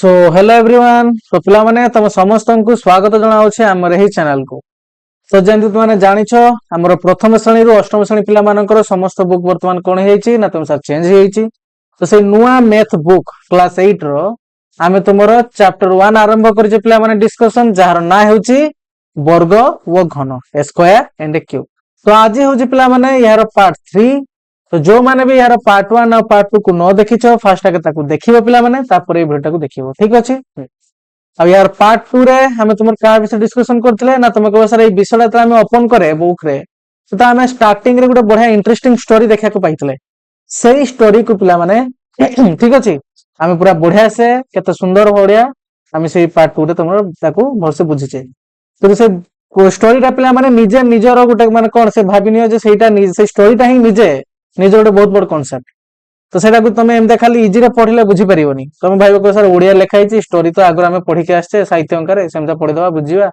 So hello everyone. तो पिला माने तुम समस्त को स्वागत जनाऊे आमर यही चैनल को। तो जमी तुमने जानिछ आमर प्रथम श्रेणी रु अष्टम श्रेणी पिला मानकर समस्त बुक वर्तमान कौन है ना तुम सर चेंज हो। तो से नुआ मैथ बुक क्लास 8 रो आमे तुमर चैप्टर 1 आरंभ कर पिला माने डिस्कशन जार ना होची वर्ग व घन स्क्वायर एंड क्यूब। तो आज हूँ पिला माने यार पार्ट 3। तो जो माने भी यार पार्ट 1 और पार्ट 2 को न देखिछ फास्ट आगे ताकू देखिबो पिला माने तापर ए वीडियो को देखिबो। ठीक अछि। अब यार पार्ट 2 रे हमें तुमर का विषय डिस्कशन करथिले ना तुमको बस ए विषयटा त हमें ओपन करे बुक रे तो हमें स्टार्टिंग रे गोटे बढ़िया इंटरेस्टिंग स्टोरी देखा को पाइथिले। सेही स्टोरी को पिला माने ठीक अछि हमें पूरा बढ़िया से केते सुंदर बढ़िया हमें सेही पार्ट 2 रे तुमर ताकू भलसे बुझिचे। तो से स्टोरीटा पिला माने निजे निजर गोटे माने कोन से भाबिनियो जे सेटा से स्टोरीटा ही निजे निजे गोटे बहुत बड़ कॉन्सेप्ट। तो सेटा को तुम एमते खाली इजी रे पढिले बुझी परिबोनी। तुम भाइबो को सर ओडिया लिखा हिची स्टोरी तो आगर हमें पढी के आछे साहित्य अंकरे सेमता पढी दवा बुझीबा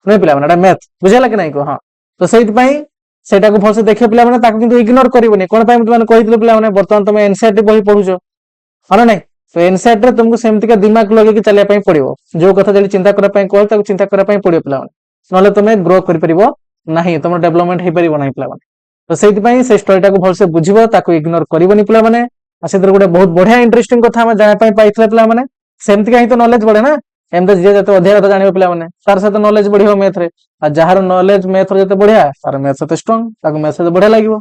नै पिला माने मैथ बुझेला कि नै को। हां तो सेहित पई सेटा को भलसे देखे पिला माने ताको किंतु इग्नोर करिवोनी। कोन पई तुम कहितले पिला माने वर्तमान तुम एनसीईआरटी बही पढुछो हां नै। तो एनसीईआरटी रे तुमको सेमती का दिमाग लगे के चलिया पई पड़िबो। जो कथा जली चिंता करा पई कहल ताको चिंता करा पई पड़ियो पिला माने नले तुम ग्रो करि परिबो नाही तुम डेवलपमेंट हे परिबो नाही पिला माने। तो सेहित पई से स्टोरीटा को भलसे बुझिबो ताको इग्नोर करिवोनी पिला माने। आ से गोटे बहुत बढ़िया इंटरेस्टिंग कथा हम जाना पाइथिले पिला माने सेमती का ही तो नॉलेज बढ़े ना। एमते जे जते अध्ययन कथा जानिबो पिला माने तार से तो नॉलेज बढ़ियो मैथ रे। आ जहार नॉलेज मैथ रे जते बढ़िया तार मैथ से स्ट्रांग ताको मैथ से बढ़िया लागिवो।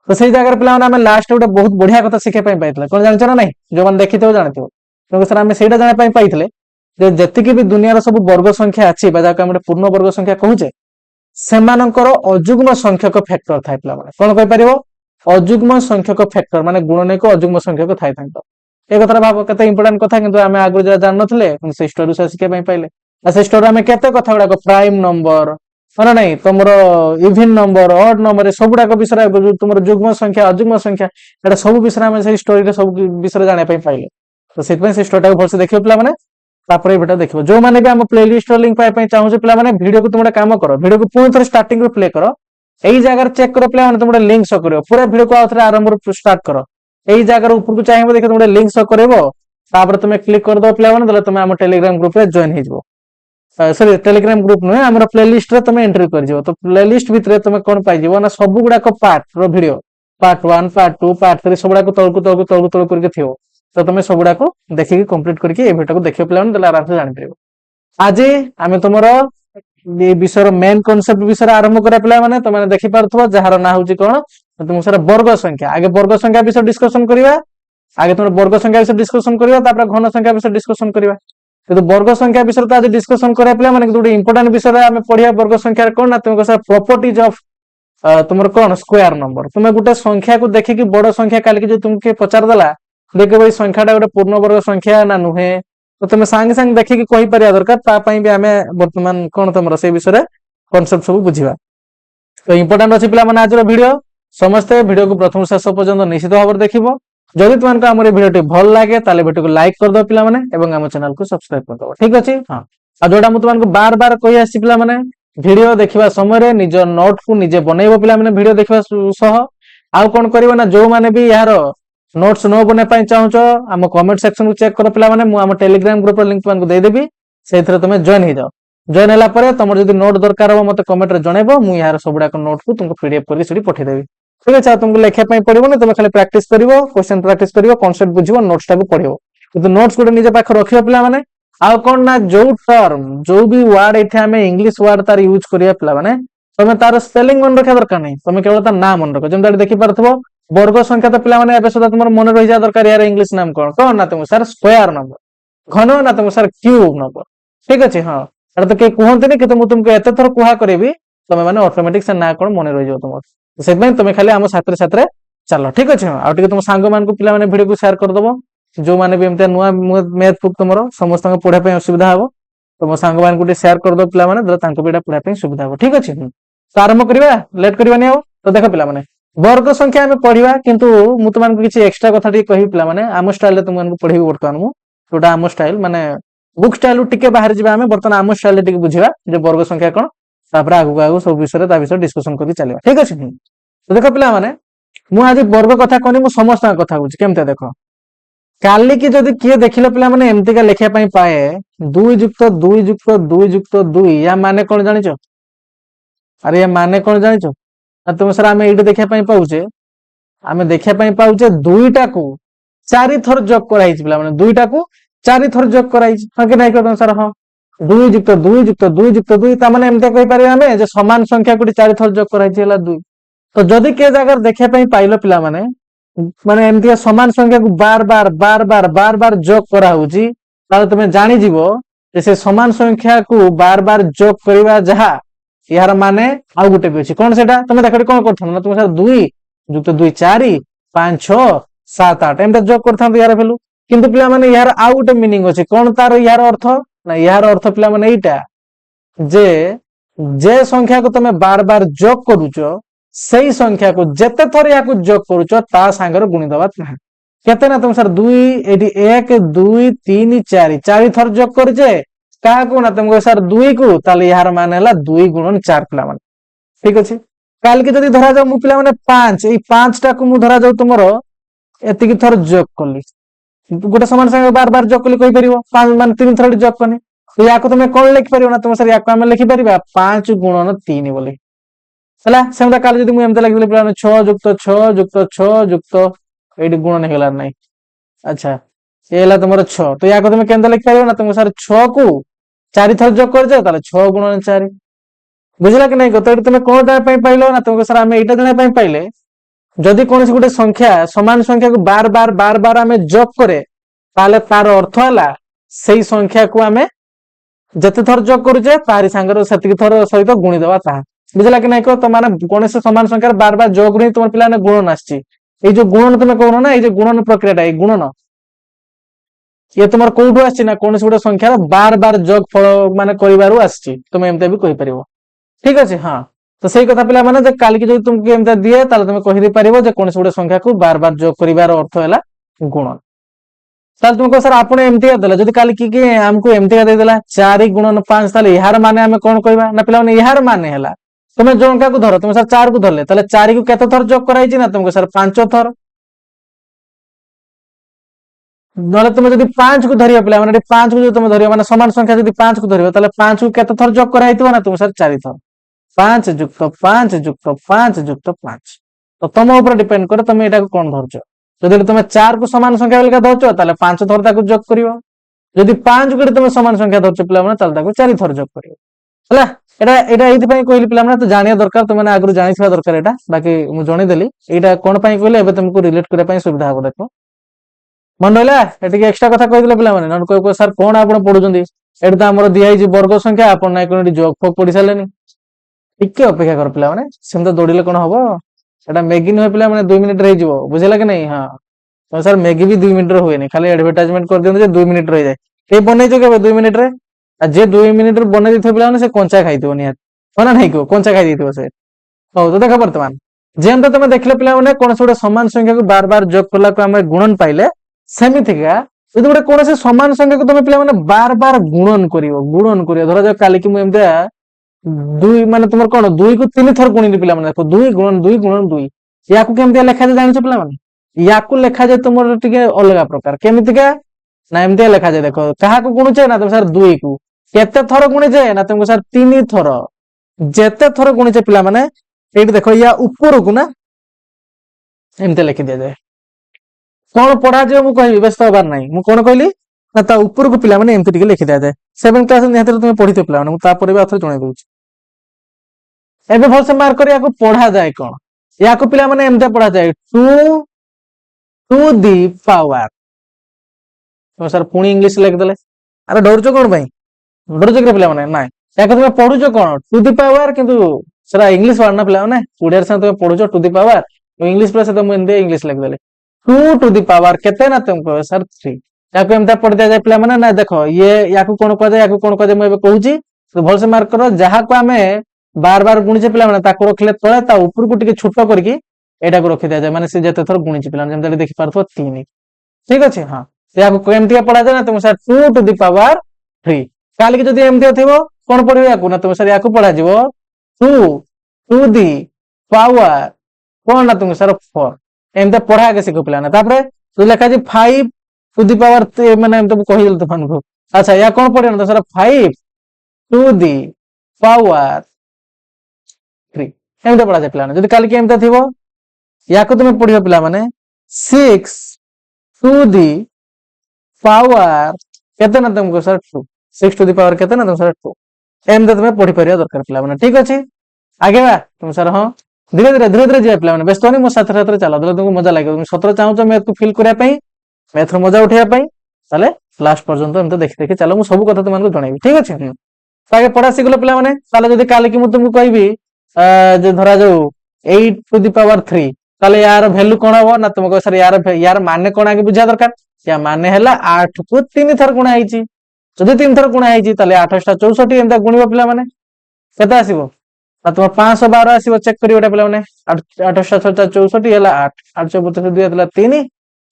तो सेही जगह पिला माने हम लास्ट गोटे बहुत बढ़िया कथा शिखे पई पाइथिले कोन जानछ ना नहीं जो मान देखिथिबो जानिथिबो। तो सर हम सेटा जाना पई पाइथिले जे जति भी दुनिया रो सब वर्ग संख्या अछि बा जाका हम पूर्ण वर्ग संख्या कहूचे सेमानकर अजुग्म संख्यक फैक्टर थाय पिला माने कोन कहि परिबो अजुग्म संख्यक फैक्टर माने गुणनक अजुग्म संख्यक थाय तांको ए कथा भाबो केते इंपोर्टेंट कथा किंतु हमें आगु जे जान नथले से स्टोरी से शिखे पई पाइले। आ से स्टोरी हमें केते कथा गुडा को प्राइम नंबर माने नहीं तुमरो इवन नंबर ऑड नंबर सब गुडा को विषय तुमरो जुग्म संख्या अजुग्म संख्या एटा सब विषय हमें से स्टोरी रे सब विषय जाने पई पाइले। तो सेत पई से स्टोरीटा को भलसे देखियो पिला माने तापर वीडियो देखिबो। जो माने भी हम प्लेलिस्ट रो लिंक पाइ पई चाहू पिला माने वीडियो को तुम काम करो वीडियो को पूर्ण तरह स्टार्टिंग रो प्ले करो एई जगह चेक करो पिला माने तुम लिंक शो करियो पूरा वीडियो को आउथरे आरंभ रो स्टार्ट करो एई जगह ऊपर को चाहिबो देखो तुम लिंक शो करबो तापर तुम क्लिक कर दो पिला माने दले तुम हम टेलीग्राम ग्रुप रे जॉइन हे जबो। सॉरी टेलीग्राम ग्रुप नु हमर प्लेलिस्ट रे तुम एंट्री कर जबो। तो प्लेलिस्ट भितरे तुम कोन पाइ जबो ना सब गुडा को पार्ट रो वीडियो पार्ट 1 पार्ट 2 पार्ट 3 सब गुडा को तळकु करके थियो। तो तुम सब गुडा को देखि कंप्लीट करके ए वीडियो को देखियो पिला माने दले आराम से जानि परिबो। आज आमे तुमरो ये विषय मेन कॉन्सेप्ट विषय आरंभ करा पिला माने तुम देखि पारथबो जहार ना होची कोन तुम सर वर्ग संख्या आगे वर्ग संख्या विषय डिस्कशन करिवा आगे तुम वर्ग संख्या विषय डिस्कशन करिवा तापर घन संख्या विषय डिस्कशन करिवा। तो वर्ग संख्या विषय तो आज डिस्कशन करा पिला माने गोटे इंपोर्टेंट विषय हमें पढिया वर्ग संख्या कोन ना तुमको सर प्रॉपर्टीज ऑफ तुमर कोन स्क्वायर नंबर। तुम गोटे संख्या को देखि कि बड़ संख्या काली जो तुमके पचार दला देखो भाई संख्याटा गोटे पूर्ण वर्ग संख्या ना नुहे तो तुम सांगे सांगे देखि कहि परिया दरकार ता पई भी हमें वर्तमान कोन तुमर से विषय कांसेप्ट सब बुझिबा। तो इंपोर्टेंट अछि पिला माने आज रो वीडियो समस्त वीडियो को प्रथम शेष पर्यंत निश्चित भाव देखिबो। जदि तुमको हमर वीडियो भल लागे ताले वीडियो को लाइक कर दो पिला माने एवं हम चैनल को सब्सक्राइब कर दो। ठीक अछि। हां आ जोडा मु तुमको बार बार कहि आछि पिला माने वीडियो देखिबा समय रे निज नोट को निजे बनेइबो पिला माने वीडियो देखिबा सह आ कोन करिवो ना जो माने भी यार नोट्स नो बने पाई चाहूचो हम कमेंट सेक्शन को चेक करो पिला माने मु हम टेलीग्राम ग्रुप लिंक तुमको दे देबी सेथरे तुम जॉइन हे जाओ। जॉइन हला परे तुमर जदी नोट दरकार हो मते कमेंट रे जणेबो मु यार सबुडा को नोट को तुमको पीडीएफ करके सिडी पठे देबी। ठीक है तुमको लेखा पई पड़िबो ना तुम खाली प्रैक्टिस करिवो क्वेश्चन प्रैक्टिस करिवो कांसेप्ट बुझिवो नोट्स टा को पढिवो किंतु नोट्स को निजे पाख रखियो पिला माने आ कोन ना जो टर्म जो भी वर्ड एथे हमें इंग्लिश वर्ड तार यूज करिया पिला माने तुम तार स्पेलिंग मन रखा दरकार नहीं तुम केवल तार नाम मन रखो जेम देखि पारथबो वर्ग संख्या तो पिला माने एबे सदा तुमर मन रहि जा दरकार यार इंग्लिश नाम कोन ना तुम सर स्क्वायर नंबर घन ना तुम सर क्यूब नंबर। ठीक अछि। हां एटा तो के कहंतनी कि तुमको एते थर कुहा करेबी तुम माने ऑटोमेटिक से ना कोन मन रहि जाओ तुमर से में तुम खाली हम छात्र छात्र चलो। ठीक अछि। आ टिके तुम सांग मान को पिला माने वीडियो को शेयर कर दबो जो माने भी एमते नुआ मैथ बुक तुमरो समस्त को पढे पे असुविधा हबो तुम सांग मान को शेयर कर दो पिला माने दर तांको बेटा पढे पे सुविधा हबो। ठीक अछि। तो आरंभ करिवा लेट करबानी हो। तो देखो पिला माने वर्ग संख्या हमें पढ़िबा किंतु मु तुमन को किछि एक्स्ट्रा कथा टी कहि पिला माने आम स्टाइल रे तुमन को पढिबो वर्तमान मु जोटा आम स्टाइल माने बुक स्टाइल टिके बाहर जिबा हमें वर्तमान आम स्टाइल रे टिके बुझिबा जे वर्ग संख्या कोन तापर आगु आगु सब विषय ता विषय डिस्कशन करि चलिबा। ठीक अछि। तो देखो पिला माने मु आज वर्ग कथा कोनी मु समस्त कथा बुझी केमते देखो काली की जदि किए देखिल पिला माने एमती का लिखिया पई पाए 2+2+2+2 या माने कौन जानिच? अरे या माने कौन जानिच? तुम सर आम ये देखा पाऊचे आम देखा पाऊचे दुईटा को चारि थर जोग कराई पिला माने दुईटा को चारि थर जोग कराई हाँ कि नहीं तुम सर हाँ 2+2+2+2 तामाने एमती कहि पारे आमे जे समान संख्या को चारि थर जोग कराई हला 2 तो जदि के जगह देखा पाइल पिला माने माने एमती समान संख्या को बार बार जोग करा होउची ताले तुमे जानि जीवो जे से समान संख्या को बार जोग करिवा जहा यार माने आउ गुटे भी अछि कोन सेटा तुमे देखो कोन करथन ना तुमे सर 2+2 4 5 6 7 8 एमते जोग करथन यार भेलु किंतु पिला माने यार आउ गुटे मीनिंग अछि कोन तार यार अर्थ ना यार अर्थ पिला माने एटा जे जे संख्या को तुमे बार जोग करूचो सेई संख्या को जेते थर याकू जोग करूचो ता सांगर गुणी दबा केते ना तुम सर 2 एडी 1 2 3 4 चारि थर जोग करजे का को ना तुमको सर 2 को ताले यार माने हला 2 गुणन 4 पिला माने ठीक अछि काल के जदी धरा जाऊ मु पिला माने 5 एई 5 टा को मु धरा जाऊ तुमरो एतिकी थर जोग करली गोटे समान संख्या बार जोग करली कहि परिबो 5 मान 3 थर जोग करनी तो याको तुमे कोन लिखि परिबो ना तुम सर याको हम लिखि परिबा 5 गुणन 3 बोली हला सेमता काल जदी मु एमते लागले पिला 6+6+6+ एडी गुणन हेला नाही अच्छा ये हला तुमरो 6 तो याको तुमे केनता लिखि परिबो ना तुम सर 6 को चारि थर जोग कर जे ताले 6 गुणन 4 बुझला कि नहीं तो तुमे कोन टा पई पाइलो ना तुमको सर हम एटा जणा पई पाइले जदि कोनसी गुटे संख्या समान संख्या को बार बार हमें जोग करे ताले तार अर्थ हला सेई संख्या को हमें जते थर जोग करूचे तारी सांगर सेतिक थर सहित गुणी देबा ता बुझला कि नहीं तो माने कोनसे समान संख्या बार जोग रे तुम पिला ने गुणन आछि ए जो गुणन तुमे कहनो ना ए जो गुणन प्रक्रियाटा ए गुणन ये तुमर कोठु आछि ना कोनसे गुटे संख्या बार जोग फल माने करिवारु आछि तुमे एमते भी कहि परिबो ठीक अछि हां तो सही कथा पिला माने जे काल के जो तुमके एमते दिए ताले तुमे कहि दे परिबो जे कोनसे गुटे संख्या को बार जोग करिवार अर्थ हैला गुणन ताले तुमको सर आपने एमती देला जदि काल की हमको एमती दे देला 4 गुणन 5 ताले यार माने हमें कोन कहबा ना पिला माने यार माने हैला तुमे जोनका को धरो तुमे सर 4 को धरले ताले 4 को केते थर जोग कराई छि ना तुमको सर 5 थर नले तुमे जदि 5 को धरियो पिला माने 5 को जो तुमे धरियो माने समान संख्या जदि 5 को धरियो ताले 5 को केते थर जोग कराई थिबो ना तुमे सर 4 थर 5+5+5+5 तो तुम ऊपर डिपेंड करे तुमे एटा को कोन धरछो जदि तुमे 4 को समान संख्या लेका धरछो ताले 5 थर ताको जोग करियो जदि 5 को तुमे समान संख्या धरछो पिला माने ताले ताको 4 थर जोग करियो हला एटा एटा एथि पई कहली पिला माने तो जानिया दरकार तुम माने आगु जानि छिबा दरकार एटा बाकी मु जणी देली एटा कोन पई कहले एबे तुमको रिलेट करे पई सुविधा हो देखो मन रहला एटिके एक्स्ट्रा कथा कहि दिले पिला माने नन को सर कोन आपण पढुचंदी एटा त हमर दिया हि वर्ग संख्या आपण नाइ कोन जोग फोग पढि सालेनी टिके अपेक्षा कर पिला माने सेमता दौड़िले कोन हबो एटा मैगी न पिला माने 2 मिनिट रहि जिवो बुझिला कि नहीं हां तो सर मैगी भी 2 मिनिट रे होएनी खाली एडवर्टाइजमेंट कर दियौ जे 2 मिनिट रहि जाय ए बनै जो के 2 मिनिट रे आ जे 2 मिनिट रे बनै दिथो पिला माने से कंचा खाइतो निया कोना नहीं को कंचा खाइ दिथो से हो तो देखा वर्तमान जेम तो तुम देखले पिला माने कोन से समान संख्या को बार जोग करला को हम गुणन पाइले सेमिथिका यदि गोटे कोन से समान संख्या को तुम पिला माने बार गुणन करियो धरा जो काली कि मु एमते 2 माने तुमर कोन 2 को 3 थर गुणी पिला माने देखो 2 गुणन 2 गुणन 2 याकू केमते लेखा जाय जानिछ पिला माने याकू लेखा जाय तुमर टिके अलगा प्रकार केमितिका ना एमते लेखा जाय देखो कहा को गुणुचे ना तुम सर 2 को केते थर गुणिजे ना तुमको सर 3 थर जेते थर गुणिचे पिला माने एठी देखो या ऊपर को ना एमते लिखि दे जाय कोन पढा जे मु कहि व्यस्त होबार नाही मु कोन कहली ना ता ऊपर को पिला माने एमते टिके लिखि दे जाय 7 क्लास नेहतर तुम पढितो पिला माने मु ता परे अथर जणाइ दउछ एबे भल से मार्क कर याको पढा जाय कोन याको पिला माने एमते पढा जाय 2 टू दी पावर तो सर पुणी इंग्लिश लिख देले अरे डरजो कोन भाई डरजो के पिला माने नाही याको तुम पढुजो कोन टू दी पावर किंतु सरा इंग्लिश वर्ड ना पिला माने कुडियर से तुम पढुजो टू दी पावर तो इंग्लिश प्लस तुम एंदे इंग्लिश लिख देले 2 टू दी पावर केते ना तुमको सर 3 याको एमता पढ दिया जाय पिला माने ना देखो ये याको कोन कह जाय याको कोन कह जाय म एबे कहूची तो भल से मार्क करो जहा को हमें बार गुणी पिला माने ताको रखले तळे ता ऊपर को टिके छोटो करके एटा को रखि दिया जाय माने से जते थर गुणी पिला जेमता देखि पारथो 3 ठीक अछि हां याको एमती पढा जाय ना तुम सर 2 टू दी पावर 3 काल के जदी एमती थिबो कोन पढिबो याको ना तुम सर याको पढा जिवो 2 टू दी पावर कोन ना तुम सर 4 एमते पढा के सिखो पिला ना तापरे तो लेखा जी 5 टू दी पावर माने एमते कहि देल तुमको अच्छा या कोन पड़े ना सर 5 टू दी पावर 3 एमते पढ़ा जाय पिला जदी काल के एमते थिबो या को तुम पढ़ियो पिला माने 6 टू दी पावर केते ना तुमको सर 2 6 टू दी पावर केते ना तुम सर 2 एमते तुम पढ़ी परिया दरकार पिला माने ठीक अछि आगे बा तुम सर हां धीरे धीरे जाय पिला माने व्यस्त होनी मो साथ साथ चला दले तुमको मजा लागो तुम सत्र चाहू तो मैथ को फील करिया पई मैथ रो मजा उठाया पई ताले लास्ट पर्यंत एमते देखि चलो मु सब कथा तुमको जणाइबी ठीक अछि तो आगे पढ़ा सिगलो पिला माने ताले जदी काल की मु तुमको कहबी जे धरा जाऊ 8 टू दी पावर 3 ताले यार वैल्यू कोन हो ना तुमको सर यार माने कोन आगे बुझा दरकार या माने हला 8 को 3 थर गुणा आइची जदी 3 थर गुणा आइची ताले 8 * 64 एंदा गुणिबो पिला माने केता आसीबो आ तुम 512 आसीबो चेक करियोटा पिला माने 8 * 64 हला 8 8 34 2 हला 3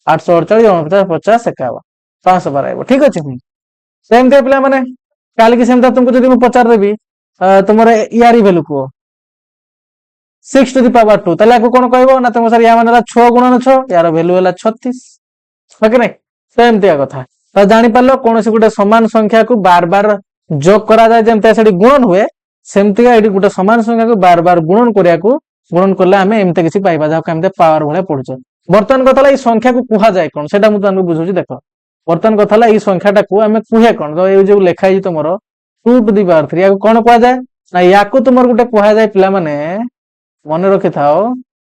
848 49 50 51 512 आइबो ठीक अछि सेम ते पिला माने काल की सेम तुमको जदी मैं पचार देबी तुमरे यारी वैल्यू को 6 टू दी पावर 2 ताले को कोन कहबो ना तुम सर या मानेला 6 गुणन 6 यार वैल्यू हला 36 ओके नै सेम ते कथा तो जानि पालो कोनोसी गुटे समान संख्या को बार बार जोग करा जाय जेमते सेडी गुणन हुए सेमती एडी गुटे समान संख्या को बार बार गुणन करिया को गुणन करले हमें एमते किछि पाइबा जा हमते पावर भले पडुछ वर्तमान कथला ई संख्या को कुहा जाय कोन सेटा मु तानु बुझुची देखो वर्तमान कथला ई संख्याटा को हमें कुहे कोन तो ए जो लेखा ही तमरो 2 टू दी पावर 3 या कोन कुहा जाय ना या को तुमर गुटे कुहा जाय पिला माने मन रखि थाओ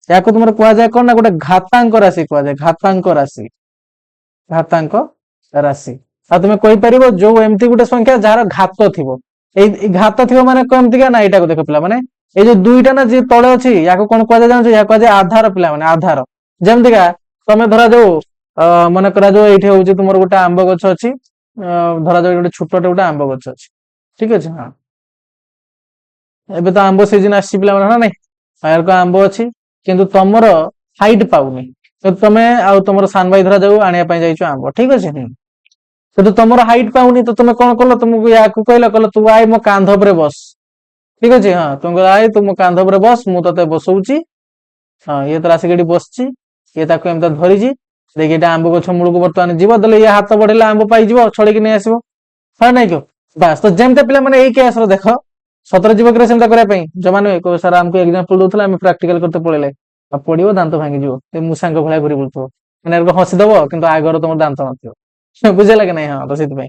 या को तुमर कुहा जाय कोन ना गुटे घातांक राशि कुहा जाय घातांक राशि आ तुमे कहि परिबो जो एमती गुटे संख्या जार घात थिबो ए घात थिबो माने केमती का ना एटा को देखो पिला माने ए जो दुईटा ना जे तळे अछि या को कोन कुहा जाय जानछो या कुहा जाय आधार पिला माने आधार जेमती का तमे धरा जो माने करा जो एठी होउची तुमर गुटे आंबो गछ अछि धरा जो गुटे छोटटे गुटे आंबो गछ अछि ठीक अछि हां एबे तो आंबो सीजन आसी पिला माने ना नै फायर को आंबो अछि किंतु तमरो हाइट पाउनी तो तमे आ तमर सान भाई धरा जाऊ आनिया पई जाइछो आंबो ठीक अछि तो तमरो हाइट पाउनी तो तुमे कोन करलो तुमको या को कहलो तू आइ मो कांध ऊपर बस ठीक अछि हां तुमको आइ तू मो कांध ऊपर बस मु तते बसौची हां ये तरा से गडी बसची ये ताको एमता धरिजी देखि एटा आंबो गछ मूल को बर्तमान जीव दले ये हाथ बढ़ेला आंबो पाई जीव छड़ी कि नै आसीबो हा नै क्यों बस तो जेमते पिला माने एई केस रो देखो सतर जीवक रे सेमता करे पई जमाने को सर हमको एग्जांपल दोथला हम प्रैक्टिकल करते पळेले आ पडियो दांत भांगी जीव ते मुसांग भळा घुरी बुलतो माने एरको हसी दबो किंतु आगर तुम दांत नथियो बुझे लागे नै हां तो सित पई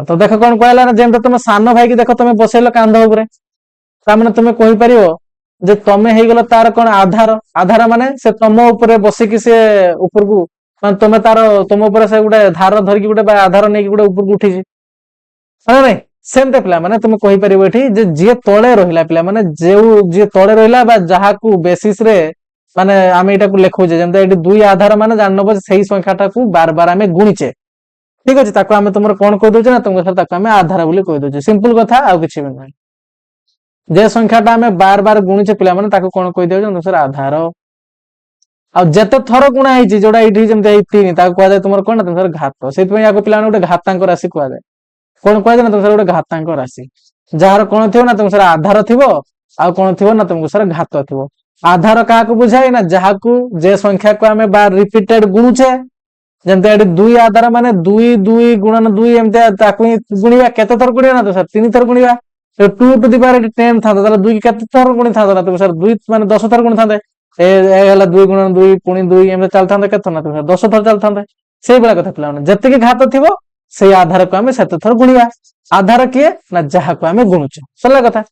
तो देखो कोन कहला ना जेमते तुम सानो भाई की देखो तुम बसेलो कांध ऊपर ता माने तुम कहि परियो जे तमे हेई गेलो तार कोन आधार माने से तम ऊपर बसी कि से ऊपर को माने तमे तार तम ऊपर से गुटे धार धर की गुटे आधार नै की गुटे ऊपर को उठी छी हां नै सेमते पिला माने तुम कहि परिबो एठी जे जे तळे रहिला पिला माने जे तळे रहिला बा जहा को बेसिस रे माने आमे एटा को लेखौ जे जेमते एठी दुई आधार माने जानबो सेही संख्याटा को बार बार आमे गुणिचे ठीक अछि ताको आमे तुमर कोन कहि दोजे ना तुमको सर ताको आमे आधार बोली कहि दोजे सिंपल कथा आ किछि भी नै जे संख्याटा आमे बार बार गुणिचे पिला माने ताको कोन कहि दोजे सर आधार आ जते थर गुणा हिची जोडा एठी जेमते 3 ताको कह जाय तुमर कोन ना तुमर घात सेति पय आको पिला गुटे घातांक राशि कह जाय कोन कह जाय ना तुम सर गुटे घातांक राशि जार कोन थिबो ना तुम सर आधार थिबो आ कोन थिबो ना तुमको सर घात थिबो आधार का को बुझाय ना जहा को जे संख्या को आमे बार रिपीटेड गुणुचे जेमते एठी दुई आधार माने 2 2 गुणन 2 एमते ताको गुणिया केते थर गुणिया ना तो सर 3 थर गुणिया तो 2 टू दी पावर 10 था ताले 2 केते थर गुणि था ना तो सर 2 माने 10 थर गुणि थांदे ए हला 2 गुणन 2 पुणी 2 एमते चल थांदे केते ना तो सर 10 थर चल थांदे सेही बेला कथा पिला माने जते के घात थिबो सेही आधार को आमे सेते थर गुणिया आधार किए ना जहा को आमे गुणुचे सला कथा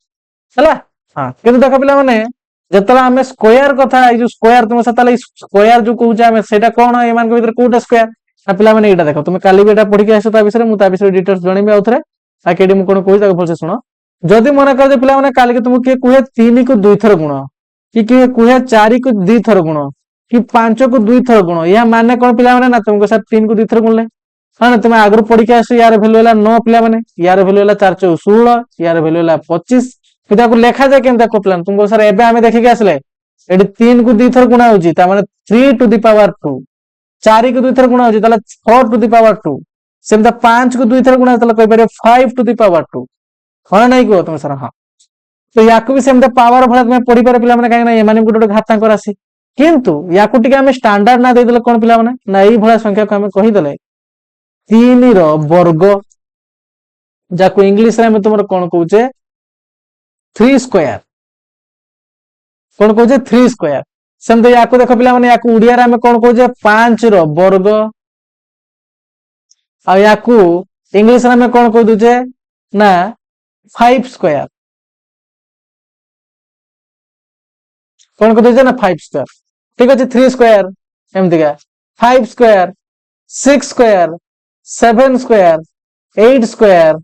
हला हां किंतु देखो पिला माने जतला हमें स्क्वायर कथा ए जो स्क्वायर तुम सताले स्क्वायर जो कहू जे हमें सेटा कोन ए मान के भीतर कोटा स्क्वायर आ पिला माने एटा देखो तुम काली बेटा पढी के आसो ता विषय मु ता विषय डिटेल्स जणेबे आउथरे आ केडी मु कोन कहि ताको भलसे सुनो जदी मने कर जे पिला माने काली के तुम के कुहे 3 को 2 थर गुण कि कुहे 4 को 2 थर गुण कि 5 को 2 थर गुण या माने कोन पिला माने ना तुमको सर 3 को 2 थर गुणले हां तुम आगर पढी के आसो यार वैल्यू होला 9 पिला माने यार वैल्यू होला 4 4 16 यार वैल्यू होला 25 पिता को लेखा जाय केनता को प्लान तुमको सर एबे हमें देखि के आसले एडी 3 को 2 थर गुणा होजी ता माने 3 टू द पावर 2 4 को 2 थर गुणा होजी ताले 4 टू द पावर 2 सेमता 5 को 2 थर गुणा ताले कहि पारे 5 टू द पावर 2 हां नै को तुम सर हां तो याको भी सेमता पावर भला में पढी पारे पिला माने काहे ना ए माने गुटे घातांक राशि किंतु याकू टिके आमे स्टैंडर्ड ना देदेले कोन पिला माने ना एई भला संख्या को आमे कहि देले 3 रो वर्ग जाको इंग्लिश रे आमे तुमर कोन कहूचे 3 स्क्वायर कोन कहूचे 3 स्क्वायर सेमते याकू देखो पिला माने याकू उडिया रे आमे कोन कहूचे 5 रो वर्ग आ याकू इंग्लिश रे आमे कोन कह दुचे ना 5 स्क्वायर कोन कह दुचे ना 5 स्क्वायर ठीक अछि 3 स्क्वायर एमति का 5 square 6 square 7 square 8 square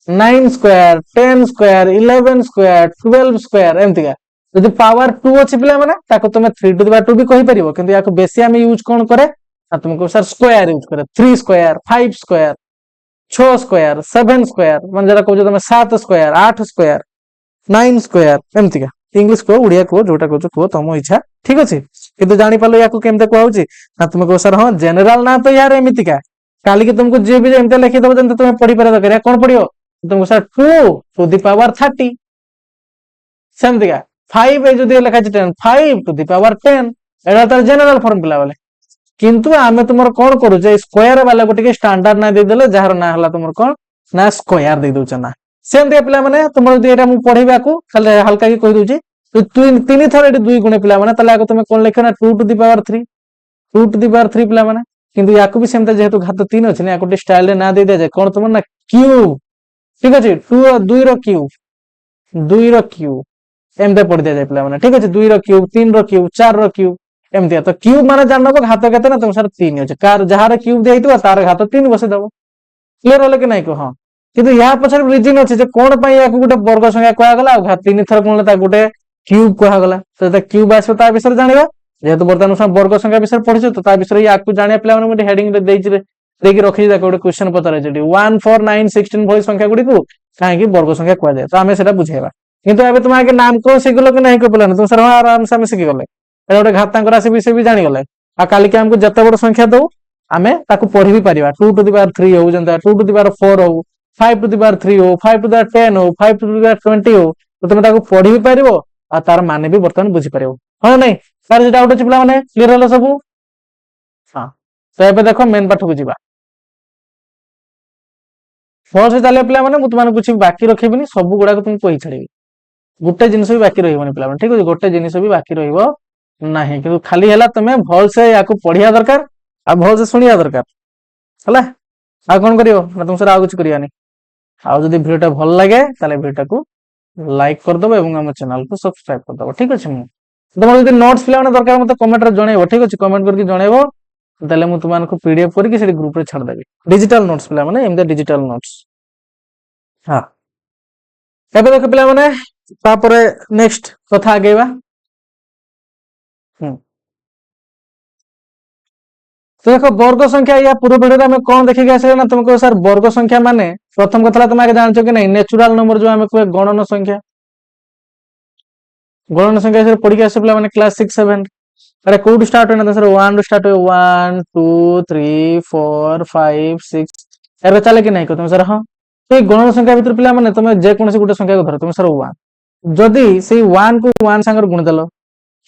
9 square 10 square 11 square 12 square एमति का जदि पावर 2 अछि पिला माने ताको तुमे 3 टू द पावर 2 भी कहि परिबो किंतु याको बेसी आमे यूज कोन करे आ तुमको सर स्क्वायर यूज करे 3 स्क्वायर 5 स्क्वायर 6 स्क्वायर 7 स्क्वायर मन जरा कहू तुम 7 स्क्वायर 8 स्क्वायर 9 स्क्वायर एमति का इंग्लिश को उड़िया को जोटा कहू को तुम इच्छा ठीक अछि किंतु जानि पालो याको केमते को होउची ना तुम को सर हां जनरल ना तो यार एमति का काली के तुमको जे भी एमते लिखि दबो जंत तुम पढि पारे दरकार कोन पढियो तुमको सर 2 टू द पावर 30 सेमति का 5 ए जदि लिखा छै 10 5 टू द पावर 10 एडा तर जनरल फॉर्मूला वाले किंतु आमे तुमर कोन करू जे स्क्वायर वाला को टिके स्टैंडर्ड ना दे देले जहार ना हला तुमर कोन ना स्क्वायर दे दउ छना सेम दे पिला माने तुमर जदि एटा मु पढिबा को खाली हल्का की कहि दउ छी तो तीन थर एटी 2 गुणे पिला माने तले आको तुमे कोन लिखो ना 2 to the power 3 2 to the power 3 पिला माने किंतु याको भी सेमता जेहेतु घात 3 अछि ना याको स्टाइल रे ना दे दे जाय कोन तुमर ना क्यूब ठीक अछि 2 रो क्यूब 2 रो क्यूब एमते पढि दे जाय पिला माने ठीक अछि 2 रो क्यूब 3 रो क्यूब 4 रो क्यूब एमती तो क्यूब माने जानबो घात केते ना तुम सर 3 अछि कार जहार क्यूब देइतो तार घात 3 बसे दबो क्लियर होले कि नाही को हां किंतु या पछर रीजन अछि जे कोन पई याको गुटे वर्ग संख्या कहया गला आ घात 3 थर कोन ता गुटे क्यूब कहया गला तो ता क्यूब आसे ता विषय जानिबा जेहेतु वर्तमान हम वर्ग संख्या विषय पढिछु तो ता विषय याको जानिया पिला माने मोटे हेडिंग रे देइछि देकी रखि जा गुटे क्वेश्चन पतारे जेडी 1 4 9 16 भई संख्या गुडी को काहे कि वर्ग संख्या कहया जाय तो हमें सेटा बुझेबा किंतु एबे तुम आगे नाम को सिखलो कि नाही को पिला तुम सर आराम से हम सिखि गले गोटे घातांक राशि विषय भी जानी गले आ काली के हमको जते बड़ संख्या दउ आमे ताको पढि भी परिबा 2 टू द पावर 3 हो जंता 2 टू द पावर 4 हो 5 टू द पावर 3 हो 5 टू द पावर 10 हो 5 टू द पावर 20 हो तो तुम ताको पढि भी परिबो आ तार माने भी वर्तमान बुझी परिबो हां नहीं तार जे डाउट अछि पिला माने क्लियर हलो सब हां तो एबे देखो मेन पाठ को जिबा फॉर से चले पिला माने मु तुमान कुछ बाकी रखिबिनी सब गुडा को तुम कहि छड़ेबी गुटे जिनिस भी बाकी रहिबनी पिला माने ठीक अछि गुटे जिनिस भी बाकी रहिबो नाही कि खाली हला तमे भल से याको पढिया दरकार आ भल से सुनिया दरकार हला आ कोन करियो ना तुम सर आ कुछ करियानी आ जदी वीडियोटा भल लागे ताले वीडियोटा को लाइक कर दबो एवं हम चैनल को सब्सक्राइब कर दबो ठीक अछि मु तुम जदी नोट्स पिला माने दरकार मते कमेंट रे जणेबो ठीक अछि कमेंट करके जणेबो ताले मु तुमान को पीडीएफ करके सेडी ग्रुप रे छाड़ देबी डिजिटल नोट्स पिला माने एम डिजिटल नोट्स हां एबे देखो पिला माने तापरे नेक्स्ट कथा आगेबा तो देखो वर्ग संख्या या पूर्व वीडियो में कौन देखि आसे ना तुमको सर वर्ग संख्या माने प्रथम कथा तुम आगे जानछो कि नहीं नेचुरल नंबर जो हमें कोई गणन संख्या से पढ़ी के आसे पिला माने क्लास 6 7 अरे कोड स्टार्ट होना सर 1 टू स्टार्ट हो 1 2 3 4 5 6 एबे चले कि नहीं को तुम सर हां तो गणन संख्या भीतर पिला माने तुम जे कोन से गुटे संख्या को धर तुम सर 1 जदी से 1 को 1 संगर गुण देलो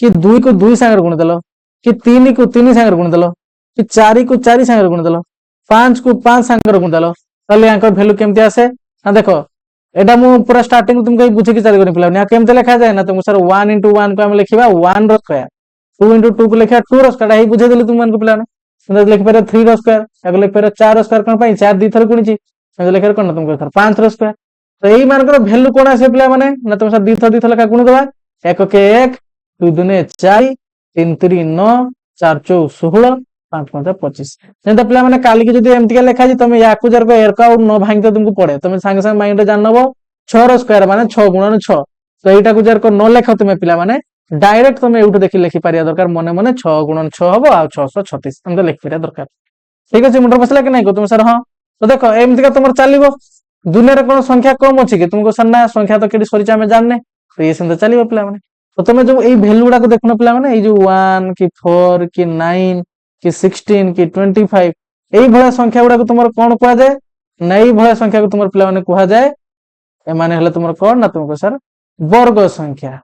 कि 2 को 2 संगर गुण देलो कि 3 को 3 संगर गुण देलो कि 4 को 4 संगर गुण देलो 5 को 5 संगर गुण देलो तले यांकर वैल्यू केमते आसे ना देखो एटा मु पूरा स्टार्टिंग तुमको बुझे कि चली गनी पिला या केमते लिखा जाय ना तुम सर 1 * 1 को हम लिखिबा 1 रो स्क्वायर 2 * 2 को लिखिबा 2 रो स्क्वायर ही बुझे देली तुम मन को पिला ने मतलब लिख पारे 3 रो स्क्वायर या लिख पारे 4 रो स्क्वायर कोन पई 4 दी थर गुणिची मतलब लिख कोन तुमको सर 5 रो स्क्वायर तो एई मानकर वैल्यू कोन आसे पिला माने ना तुम सर दी थर का गुण देबा 1 के 1 2 दुने 4 3 3 9 4 4 16 5 5 25 जेंता पिला माने काली के जदी एमती के लिखा जी तुम याकू जर को एर का और न भांग तो तुमको पड़े तुम संगे संगे माइंड रे जानबो 6 रो स्क्वायर माने 6 गुणन 6 तो एटा को जर को न लेख तुम पिला माने डायरेक्ट तुम एउठ देखि लिखि पारिया दरकार मने मने 6 गुणन 6 हबो आ 636 हम तो लिख पारिया दरकार ठीक अछि मुंडर बसला कि नहीं को तुम सर हां तो देखो एमती का तुमर चलीबो दुनिया रे कोन संख्या कम अछि कि तुमको सन्ना संख्या तो केडी सरीचा में जानने तो ये संत चलीबो पिला माने तो तुम जो एई वैल्यू गुडा को देखनो पिला माने एई जो 1 कि 4 कि 9 कि 16 कि 25 एई भला संख्या गुडा को तुमर कोन कहआ जाय नई भला संख्या को तुमर पिला माने कहआ जाय ए माने हले तुमर कोन ना तुमको सर वर्ग संख्या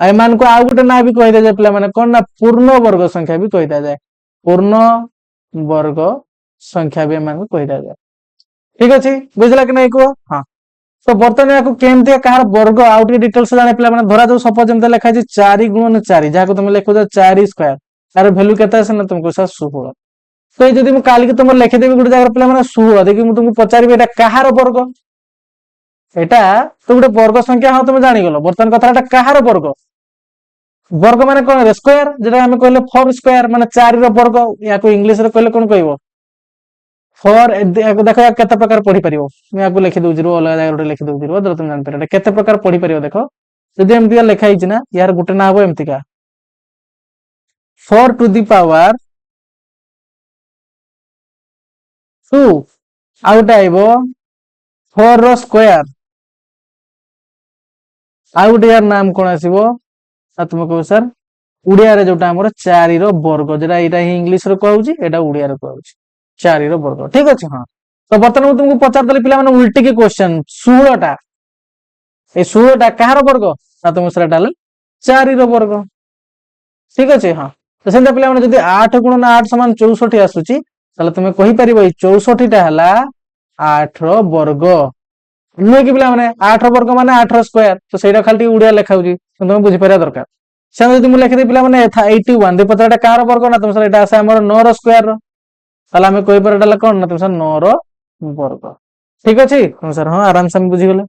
एमान को आउ गोटे ना भी कही दिया पिला माने कोन ना पूर्ण वर्ग संख्या भी कही दिया जाए पूर्ण वर्ग संख्या भी एमान को कही दिया जाए ठीक अछि बुझला कि नहीं को हां तो बर्तमान याको केमते कहार वर्ग आउ टी डिटेल्स जाने पिला माने धरा जो सपोज जेमते लिखा छै 4 गुणन 4 जाको तुम लिखो 4 स्क्वायर तार वैल्यू केता है ना तुमको 16 तो जदि मु काली के तुम लिखि देबी गुटे जगह पिला माने 16 देखि मु तुमको पचारिबे एटा कहार वर्ग एटा तो गुटे वर्ग संख्या हां तुम जानि गलो बर्तमान कथा एटा कहार वर्ग वर्ग माने कोन रे स्क्वायर जेटा हम कहले 4 स्क्वायर माने 4 रो वर्ग याको इंग्लिश रे कहले कोन कहबो 4 देखो या केते प्रकार पढ़ी परिबो मैं याको लिखि दउ जिरो अलग जगह रे लिखि दउ जिरो तो तुम जान पर केते प्रकार पढ़ी परिबो देखो जदि एमतिया लिखा हिच ना यार गुटे ना हो एमति का 4 टू द पावर 2 आउट आइबो 4 रो स्क्वायर आउट यार नाम कोन आसीबो आ तुम कहू सर उड़िया रे जोटा हमर 4 रो वर्ग जेटा एटा ही इंग्लिश रे कहउची एटा उड़िया रे कहउची 4 रो वर्ग ठीक अछि हां तो बर्तमान मु तुमको पचार दले पिला माने उल्टी के क्वेश्चन 16 टा ए 16 टा कहार वर्ग आ तुम सर डाल 4 रो वर्ग ठीक अछि हां तो सेंता पिला माने जदी 8 गुणन 8 समान 64 आसुची ताले तुमे कहि परिबो 64 टा हला 8 रो वर्ग नुए कि पिला माने 8 रो वर्ग माने 8 रो स्क्वायर तो सेटा खाली उड़िया लेखाउची तुम बुझी परिया दरकार से जदी मु लिखि दे पिला माने 81 दे पचाटा कार वर्ग ना तुम सर एटा आसे हमर 9 रो स्क्वायर रो ताले हमें कहि पर डाला कोन ना तुम सर 9 रो वर्ग ठीक अछि तुम सर हां आराम से हम बुझी गेले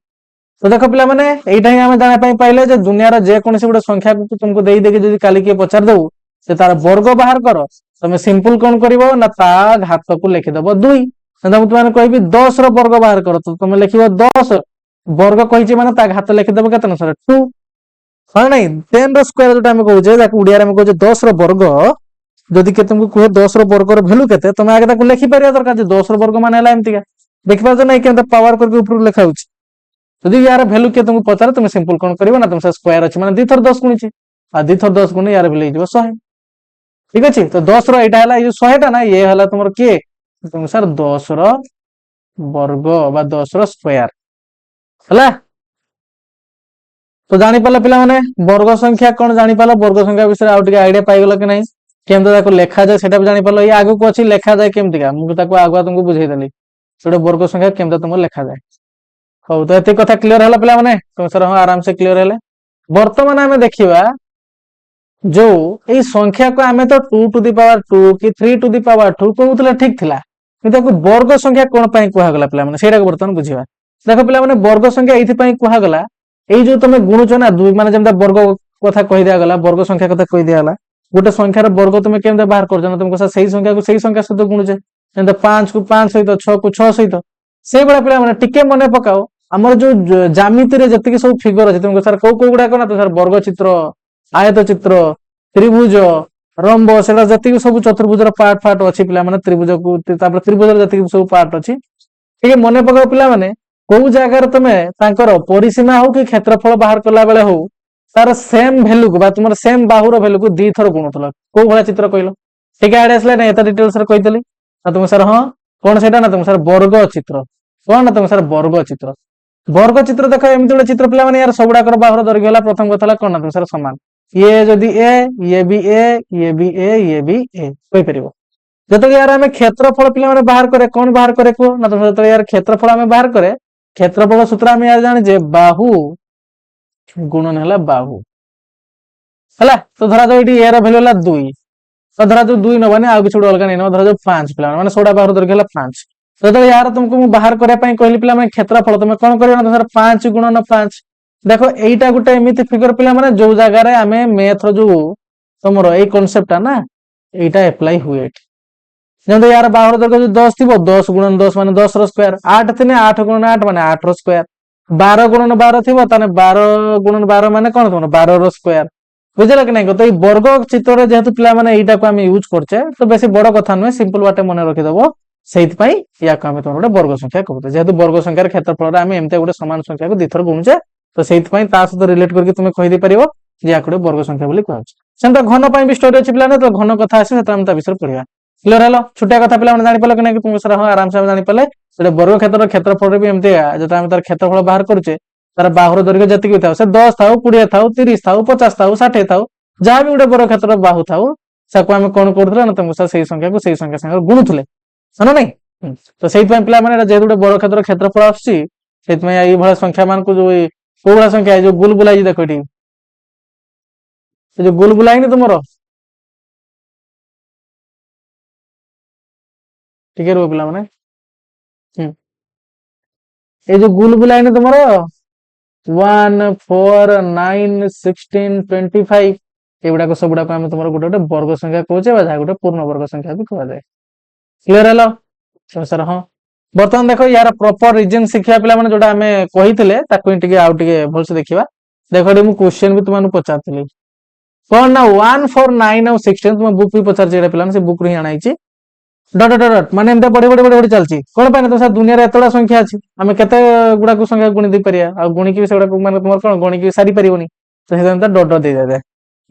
तो देखो पिला माने एइटा ही हमें जाने पई पाइले जे दुनिया रो जे कोनसी गुडे संख्या को तुमको देई देके जदी काली के पचार दउ से तार वर्ग बाहर करो तमे सिंपल कोन करिवो ना ता घात को लिखि दबो 2 सेंदा मु तुमाने कहबी 10 रो वर्ग बाहर करो तो तमे लिखिबो 10 वर्ग कहिचे माने ता घात लिखि दबो केतन सर 2 हां नहीं 10 रो स्क्वायर जोटा हम कहू जे जाको उड़िया रे हम कहू जे 10 रो वर्ग जदी के तुमको कहे 10 रो वर्ग रो वैल्यू केते तमे आगे ताको लिखि परिया दरकार जे 10 रो वर्ग माने हला एमतिका देखि पाछो नहीं केनता पावर करके ऊपर लिखा होची जदी यार वैल्यू के तुमको पचारे तुम सिंपल कोन करिवो ना तुम से स्क्वायर अछि माने 2 थर 10 गुणिछि आ 2 थर 10 गुणे यार वैल्यू हिजबो 100 ठीक अछि तो 10 रो एटा हला ये 100 टा ना ये हला तुमर के तुम सर 10 रो वर्ग बा 10 रो स्क्वायर हला तो जानि पाला पिला माने वर्ग संख्या कोन जानि पाला वर्ग संख्या विषय आउ टिके आईडिया पाइ गेलो कि नहीं केमते ताको लेखा जाय सेटा भी जानि पालो ये आगु को अछि लेखा जाय केमति का मु ताको आगुआ तुमको बुझाई देली सेटा वर्ग संख्या केमते तुम लेखा जाय हो तो एते कथा क्लियर हला पिला माने तुम सर हां आराम से क्लियर हेले वर्तमान हमें देखिबा जो ए संख्या को हमें तो 2 टू द पावर 2 कि 3 टू द पावर 2 कहउतले ठीक थिला किंतु को वर्ग संख्या कोन पई कुहा गला पिला माने सेटा को वर्तमान बुझिबा देखो पिला माने वर्ग संख्या एथि पई कुहा गला ए जो तुमे गुणुचो ना दुई माने जेमता वर्ग कथा कहि दिया गला वर्ग संख्या कथा कहि दिया गला गोटे संख्यार वर्ग तुमे केमते बाहर कर जना तुमको सही संख्या सहित गुणुचे जेमता 5 को 5 सहित 6 को 6 सहित से बडा पिला माने टिके मने पकाओ हमर जो ज्यामिति रे जति सब फिगर अछि तुमको सर को गुडा को ना तो सर वर्ग चित्र आयत चित्र त्रिभुज रंब सेटा जति सब चतुर्भुज रो पार्ट अछि पिला माने त्रिभुज को तापर त्रिभुज रो जति सब पार्ट अछि टिके मने पकाओ पिला माने को जगह रे तुमे तांकर परिसीमा हो कि क्षेत्रफल बाहर करला बेले हो तार सेम वैल्यू को बा तुमर सेम बाहुर वैल्यू को दी थर गुणुतल को भला चित्र कहलो ठीक आइडिया असले नै एता डिटेल्स रे कहितली आ तुम सर हां कोन सेटा ना तुम सर वर्ग चित्र कोन ना तुम सर वर्ग चित्र देखो एमति गोटे चित्र पिला माने यार सबडा कर बाहुर दर्घ्य होला प्रथम कथला कोन ना तुम सर समान ये जदी ए ये भी ए ये भी ए ये भी ए कहि परिबो जतो यार हमें क्षेत्रफल पिला माने बाहर करे कोन बाहर करे को ना तुम सर यार क्षेत्रफल हमें बाहर करे क्षेत्रफल सूत्र हमें यार जाने जे बाहु गुणन हला बाहु हला तो धरा जो एटी ए रो वैल्यू हला 2 तो धरा जो 2 न बने आ किछ अलगा नै न धरा जो 5 पिला माने सोडा बाहर दर्घ्य हला 5 तो यार तुमको मु बाहर करे पई कहली पिला माने क्षेत्रफल तुम कोन करियो ना सर 5 गुणन 5 देखो एटा गुटे एमिति फिगर पिला माने जो जगह रे हमें मैथ रो जो तमरो ए कांसेप्ट ना एटा अप्लाई हुए जंदो यार बाहर दर्घ्य जो 10 थिबो 10 गुणन 10 माने 10 रो स्क्वायर 8 थिने 8 गुणन 8 माने 8 रो स्क्वायर 12 गुणन 12 थिबो ताने 12 गुणन 12 माने कोन तमरो 12 रो स्क्वायर बुझला कि नहीं तो ई वर्ग चित्र रे जेहेतु पिला माने एटा को हम यूज करछे तो बेसी बड़ कथा नै सिंपल बाटे मने रखि दबो सेहित पई या को हम तमरो वर्ग संख्या कहबो जेहेतु वर्ग संख्यार क्षेत्रफल रे हम एमते गुटे समान संख्या को दिथर गुणुचे तो सेहित पई ता सहित रिलेट करके तुमे कहि दे परिबो जे या को वर्ग संख्या बोली कहछ सेंता घन पई भी स्टोरी अछि पिला ने तो घन कथा आसे त हम ता विषय पढिया क्लियर हलो छुटिया कथा पिला माने जानि पले कि नै कि तुम सर हां आराम से जानि पले सेटा वर्ग क्षेत्र क्षेत्रफल रे भी एमते जेता हम तार क्षेत्रफल बाहर करूचे तार बाहुर दैर्घ्य जति था से 10 था 20 था 30 था 50 था 60 था जहाँ भी गोटे वर्गक्षेत्र बाहु था आम कौन करूँ ना तुमको सर से संख्या को सही संख्या संगे गुणुले है ना नहीं तो से पे जेहतु गोटे वर्गक्षेत्र क्षेत्रफल आसमें संख्या मान को जो कौ भाया संख्या जो गुल बुलाई देख ये जो गुल बुलाई तुम ठीक रुह पे ये जो गुल बुलाई तुम 1 4 9 16 25 एगुड़ा सब गुड़ाक तुम गोटे गोटे वर्ग संख्या कहे गोटे पूर्ण वर्ग संख्या भी कहुए क्लीयर है सर हाँ बर्तमान देख यार प्रॉपर रीजन शिखा पे जोटा आम कही आउ भलसे देखा देख ये क्वेश्चन भी तुम पचार कौन ना 1 4 9 और 16 तुम बुक भी पचार पे से बुक रू ही डट डट डट माने एमते बढ़ी बढ़ी बढ़ी बढ़ी चलची कोन पाने तो दुनिया रे एतडा संख्या अछि हमें केते गुडा को संख्या गुणी दे परिया आ गुणी की सेडा को माने तुमर कोन गुणी की सारी परिबोनी तो हेतन डट डट दे दे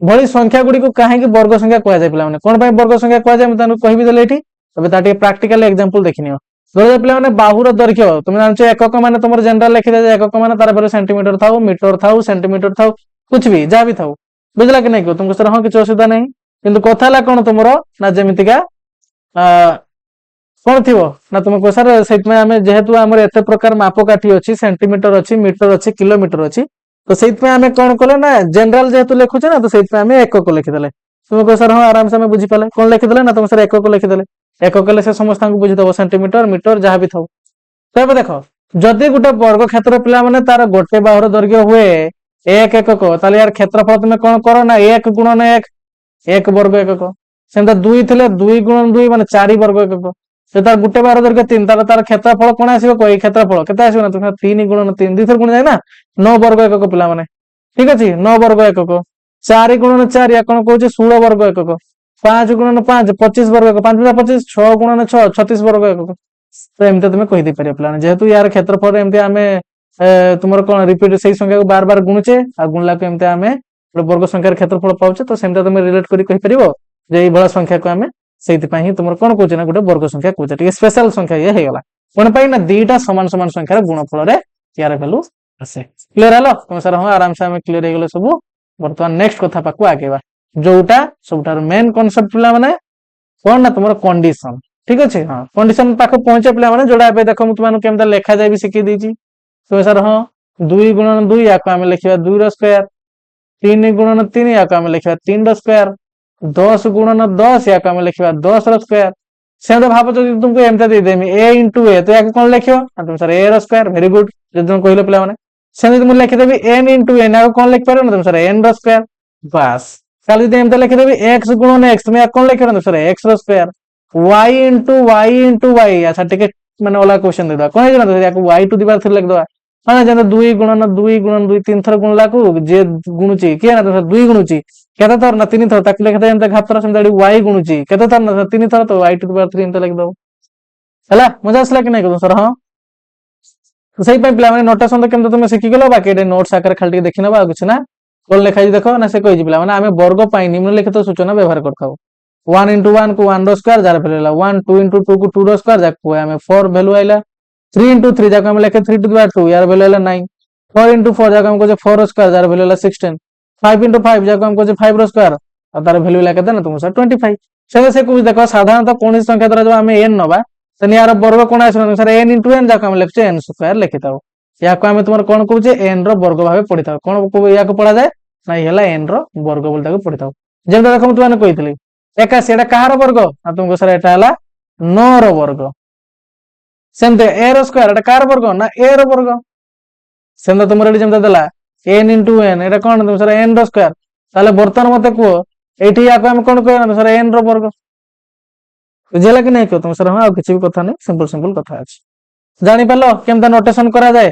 भली संख्या गुडी को काहे की वर्ग संख्या कोया जाय पिला माने कोन पाए वर्ग संख्या कोया जाय मैं तानु कहि भी देले एठी तबे ताटे प्रैक्टिकल एग्जांपल देखिनियो जोरे पिला माने बाहुर दैर्घ्य तुम जानछो एकक माने तुमर जनरल लिखि दे एकक माने तार पर सेंटीमीटर थाउ मीटर थाउ सेंटीमीटर थाउ कुछ भी जा भी थाउ बुझला कि नहीं को तुमको सर हां किछ असुविधा नहीं किंतु कथा ला कोन तुमरो ना जेमितिका कौन थी ना तुमको सर से जेहेतु आम एत प्रकार मापकाठी अच्छी सेंटीमीटर अच्छी मीटर अच्छी किलोमीटर अच्छी तो से आम कौन कले ना जनरल जेहेतु लिखुचे ना तो से एकक लिखिदे तुमको सर हाँ आराम से बुझीपारे कौन लिखिदे ना तुम सर एकक लिखिदे एकक से समस्त बुझीदब सेंटीमीटर मीटर जहाँ भी थाउ तो देख जदि गोटे वर्ग क्षेत्र पे तार गोटे बाहुर दैर्घ्य हुए एक एकक ताले यार क्षेत्रफल तुम कौन कर ना एक गुणन एक वर्ग एकक से दुई थे दुई गुणन दुई मान 4 वर्ग एकक से तार गोटे बार दैर्घ्य 3 तार क्षेत्रफल कौन आसो कोई क्षेत्रफल के आसो ना 3 गुणन 3 2 थर गुण जाए ना 9 वर्ग एकक पिला माने ठीक अच्छे 9 वर्ग एकक 4 गुणन 4 या कौन कहे 16 वर्ग एकक 5 गुणन 5 25 वर्ग एकक 5 25 6 गुणन 6 36 वर्ग एकक तो एमती तुम कही पार पिला जेहेतु यार क्षेत्रफल एमती आम तुम कौन रिपीट से संख्या को बार बार गुणुचे आ गुणला को एमती आम वर्ग संख्यार क्षेत्रफल पाचे तो सेमती तुम रिलेट कर संख्या को आम से तुम कौन कहे ना गोटे वर्ग संख्या कहे स्पेशल संख्या ये होगा कौन पाई ना दीटा समान समान संख्यार गुणफल यार भैल्यू आसे क्लीयर है तुम सर हाँ आराम से क्लीयर हो सब बर्तमान नेक्स्ट कथा पाक आगे जोटा सब मेन कनसेप्ट पिला माने कौन ना तुम कंडीशन ठीक अच्छे हाँ कंडीशन पाख पहुंचे पे जोड़ा देख तुमको लेखा जाए भी शिखी देती तुम सर हाँ 2 गुणन 2 या लिखा 2 स्क्वायर 3 गुणन 3 या लिखा 3 स्क्वायर 10 गुणन 10 या लिखा 10 स्क्वायर से भाव तुमको एमती देदेमी ए इंटू ए तो या कौन लिख तुम सर ए स्क्वायर वेरी गुड जो तुम कहल पे से तुम लिखिदेवी एन इंटू एन या कौन लिख पार तुम सर एन स्क्वायर बस कल एमती लिखिदेवी एक्स गुणन एक्स तुम या कौन लिख तुम sir x square y into y अच्छा टिके मैंने अलग क्वेश्चन देदा कौन है वाई टू दिबार 3 लिखदवा हाँ जब 2 गुणन 2 3 थर गुणला को जे गुणुची किए ना तो 2 गुणुची केते थर ना 3 थर ताकि लिखदे एमते घातर सेमते वाई गुणुची केते थर ना 3 थर तो वाई टू दिबार 3 एमते लिखदव हला मजा आसला कि नहीं सर हाँ तो सही पे माने नोटेशन तो केमते तुम शिखि गेलो बाकी नोट्स आकर खाली देखि नबा कुछ ना कौन लिखा देखो ना से कहि पिला माने आमे वर्ग पाई निम्नलिखित सूचना व्यवहार करथाउ 1 into 1 को 1 स्क्वायर जार वैल्यू आइला 1 2 into 2 को 2 स्क्वायर जाको हमें 4 वैल्यू आइला 3 into 3 जाको हम लिखे 3 to the power 2 यार वैल्यू आइला 9 4 into 4 जाको हमको जो 4 स्क्वायर जार वैल्यू आइला 16 5 into 5 जाको हमको जो 5 स्क्वायर और तार वैल्यू आइला केते ना तुम सर 25 से कुछ देखो साधारणतः कोन संख्या द्वारा जो हमें n नबा तन यार वर्ग कोन आइसो सर n into n जाको हम लिखचे n स्क्वायर लिखिताओ या को हमें तुम कोन कहूचे n रो वर्ग भाबे पढिताओ कोन को या को पढा जाए ना हेला n रो वर्ग बोल ताको पढिताओ जेम देखो तुम माने कहितली एका सेडा कहार वर्ग आ तुमको सर एटा हला 9 रो वर्ग सेमते a रो स्क्वायर एटा कहार वर्ग ना a रो वर्ग सेमते तुम रेडी जेमते देला n into n एटा कोन तुम सर n रो स्क्वायर ताले बर्तन मते को एठी या को हम कोन कहना सर n रो वर्ग बुझला कि नहीं को तुम सर हां किछि भी कथा नहीं सिंपल सिंपल कथा अछि जानि पालो केमता नोटेशन करा जाए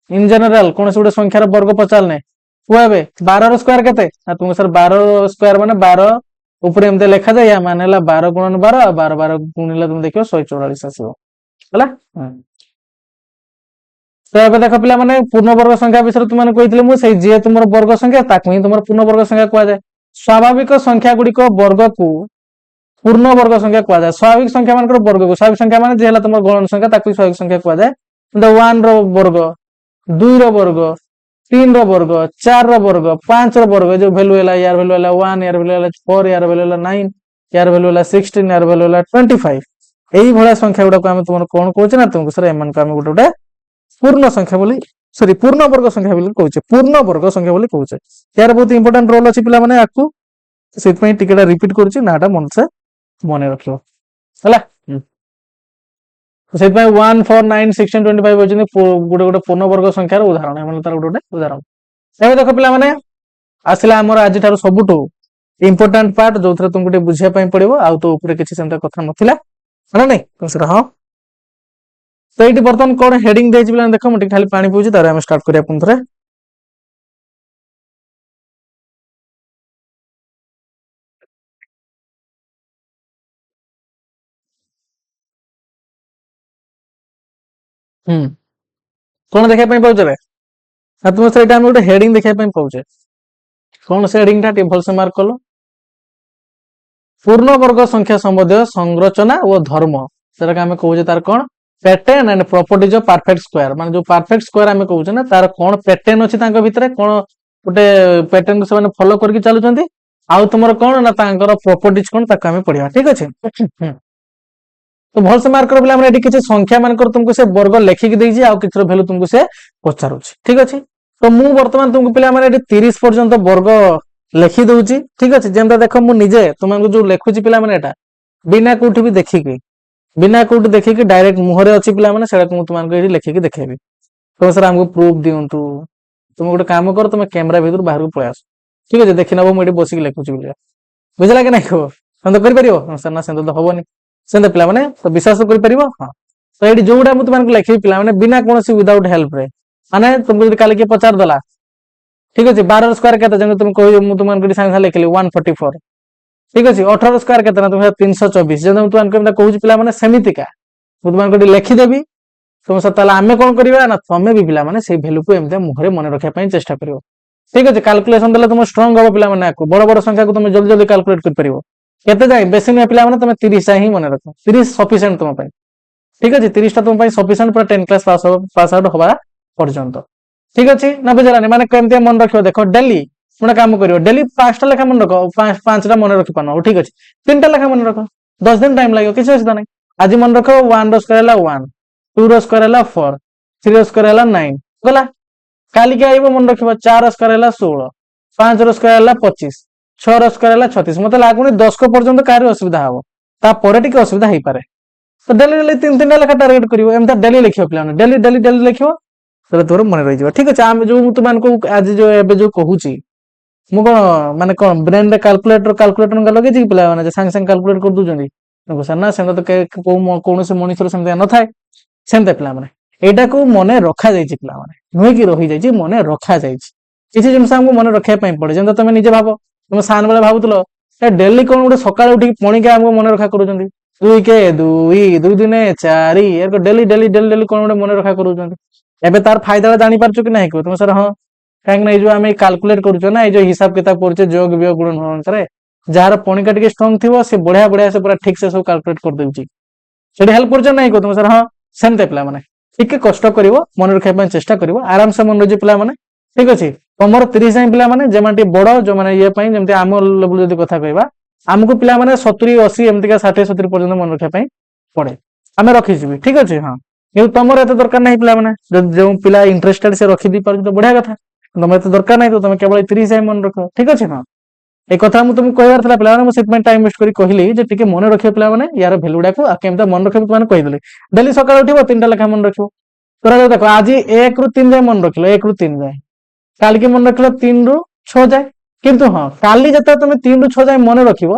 इन जनरल कोन से संख्यार वर्ग पचालने हुएबे 12 रो स्क्वायर केते आ तुम सर 12 स्क्वायर माने 12 ऊपर एमते लिखा जाए या माने ला 12 गुणन 12 12 12 गुणिले तुम देखियो 144 आसीबो हला तो एबे देखो पिला माने पूर्ण वर्ग संख्या विषय तुम माने कहितले मु से जे तुमर वर्ग संख्या ताकू ही तुमर पूर्ण वर्ग संख्या कहआ जाए स्वाभाविक संख्या गुडी को वर्ग को पूर्ण वर्ग संख्या कहआ जाए स्वाभाविक संख्या मान को वर्ग को स्वाभाविक संख्या माने जे हला तुमर गुणन संख्या ताकू स्वाभाविक संख्या कहआ जाए 1 रो वर्ग 2 रो वर्ग तीन वर्ग 4 वर्ग 5 वर्ग जो वैल्यू है यार वैल्यू है 1 यार वैल्यू है 4 यार वैल्यू है 9 यार वैल्यू है 16 यार वैल्यू है 25 एई भला संख्या गुडा को हम तुम कोन कहूचे ना तुमको सर एमन को हम गोटे गोटे पूर्ण संख्या बोली सॉरी पूर्ण वर्ग संख्या बोली कहूचे पूर्ण वर्ग संख्या बोली कहूचे यार बहुत इंपोर्टेंट रोल अछि पिला माने आकु सेत पई टिकेटा रिपीट करछि नाटा मन से मने रखियो हला सेत पई 1 4 9 16 25 होजनी गोटे गोटे पूर्ण वर्ग संख्यार उदाहरण एमन तार गोटे गोटे उदाहरण एबे देखो पिला माने आसिला हमर आज थार सबुटो इंपोर्टेंट पार्ट जो थरे तुमको टे बुझिया पई पड़िबो आ तो ऊपर किछि सेमता कथा नथिला ना नहीं तुम सर हां तो एटी बर्तन कोन हेडिंग देछि पिला देखो मटे खाली पानी पीउछि तारे हम स्टार्ट करिया पुन थरे कोन देखै पई पाउछ रे आ तुम सर एटा हम गोटे हेडिंग देखै पई पाउछे कोन से हेडिंग टा टे भल से मार्क कलो पूर्ण वर्ग संख्या संबंधी संरचना और धर्म सेटा हम कहूजे तार कोन pattern and properties of perfect square माने जो परफेक्ट स्क्वायर हम कहूजे ना तार कोन पैटर्न अछि तांको भितरे कोन गोटे पैटर्न को से माने फॉलो करके चलुचंती आउ तुमर कोन ना तांकर प्रॉपर्टीज कोन ताका हम पढिया ठीक अछि तो भल से मार्क कर बिला हमरे एटी किछ संख्या मान कर तुमको से वर्ग लेखि के देछि आउ किछर वैल्यू तुमको से पचारुछि ठीक अछि तो मु वर्तमान तुमको पिला माने एटी 30 पर्यंत वर्ग लेखि दउछि ठीक अछि जेंता देखो मु निजे तुमको जो लेखुछि पिला माने एटा बिना कोठी भी देखि के बिना कोठी देखि के डायरेक्ट मुहरे अछि पिला माने सेडा को तुमको एटी लेखि के देखेबी तो सर हमको प्रूफ दियंतु तुम गोटे काम कर तुम कैमरा भीतर बाहर को प्रयास ठीक अछि देखि नबो मु एटी बसिक लेखुछि बिला बुझला कि नै को हम तो करि परियो सर ना सेंत तो होबोनी सेंत पिला माने तो विश्वास करि परियो हां तो एटी जोडा मु तुमको लेखि पिला माने बिना कोनोसी विदाउट हेल्प रे माने तुमको जदि काले के पचार दला ठीक अछि 12 स्क्वायर केते जने तुम कहि मु तुमको संख्या लिखली 144 ठीक अछि 18 स्क्वायर केते ना तुम 324 जने मु तुमको कहूछि पिला माने समितिका मु तुमको लिखि देबी तुम से ताला हमें कोन करिवा ना तमे भी पिला माने से वैल्यू को एमते मुहरे मन रखिया पई चेष्टा करियो ठीक अछि कैलकुलेशन देले तुम स्ट्रांग हो पिला माने को बड़ बड़ संख्या को तुम जल्दी जल्दी कैलकुलेट कर परियो केते जाय बेसी नै पिला माने तुम 30 सा ही मन रखो 30 सफिशिएंट तुम पई ठीक अछि 30 ता तुम पई सफिशिएंट पूरा 10 क्लास पास आउट होबा पर्यंत ठीक अछि ना बुझलानी माने केमते मन रखियो देखो डेली पुणे काम करियो डेली 5 टा लेखा मन रखो 5 टा मन रखि पानो ठीक अछि 3 टा लेखा मन रखो 10 दिन टाइम लागो किछ असुविधा नै आज मन रखो 1 रो स्क्वायर ला 1 2 रो स्क्वायर ला 4 3 रो स्क्वायर ला 9 गला काली के आइबो मन रखिबो 4 रो स्क्वायर ला 16 5 रो स्क्वायर ला 25 6 रो स्क्वायर ला 36 मते लागुनी 10 को पर्यंत कार असुविधा हबो ता परे टिके असुविधा हेइ पारे तो डेली डेली 3 3 टा लेखा टारगेट करियो एमता डेली लिखियो प्लान डेली डेली डेली लिखियो तो तोर मन रहि जबो ठीक अछि हम जो तु मान को आज जो एबे जो कहूची मु कोन माने कोन ब्रेन रे कैलकुलेटर का लगे जी पिला माने संग संग कैलकुलेट कर दु जंदी तो सर ना सेंदा तो कोन से मनुष्य सेंदा न थाए सेंदा पिला माने एटा को मने रखा जाई छी पिला माने नुई की रहि जाई छी मने रखा जाई छी किछि जिंस हमको मने रखे पई पड़े जेंदा तमे निजे भाबो तुम सान बेले भाबुतलो ए डेली कोन उडे सकाळ उठी पणी के हमको मने रखा करू जंदी 2 के 2 दिने 4 एर को डेली डेली डेली डेली कोन उडे मने रखा करू जंदी एबे तार फायदा जानि पारछु कि नै को तुम सर हां काहे नै जो हमें कैलकुलेट करूछो ना ए जो हिसाब किताब करछे जोग वियोग गुणन अनुसार जार पणिका टिके स्ट्रांग थिवो से बढ़िया बढ़िया से पूरा ठीक से सब कैलकुलेट कर देउची सेडी हेल्प करछो नै को तुम सर हां सेमते पिला माने ठीक कष्ट करिवो मन रखे पय चेष्टा करिवो आराम से मन रजे पिला माने ठीक अछि तमर 30 जाय पिला माने जे माने बडो जो माने ये पय जेमते आम लेवल जदी कथा कहबा हमको पिला माने 70 80 एमति का 60 70 पर्यंत मन रखे पय पड़े हमें रखि जिबी ठीक अछि हां कि तमर एते दरकार नै पिला माने जो पिला इंटरेस्टेड से रखि दी पारु तो बढ़िया कथा तमे तो दरकार नै तो तमे केवल 30 जाय मन रखो ठीक अछि हां ए कथा मु तुमको कहबार थला पिला माने मु सिट में टाइम वेस्ट करी कहली जे टिके मन रखियो पिला माने यार वैल्यूडा को केमता मन रखियो माने कहि देली डेली सकाळ उठिबो 3 टा लेखा मन रखियो तोरा देखो आज 1 रु 3 जाय मन रखलो 1 रु 3 जाय काल के मन रखलो 3 रु 6 जाय किंतु हां काली जता तमे 3 रु 6 जाय मन रखिबो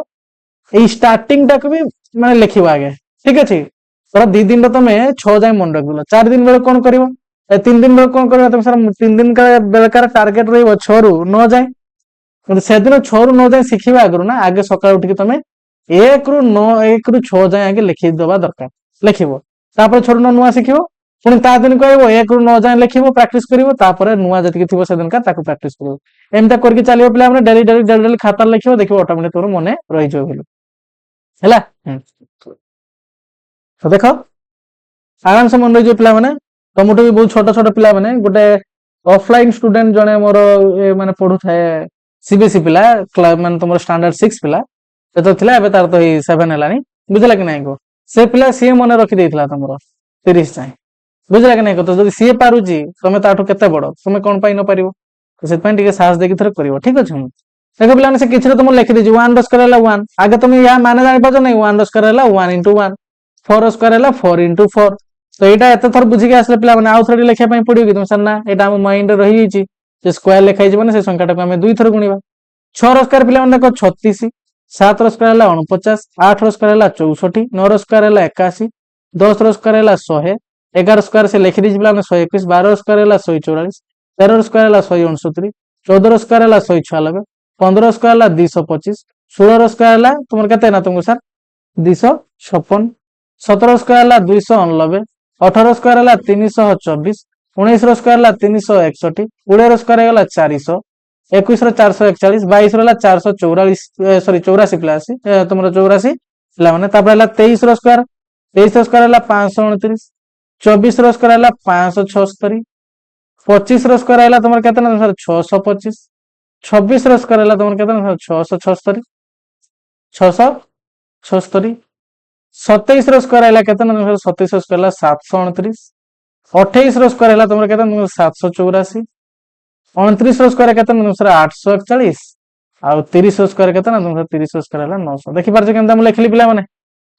ए स्टार्टिंग टा को भी माने लिखिबो आगे ठीक अछि तोरा 2 दिन रो तमे 6 जाय मन रखलो 4 दिन बेले कोन करबो ए 3 दिन बेले कोन करबो तमे सर 3 दिन का बेलकार टारगेट रहइबो 6 रु 9 जाय କିନ୍ତୁ ସେଦିନ 6 ରୁ 9 ଯାଏ ଶିଖିବା ଆଗରୁ ନା ଆगे ସକାଳ ଉଠିକି ତମେ 1 ରୁ 9 1 ରୁ 6 ଯାଏ ଆगे ଲେଖି ଦେବା ଦରକାର ଲେଖିବ ତାପରେ 6 ରୁ 9 ନୂଆ ଶିଖିବ ପୁଣି ତା ଦିନ କହିବ 1 ରୁ 9 ଯାଏ ଲେଖିବ ପ୍ରାକ୍ଟିସ କରିବ ତାପରେ ନୂଆ ଯେତିକି ଥିବ ସେଦିନ କା ତାକୁ ପ୍ରାକ୍ଟିସ କରିବ ଏମିତି କରିକି ଚାଲିବ ପିଲା ମାନେ ଡେଲି ଡେଲି ଡେଲି ଡେଲି ଖାତା ଲେଖିବ ଦେଖିବ ଅଟୋମେଟିକ ତୋର ମନେ ରହିଯିବ ବୋଲି ହେଲା ତ ଦେଖ ଆରାମ ସେ ମନେ ରହିଯିବ ପିଲା ମାନେ ତମଠୁ ବି ବହୁତ ଛୋଟ ଛୋଟ ପିଲା ମାନେ ଗୋଟେ ऑफलाइन स्टूडेंट जने मोर माने पढु थाए सीबीएसई पिला माने तुमर स्टैंडर्ड 6 पिला से तो थिला एबे तार तो 7 हेलानी बुझला कि नहीं को से पिला सी मने रखि देइथला तुमरो 30 चाहे बुझला कि नहीं को तो जदि सी पारुची तमे ताठो केते बड़ तमे कोन पाई न परिबो तो से पई टिके साहस देखि थर करिवो ठीक अछि देखो पिला से किछ तुम लिखि दे 1 स्क्वायर हला 1 आगे तुम या माने जानि पाजो नहीं 1 स्क्वायर हला 1 into 1 4 स्क्वायर हला 4 into 4 तो एटा एते थर बुझी के आसले पिला माने आउ थोड़ी लिखिया पई पडियो कि तुम सर ना एटा हम माइंड रहि हिची जे स्क्वायर लिखाइ जे माने से संख्याटा को हमें दुई थर गुणिबा 6 रो स्क्वायर पिला माने देखो 36 7 रो स्क्वायर हला 49 8 रो स्क्वायर हला 64 9 रो स्क्वायर हला 81 10 रो स्क्वायर हला 100 11 स्क्वायर से लिखि दी पिला माने 121 12 रो स्क्वायर हला 144 13 रो स्क्वायर हला 169 14 रो स्क्वायर हला 196 15 स्क्वायर हला 225 16 रो स्क्वायर हला तुमर कते ना तुमको सर 256 17 स्क्वायर हला 289 18 स्क्वायर हला 324 19 रो स्क्वायर हला 361 20 रो स्क्वायर हला 400 21 रो 441 22 रो हला 444 सॉरी 84 प्लस तुमरो 84 हला माने तापर हला 23 रो स्क्वायर 23 रो स्क्वायर हला 529 24 रो स्क्वायर हला 576 25 रो स्क्वायर हला तुमर कते ना सर 625 26 रो स्क्वायर हला तुमर कते ना 676 676 27 रो स्क्वायर हला कते ना 27 रो स्क्वायर हला 729 28 रो स्क्वायर हला तुमर कते ना 784 29 रो स्क्वायर कते ना 841 आ 30 रो स्क्वायर कते ना 30 रो स्क्वायर हला 900 देखि पारछ केनता हम लिखली पिला माने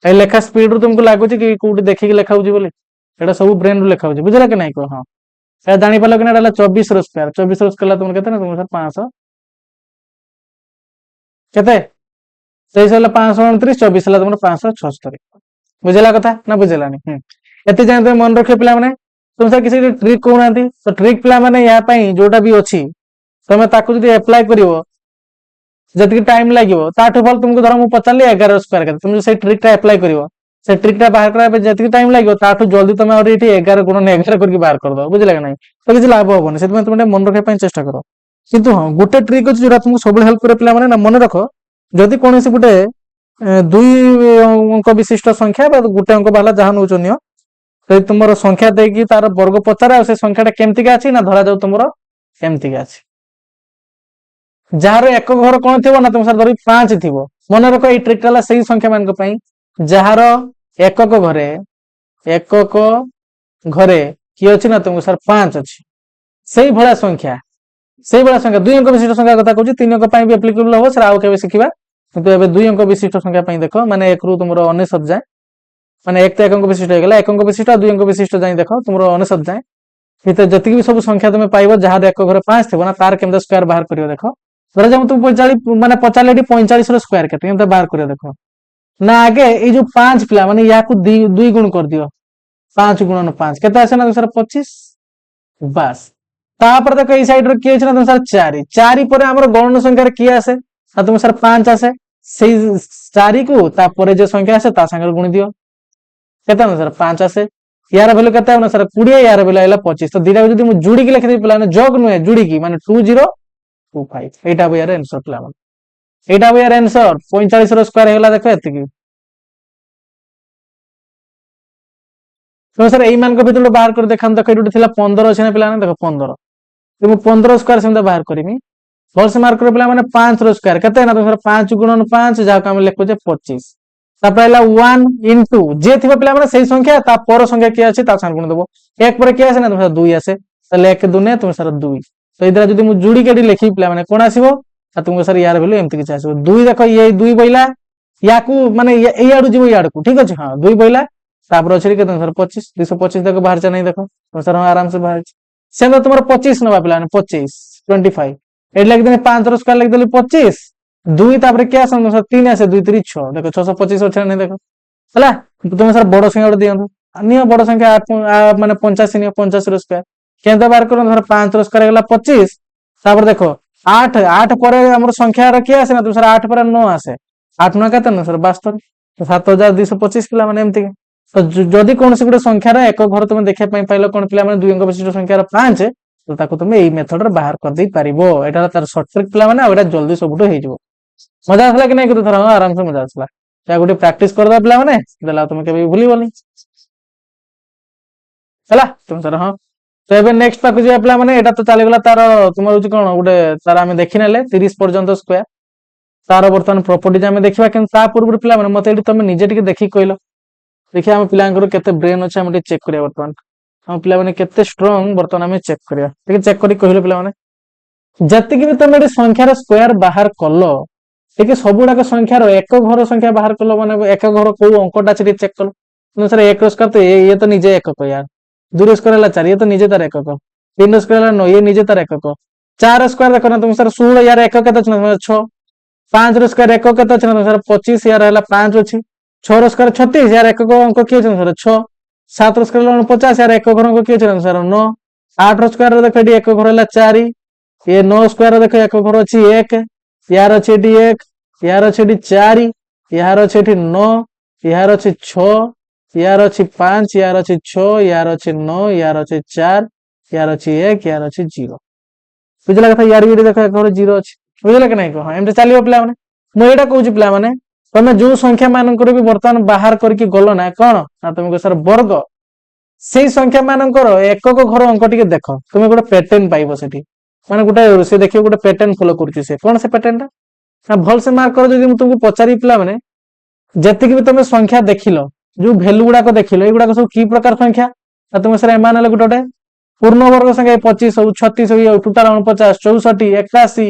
ए लेखा स्पीड रो तुमको लागुची कि कोठी देखि के लेखा होजी बोले एटा सब ब्रेन रो लेखा होजी बुझला कि नहीं को हां ए जानि पालो कि ना एटा 24 रो स्क्वायर हला तुमर कते ना तुमर 500 केते 23 हला 529 24 हला तुमर 576 बुझला कथा ना बुझलानी एते जान तुम मन रखे पिला माने तुम सर किसी ट्रिक कहउनांती तो ट्रिक पिला माने या पई जोटा भी अछि तमे ताकू जदी अप्लाई करिवो जति टाइम लागिवो ताठो फल तुमको धर मु पचाली 11 स्क्वायर करते तुम से ट्रिक टा अप्लाई करिवो से ट्रिक टा बाहर करा जति टाइम लागिवो ताठो जल्दी तमे और एठी 11 गुणन 11 करके बाहर कर दो बुझला कि नहीं तो किछ लाभ होबोनी सेत में तुम मन रखे पई चेष्टा करो किंतु हां गोटे ट्रिक अछि जोटा तुमको सब हेल्प करे पिला माने ना मन रखो जदि कोनोसी गुटे दुई अंक विशिष्ट संख्या बा गोटे अंक वाला जहां नउचो नियो से तुमरो संख्या देकी तार वर्ग पचारा से संख्याटा केमति का अछि ना धरा जाऊ तुमरो केमति का अछि जहार एक घर कोन थिबो ना तुम सर धरि 5 थिबो मन रखो ए ट्रिक ला सही संख्या मान को पई जहार एकक घरे की अछि ना तुम सर 5 अछि सही भला संख्या दुई अंक विशिष्ट संख्या कथा कहूची तीन अंक पई भी एप्लीकेबल हो सर आउ केबे सिखिबा किंतु एबे दुई अंक विशिष्ट संख्या पई देखो माने एक रु तुमरो 99 जाय माने एक तो एक अंक विशिष्ट हो गेला एक अंक विशिष्ट दुई अंक विशिष्ट जाय देखो तुमरो 99 जाय फिर जति भी सब संख्या तुम पाइबो जहार एक घरे 5 थिबो ना तार केमदा स्क्वायर बाहर करियो देखो धर जम तुम 45 माने 45 45 रो स्क्वायर केते केमदा बाहर करियो देखो ना आगे ए जो 5 पिला माने या को 2 गुण कर दियो 5 गुणन 5 केते आसे ना सर 25 बस तापर देखो ए साइड रो की अछि ना तुम सर 4 4 पर हमर गणन संख्या रे की आसे ना तुम सर 5 आसे सेई 4 को तापर जे संख्या आसे ता संगे गुणी दियो केते ना सर 5 आसे यार वैल्यू केते ना सर 20 यार वैल्यू आइला 25 तो दिरा जदी मु जुडी के लिख दे पिला ना जग नुए जुडी की माने 2025 एटा बो यार आंसर पिला माने एटा बो यार आंसर 45 रो स्क्वायर हेला देखो एति की तो सर एई मान को भितर बाहर कर देखान देखो एटु थिला 15 अछि ना पिला ना देखो 15 तो मु 15 स्क्वायर सेमदा बाहर करिमी वर्ष मार्क कर पिला माने 5 रो स्क्वायर केते ना तो सर 5 गुणन 5 जा का हम लिखो जे 25 तापला 1 into जे थिबा पिला माने सही संख्या ता पर संख्या के अछि ता सान गुण देबो एक पर के आसे ना तुम 2 आसे तले एक दुने तुम सर 2 तो इधर जदी मु जुडी के लिखि पिला माने कोन आसीबो ता तुमको सर यार वैल्यू एमति कि आसीबो 2 देखो ये 2 बइला याकू माने ए आडू जिवो याडू ठीक अछि हां 2 बइला तापर अछि के तुम सर 25 225 देखो बाहर जा नहीं देखो तुम सर आराम से बाहर सेम तुमर 25 नबा पिला माने 25 25 एट लाग देने 5 रो स्क्वायर लाग देले 25 2 तापर के आसन सर 3 आसे 2 3 6 देखो 625 अछि नहीं देखो हला तुम सर बड़ संख्या उड दियंतु अन्य बड़ संख्या 8 माने 85 नियो 85 रो स्क्वायर केंदा बार करो सर 5 रो स्क्वायर गेला 25 तापर देखो 8 8 पर हमर संख्या र के आसे ना तुम सर 8 पर 9 आसे 8 9 कते ना सर 72 तो 7225 पिला माने एमति तो जदि कोन से गुटे संख्या रे एक घर तुम देखै पई पाइलो कोन पिला माने दुई अंक विशिष्ट संख्या रे 5 तो ताको तुम एई मेथड रे बाहर कर दे पारिबो एटा तार शॉर्ट ट्रिक पिला माने एटा जल्दी सबुटो हे जइबो मजा आसला कि नै कि थरा आराम से मजा आसला या गुटे प्रैक्टिस कर दा पिला माने देला तुम के भूली बोली चला तुम सर हां तो एबे नेक्स्ट पाक जे पिला माने एटा तो चली गला तार तुमर होची कोन गुटे तार आमे देखि नेले 30 पर्यंत स्क्वायर तार बर्तन प्रॉपर्टीज आमे देखिबा केन ता पूर्व पिला माने मते एटी तमे निजे टिके देखि कइलो देखिया हम पिलांकर केते ब्रेन अछि हम टिके चेक करिया बर्तन हम पिला माने केते स्ट्रांग बर्तन आमे चेक करिया टिके चेक करि कहिलो पिला माने जति कि भी तमे एटी संख्या रो स्क्वायर बाहर कलो टिके सबुडा के संख्या रो एक घर संख्या बाहर कलो माने एक घर को अंकटा छै चेक कलो न सर एक रो स्क्वायर तो ये तो निजे एक को यार 2 स्क्वायर ला 4 ये तो निजे तार एक को 3 स्क्वायर ला 9 ये निजे तार एक को 4 स्क्वायर देखो ना तुम सर 16 यार एक केते छ 6 5 रो स्क्वायर एक केते छ सर 25 यार हला 5 अछि 6 रो स्क्वायर 36 यार एक को अंक के छ सर 6 7 रो स्क्वायर 49 यार एक घर अंक के छ सर 9 8 रो स्क्वायर देखो डी एक घर हला 4 ये 9 स्क्वायर देखो एक घर अछि 1 यार अछि डी 1 यार अछि डी 4 यार अछि डी 9 यार अछि 6 यार अछि 5 यार अछि 6 यार अछि 9 यार अछि 4 यार अछि 1 यार अछि 0 बुझला कथा यार भी देखो एक 0 अछि बुझला कि नै को हम चलियो पिला माने मु एटा कहूची पिला माने तमे जो संख्या मानकर भी वर्तमान बाहर करके गलो ना कोन ना तुमको सर वर्ग सेही संख्या मानकर एकक घर अंक टिके देखो तुमे गोटे पैटर्न पाइबो सेठी माने गोटे से देखियो गोटे पैटर्न फॉलो करछि से कोन से पैटर्न ना भल से मार्क कर जदि मु तुमको पचारि पिला माने जति कि भी तमे संख्या देखिलो जो वैल्यू गुडा को देखिलो ए गुडा को सब की प्रकार संख्या ना तुमे सर एमान ले गोटे पूर्ण वर्ग संख्या 25 हो 36 हो टोटल 49 64 81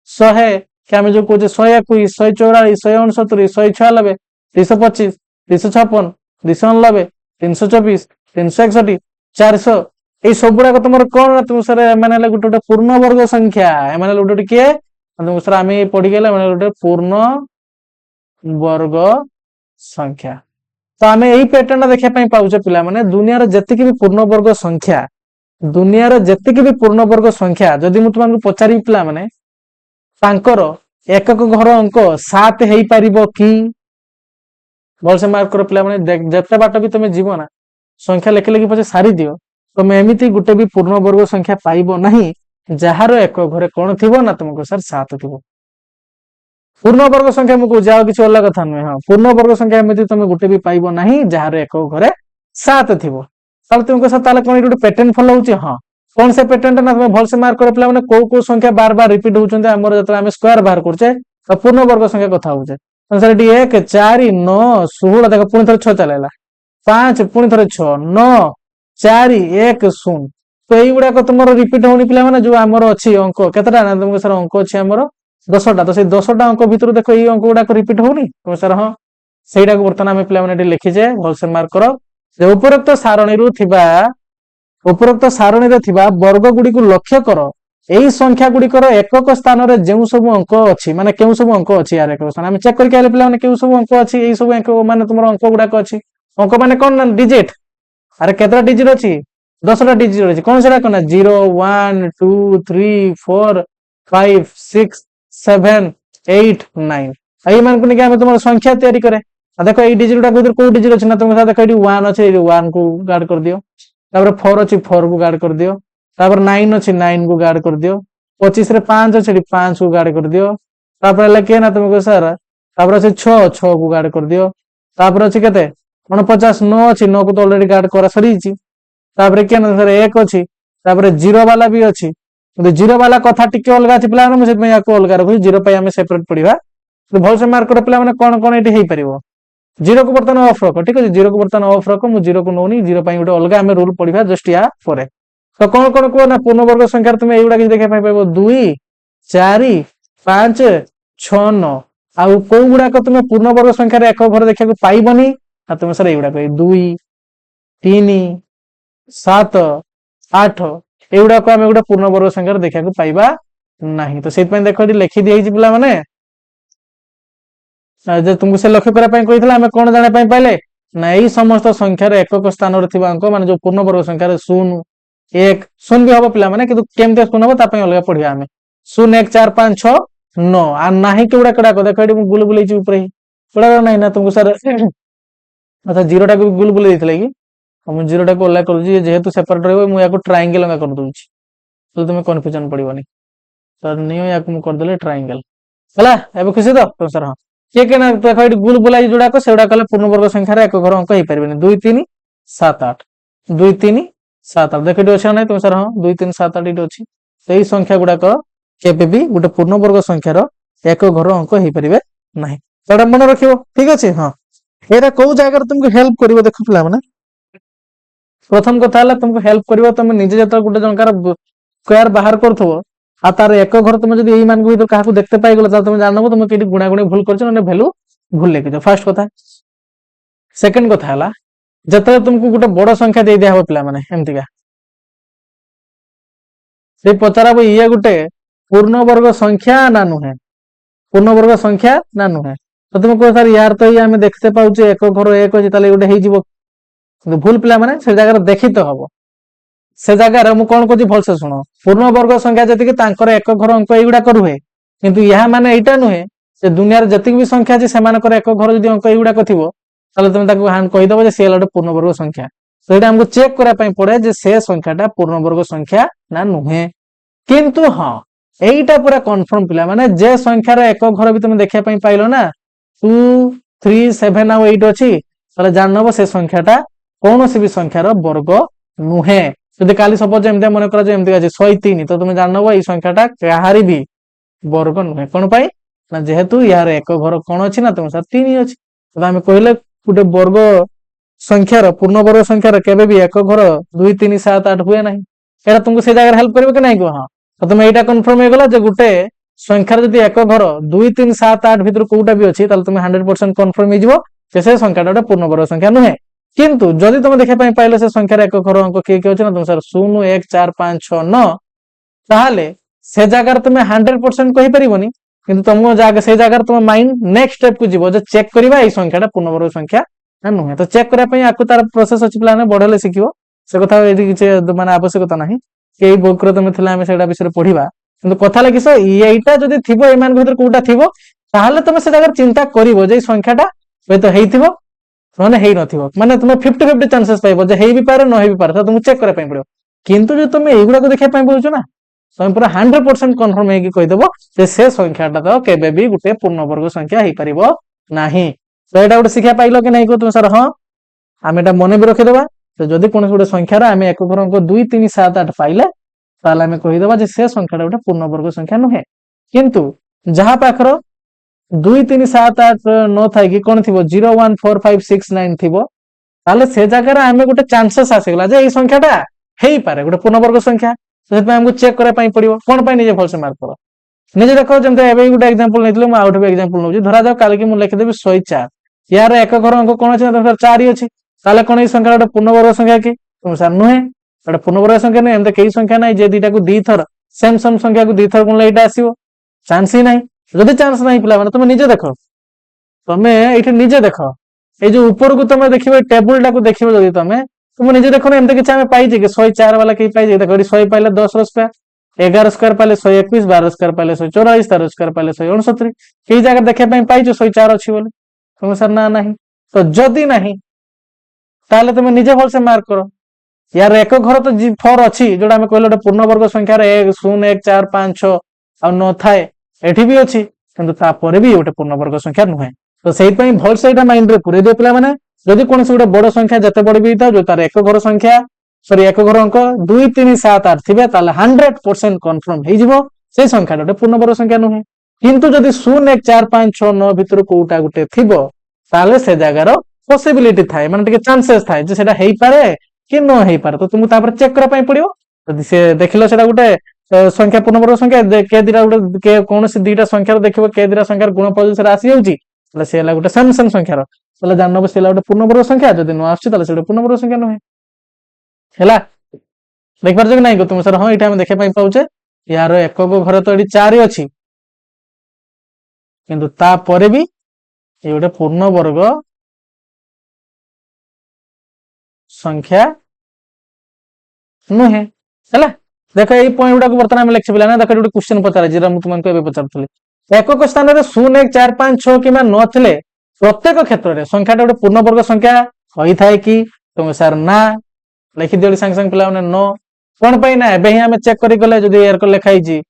100 कि आमे जो कोजे 121 144 169 196 325 356 299 324 361 400 এই সবগুড়া তোমার কোন না তুমি স্যার এমানে হলে গোটে পূর্ণ বর্গ সংখ্যা এমানে হলে গোটে কি তুমি স্যার আমি পড়ি গেলে এমানে গোটে পূর্ণ বর্গ সংখ্যা তো আমি এই প্যাটার্নটা দেখিয়া পাই পাউছে পিলা মানে দুনিয়ার যেতিকি भी पूर्ण वर्ग संख्या दुनियार जेतिकी भी पूर्ण वर्ग संख्या जदि मु तुमको पचारि पिला माने तांकर एकक घर अंक 7 हेई परिबो की बोल से मार्क करो पिला माने जते बाट भी तुमे जीवो ना संख्या लेखे लेखि पछे सारी दियो तुमे एमिति गुटे भी पूर्ण वर्ग संख्या पाइबो नहीं जहार एक घरे कोन थिबो ना तुमको सर 7 थिबो पूर्ण वर्ग संख्या मु को जाओ किछ अलग कथा नै हां पूर्ण वर्ग संख्या एमिति तुमे गुटे भी पाइबो नहीं जहार एक घरे 7 थिबो ताले तुमको सर ताले कोन गुटे पैटर्न फॉलो होउची हां कोन से पैटर्न ना तुमे भल से मार्क कर पिला माने को संख्या बार बार रिपीट होउचंते हमर जत हम स्क्वायर बाहर करछे तो पूर्ण वर्ग संख्या कथा होउचे तो सर डी 1 4 9 16 देखो पुनी थरे 6 चलेला 5 पुनी थरे 6 9 4 1 0 तो एई गुडा को तुमरो रिपीट होनी पिला माने जो हमर अछि अंक केतटा ना तुमको सर अंक अछि हमर 10टा तो से 10टा अंक भीतर देखो एई अंक गुडा को रिपीट होनी तुम सर हां सेइडा को वर्तमान हम पिला माने लिखि जे भल से मार्क करो जे उपरोक्त सारणी रु थिबा उपरोक्त सारणी रे थिबा वर्ग गुडी को लक्ष्य करो एई संख्या गुडी कर एकक स्थान रे जेउ सब अंक अछि माने केउ सब अंक अछि यार एकक स्थान हम चेक करके आले पिला माने केउ सब अंक अछि एई सब अंक माने तुमरो अंक गुडा को अछि अंक माने कोन ना डिजिट अरे केतरा डिजिट अछि 10टा डिजिट अछि कोन सेरा कोन 0 1 2 3 4 5 6 7 8 9 एई मान को कि हम तुमरो संख्या तैयारी करे देखो एई डिजिट गुडा भीतर को डिजिट अछि ना तुम देखो एडी 1 अछि 1 को गार्ड कर दियो तापर 4 अछि 4 को गार्ड कर दियो तापर 9 अछि 9 को गार्ड कर दियो 25 रे 5 अछि 5 को गार्ड कर दियो तापर लके ना तुमको सर तापर अछि 6 6 को गार्ड कर दियो तापर अछि केते 49 9 अछि 9 को तो ऑलरेडी गार्ड करा सरी छि तापर के ना सर 1 अछि तापर 0 वाला भी अछि तो 0 वाला कथा टिके अलगा छि प्लान हम से या को अलगा रखु 0 पय हम सेपरेट पढिबा तो भल से मार्क कर प्ला माने कोन कोन एटी हेई परिबो 0 को बर्तन ऑफ रखो ठीक है 0 को बर्तन ऑफ रखो मु 0 को नोनी 0 पय गोटे अलगा हम रूल पढिबा जस्ट या परे तो कोन कोन को ना पूर्ण वर्ग संख्या तुमे एइडा कि देखै पाइबो 2 4 5 6 9 आ को गुडा को तुमे पूर्ण वर्ग संख्या रे एक घर देखा को पाइबनी आ तुमे सर एइडा को 2 3 7 8 एइडा को हम गोटे पूर्ण वर्ग संख्या रे देखा को पाइबा नहीं तो सेत पय देखो एटी लिखि दियै छि पिला माने जे तुमको से लक्ष्य करा पय कहितला हम कोन जाने पय पाइले ना एई समस्त संख्या रे एकक स्थान रे थिबा अंक माने जो पूर्ण वर्ग संख्या रे 0 1 0 भी हबो पिला माने किंतु केमते कोन हबो ता पय अलगा पढिया हमें 0 1 4 5 6 9 आ नाही केउडा कड़ा को देखो एटी गुल गुलै छि ऊपर ही कोडा नहीं ना तुमको सर अच्छा 0 टा को गुल गुलै दिथले कि हम 0 टा को अलग कर दी जेहेतु सेपरेट रहबो मु या को ट्रायंगल लगा कर दूची तो तुमे कंफ्यूजन पड़िबोनी सर नियो या को मु कर देले ट्रायंगल हला एबे खुशी तो सर हां के ना देखो एटी गुल बुलाई जोडा को सेडा कले पूर्ण वर्ग संख्या रे एक घर अंक हेई परबेनी 2 3 7 8 2 3 7 8 देख अच्छे ना तुम सर हाँ 2 3 7 8 अच्छी से संख्या गुड़ाक केबे भी गोटे पूर्णवर्ग संख्यार एक घर अंक हो पारे ना तो मन रख ठीक अच्छे हाँ यहाँ कौ जगार तुमको हेल्प कर देख पिला मैंने प्रथम कथा तुमको हेल्प कर तुम निजे जो गोटे जनकार स्क्वायर बाहर कर आ तार एक घर तुम जब मान भर क्या देखते पाइगल तुम जानब तुम कि गुणागुणी भूल कर भैल्यू भूल लिख फास्ट कथा सेकेंड कथा है जिते तुमको गोटे बड़ संख्या दे दिया पे मैंने एमतीका से पचार ये गोटे पूर्णवर्ग संख्या ना नुहे पूर्णवर्ग संख्या ना नुहे तो तुम कह सर यार तो ये आम देखते पाचे एक घर एक अच्छे गोटे हो भूल पिला मैंने से जगह देखी तो हम से जगार मुझे कौन कह भलसे शुण पूर्णवर्ग संख्या जी एक घर अंक युवाक रुहे किंतु यह माने यहाँ नुहे से दुनिया जी भी संख्या अच्छी से एक घर जो अंक युवाक थी तुम कहीदेव सी गोटे पूर्णवर्ग संख्या तो ये आमको चेक करने पड़े जे से संख्याटा पूर्णवर्ग संख्या ना नुहे किंतु हाँ यहीटा पूरा कन्फर्म पिला माने जे संख्यार एक घर भी तुम देखा पाइल ना 2 3 7 और 8 अच्छी जान नब से संख्याटा कौन सी भी संख्यार वर्ग नुहे जदि काली सपोज एमती मन कर 103 तो तुम जान नब ये संख्याटा कहारी भी वर्ग नुहे कौन पाई ना जेहेतु यार एक घर कौन अच्छी ना तुम सर 3 अच्छी तो आम कहले गोटे वर्ग संख्यार पूर्णवर्ग संख्यार केबे भी एक घर 2 3 7 8 हुए ना यहाँ तुमको से जगह हेल्प कर ना हाँ तो तुम यहाँ कन्फर्म हो गला गोटे संख्यार जब एक घर 2 3 7 8 भर कौटा भी अच्छी तुम 100% कन्फर्म हो संख्याटा गोटे पूर्णवर्ग संख्या नुहे किंतु जदि तुम देखा पाइल से संख्यार एक घर अंक किए किए अच्छे ना तुम सर 0 1 4 5 6 9 ताहले से जगार तुम 100% कहीपरनी कि तुम से जगार तुम माइंड नेक्स्ट स्टेप को जीव चेक करवा ये संख्याटा पूर्णवर्ग संख्या ना नुहे तो चेक करने तार प्रोसेस अच्छी पे बढ़े शिख से कथा किसी माने आवश्यकता ना कि बुक तुम थे विषय पढ़ा कि कथा लगे यहीटा जब थी भर कौटा थी तुम से जगह चिंता कर संख्याटा हे तो होने माने तुम 50-50 चांसेस पाइब जे भी पारे न भी पारे तो तुमको चेक करने पड़ो किंतु जो तुम युवा को देखा पड़ो ना तुम पूरा 100% कन्फर्म है कहीदेव से संख्याटा तो केबे भी गोटे पूर्णवर्ग संख्या हो पार ना तो यहाँ गोटे शिक्षा पाइल कि नहीं तुम सर हाँ आम एटा मन भी रखीदे तो जदि कौन गोटे संख्यार आम एक घर अंक 2 3 7 8 पाइले आम कहीदे से संख्याटा गोटे पूर्णवर्ग संख्या नुहे किंतु जहाँ पाखर 2 3 7 8 न था कि कौन थी 0 1 4 5 6 9 थी से जगह आम गोटे चांसेस आसीगला जे संख्याटा हो पारे गोटे पूर्णवर्ग संख्या तो आमको चेक करने पड़ो कौन पाई निजे भलसे मार्क कर निजे देख जमी गोटे एक्जामपल नहीं आउट एक्जामपल नौ धरा जाओ कल की मुझे लिखिदेवी 104 यार एक घर अंक कौन अच्छे तुम सर 4 अच्छी ताले कौन ये संख्या गोटे पूर्णवर्ग संख्या कि तुम सर नुहे गोटे पूर्णवर्ग संख्या नहीं एमती कई संख्या ना जे दुटा को 2 थर सेम सेम संख्या को 2 थर गुणले यहाँ आसो चांस ही ना जदि चांस ना पिला तुम निजे देख तुम ये निजे देख ये जो ऊपर को तुम देख टेबुल टाक देख जब तुम निजे देख ना एमती किसी पाई कि 104 वाला कहीं पाई देख 100 पाइले 10 स्क्वायर 11 स्क्वायर पाइले 121 12 स्क्वायर पाइले 144 13 स्क्वायर पाइले 169 कई जगह देखा पाई 104 अच्छी बोले तुम सर ना नहीं तो जदि नहीं ताले तुम निजे भलसे मार्क कर यार एक घर तो 4 अच्छी जोड़ा आम कहले पूर्णवर्ग संख्यार 1 0 1 4 5 6 आ न थाए एठी भी अच्छी किंतु तापर भी गोटे पूर्णवर्ग संख्या नुहे तो से भलसे माइंड रे पूरे दिए पे मैंने जदि कौन गोटे बड़ संख्या जिते बड़ भी था जो तार एक घर संख्या सॉरी एक घर अंक 2 3 7 8 थे 100% कन्फर्म हो संख्या गोटे पूर्णवर्ग संख्या नुहे किंतु जदि 0 1 4 5 6 9 भर कौटा गोटे थी से जगार पॉसिबिलिटी थाए माने चांसेस थाए जे सेटा हेई पारे कि न हेई पारे तो तुमको तापर चेक करने पड़ो जदि से देखिल सेटा गोटे संख्या पूर्णवर्ग संख्या के दिटा गोटे कौन सी 2टा संख्यार देखिए के 2टा संख्यार गुणफल से आसी जाऊँगी से गोटे सेम सेम संख्यार जान से गोटे पूर्णवर्ग संख्या जब न आसे पूर्णवर्ग संख्या नुहे है देख पार कि नहीं तुम सर हाँ ये देखा पाचे यार एक घर तो ये 4 अच्छी किंतु तापर भी ये गोटे पूर्णवर्ग संख्या नुहे है देख ये पॉइंट गुड़ा बर्तमान लिखी पिला ना देख गोटे क्वेश्चन पचार तुमको पचार एकक स्थान 0 1 4 5 6 कि नी प्रत्येक क्षेत्र में संख्याटा गोटे पूर्णवर्ग संख्या होता है कि तुम सर ना लिखि दियो सांगे सांगे पिला न कौन पाई ना एबे ही आमे चेक करी गले जदी एयर को लिखाई छी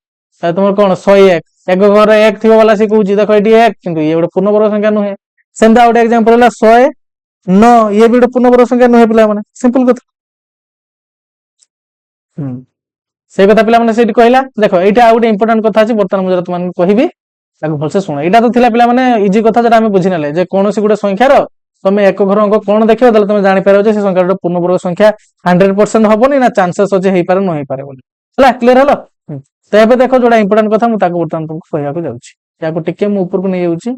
तुम कौन 101 एक घर एक थी वाला सी कहूँ देखो ये एक किंतु ये गोटे पूर्णवर्ग संख्या नुहे सेमता गोटे एग्जांपल है 109 ये भी गोटे पूर्णवर्ग संख्या नुहे पिला माने सिंपल कथा ସେଇ କଥା ପିଲାମାନେ ସେଇଠି କହିଲା ଦେଖ ଏଇଟା ଆଉ ଗୋଟେ ଇମ୍ପୋର୍ଟାଣ୍ଟ କଥା ଅଛି ବର୍ତ୍ତମାନ ମୁଁ ଯୋଉଟା ତୁମମାନଙ୍କୁ କହିବି ତାକୁ ଭଲସେ ଶୁଣ ଏଇଟା ତ ଥିଲା ପିଲାମାନେ ଇଜି କଥା ଯୋଉଟା ଆମେ ବୁଝିନେଲେ ଯେ କୌଣସି ଗୋଟେ ସଂଖ୍ୟାର ତମେ ଏକ ଘର ଅଙ୍କ କଣ ଦେଖିବ ତାହେଲେ ତମେ ଜାଣିପାରିବ ଯେ ସେ ସଂଖ୍ୟାଟା ପୂର୍ଣ୍ଣବର୍ଗ ସଂଖ୍ୟା 100% ହବନି ନା ଚାନ୍ସେସ୍ ଅଛି ହେଇପାରେ ନ ହେଇପାରେ ବୋଲି ହେଲା କ୍ଲିୟର ହେଲା ତ ଏବେ ଦେଖ ଯୋଉଟା ଇମ୍ପୋର୍ଟାଣ୍ଟ କଥା ମୁଁ ତାକୁ ବର୍ତ୍ତମାନ ତୁମକୁ କହିବାକୁ ଯାଉଛି ୟାକୁ ଟିକେ ମୁଁ ଉପରକୁ ନେଇଯାଉଛି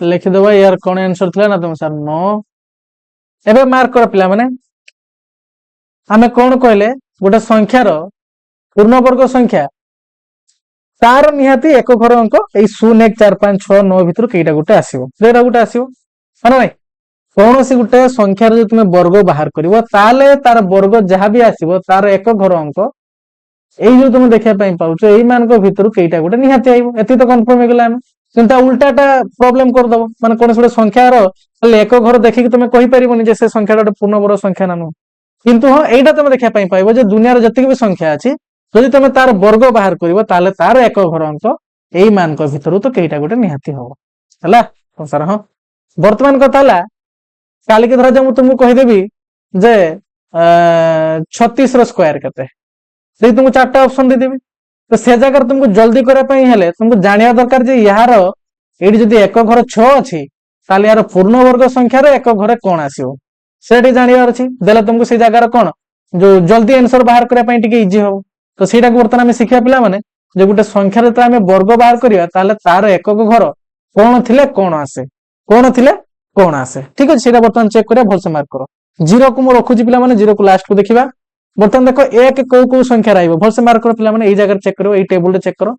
लिखिदेव यार कौन आंसर थी ना तुम सर 9 एवं मार्क कर पिला माने आमे कौन कहले गोटे संख्यार पूर्णवर्ग संख्या तार निहाती एक घर अंक ये 0 1 4 5 6 9 भितर कईटा गोटे आसो जेटा गोटे आसो ना भाई कौन सी गोटे संख्यार जो तुम वर्ग बाहर कर तार वर्ग जहाँ भी आसो तार एक घर अंक यही जो तुम देखा पाच यही मान भर कईटा गोटे निहाती आईब एति तो कन्फर्म हो गला किंतु उल्टाटा प्रॉब्लम करदब माने कौन गोटे संख्यार एक घर देखिक तुम कहीपर जे से संख्या गोटे पूर्णवर्ग संख्या ना नुह किंतु हाँ यही तुम देखा पाइब जे दुनिया जति भी संख्या अच्छी जदि तुम तार वर्ग बाहर कर तार एक घर अंक यही मान भर तो कईटा गोटे निहाती हम है सर हाँ बर्तमान कथा है काली धरा जाऊ तुमको कहीदेवी जे 36 स्क्वायर के तुमको 4टा ऑप्शन देदेवी तो से जगह तुमको जल्दी करने तुमको जाना दरकार जे यार ये जदि एक घर 6 अच्छी ताले यार पूर्णवर्ग संख्यार एक घर कौन आसो से जानवर अच्छी देला तुमको से जगार कौन जो जल्दी आंसर बाहर करने इजी हम तो सहीटा बर्तमान शिखा पिला माने जो गोटे संख्यार तो आम वर्ग बाहर करिया ताले तार एक घर कौन थिले कौन आसे कौन थिले कौन आसे ठीक अच्छे से बर्तमान चेक करिया भलसे मार्क करो जीरो को मु रखुची पिला माने जीरो को लास्ट को देखिबा बर्तमान देखो एक कौ संख्या रहिबो भलसे मार्क करो पिला माने एई जगह चेक करो एई टेबल रे चेक करो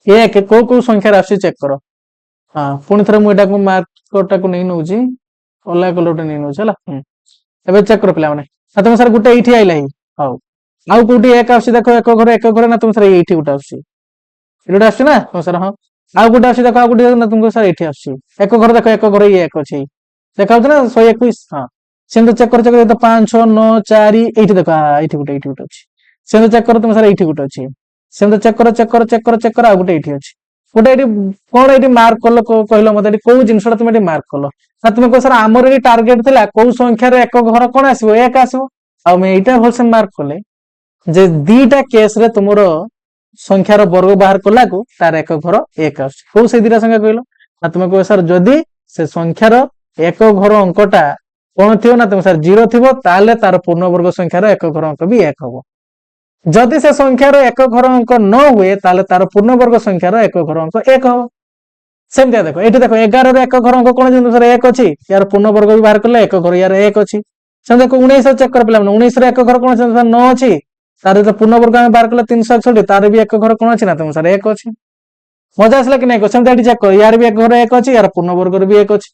एक कौ संख्या राशि चेक करो हां पुणी थरे मु एटा को मार्क कोटा को नै नउची ओला कलर नै नउची हला एबे चेक करो पिला माने आ तुम सर गुटे एठी आइला ही हाउ आउ कोटी एक आसी देखो एक घर ना तुम सर एठी गुटा आसी एटा आसी ना तुम सर हां आउ गुटा आसी देखो आउ गुटे ना तुमको सर एठी आसी एक घर देखो एक घर ये एक अछि देखाउ ना 121 हां सेंद चेक कर तो 5 6 9 4 एठी देखो एठी गुटे अछि सेंद चेक कर तुम सर एठी गुटे अछि सेंद चेक कर आ गुटे एठी अछि गोटे एठी कोन एठी मार्क करलो कहलो मते एठी को जिंसटा तुम एठी मार्क करलो ना तुम को सर हमर एठी टारगेट थिला को संख्या रे एक घर कोन आसीबो एक आसीबो आ मैं एटा होल से मार्क करले जे दीटा केस रे तुमरो संख्यार वर्ग बाहर कला को तार एक घर एक आछ को से दीटा संख्या कहलो ना तुम को सर जदी से संख्यार एक घर अंकटा कोन थियो ना तुम सर 0 थिबो ताले तार पूर्ण वर्ग संख्यार एक घर अंक भी एक हबो जदि से संख्यार एक घर अंक न हुए ताले तार पूर्ण वर्ग संख्यार एक घर अंक एक हबो सेमते देखो एठी देखो 11 रे एक घर अंक कोन जे सर एक अछि यार पूर्ण वर्ग भी बाहर करले एक घर यार एक अछि से देखो 19 चेक कर पिला 19 रे एक घर कोन सर 9 अछि तार तो पूर्ण वर्ग में बाहर करले 361 तार भी एक घर कोन अछि ना तुम सर एक अछि मजा आसला कि नै को सेमते एठी चेक कर यार भी एक घर एक अछि यार पूर्ण वर्ग रे भी एक अछि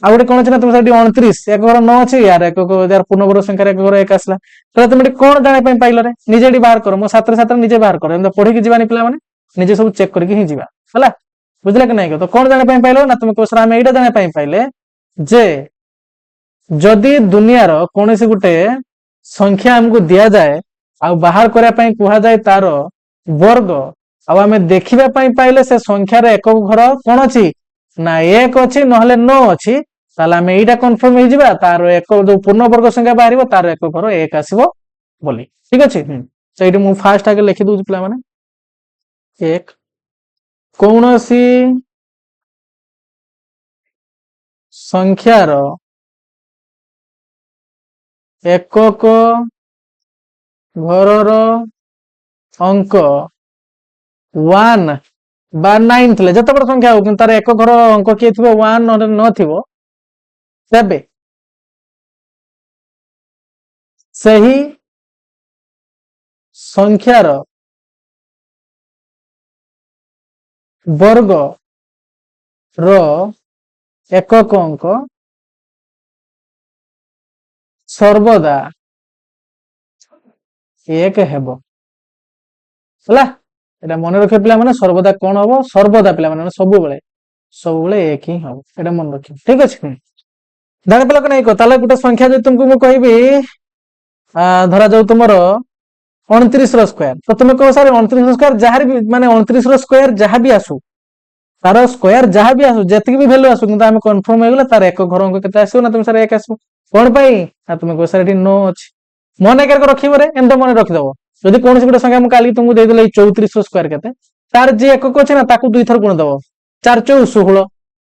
आ गोटे कोन अछि ना तुम सर 29 एक घर 9 अछि यार एक यार पूर्ण वर्ग संख्या एक घर एक आसला तो तुम कोन जाने पई पाइलो रे निजे एठी बाहर कर मो छात्र छात्र निजे बाहर कर एम पढी कि जीवानी पिला माने निजे सब चेक करके ही जीवा हला बुझला कि नहीं तो कौन जाने पाई पाइलो ना तुम कोसरा में एटा जाने पाई पाइले जे जदि दुनिया रो कोनोसी गुटे संख्या हमको दिया जाए आ बाहर करया पाई कुहा जाए तार वर्ग आ हमें देखिबा पाई पाइले से संख्या रे एक घर कोन अछि ना एक अछि नहले 9 अछि ताला में एटा कंफर्म हो जिबा तार एक जो पूर्ण वर्ग संख्या बाहरिबो तार एक घर एक आसीबो बोली ठीक अछि तो एटी मु फास्ट आगे लिखि दउ पिला माने एक कौनसी संख्यार एकक घरर अंक 1 बा 9 थिले जते बड़ संख्या हो तार एक घर अंक के थिबो 1 न थिबो तबे सही संख्यार वर्ग रो एकक अंक सर्वदा एक हेबो हला एटा मन रखे पिला माने सर्वदा कोन हबो सर्वदा पिला माने सब बेले एक ही हबो एटा मन रखे ठीक अछि जाने पिला को नै को ताले गुटे संख्या जे तुमको मु कहबी धरा जाऊ तुमरो 29 रो स्क्वायर तो तुम कहो सर 29 रो स्क्वायर जहार भी माने 29 रो स्क्वायर जहां भी आसु तार स्क्वायर जहाँ भी आसु जैसे भी भैल्यू आसु किंतु आम कन्फर्म हो तार एक घर अंक केते आसो ना तुम सर एक आसो कौन पाई ना तुम कह सर 9 अच्छी मन एक रखिबो रे एंड मन रखिदबो जदि कौन गोटे संख्या हम काली तुमको देदेले 34 स्क्वायर केते तार जे एक अच्छे ना ताकू 2 थर गुण दबो 4 4 16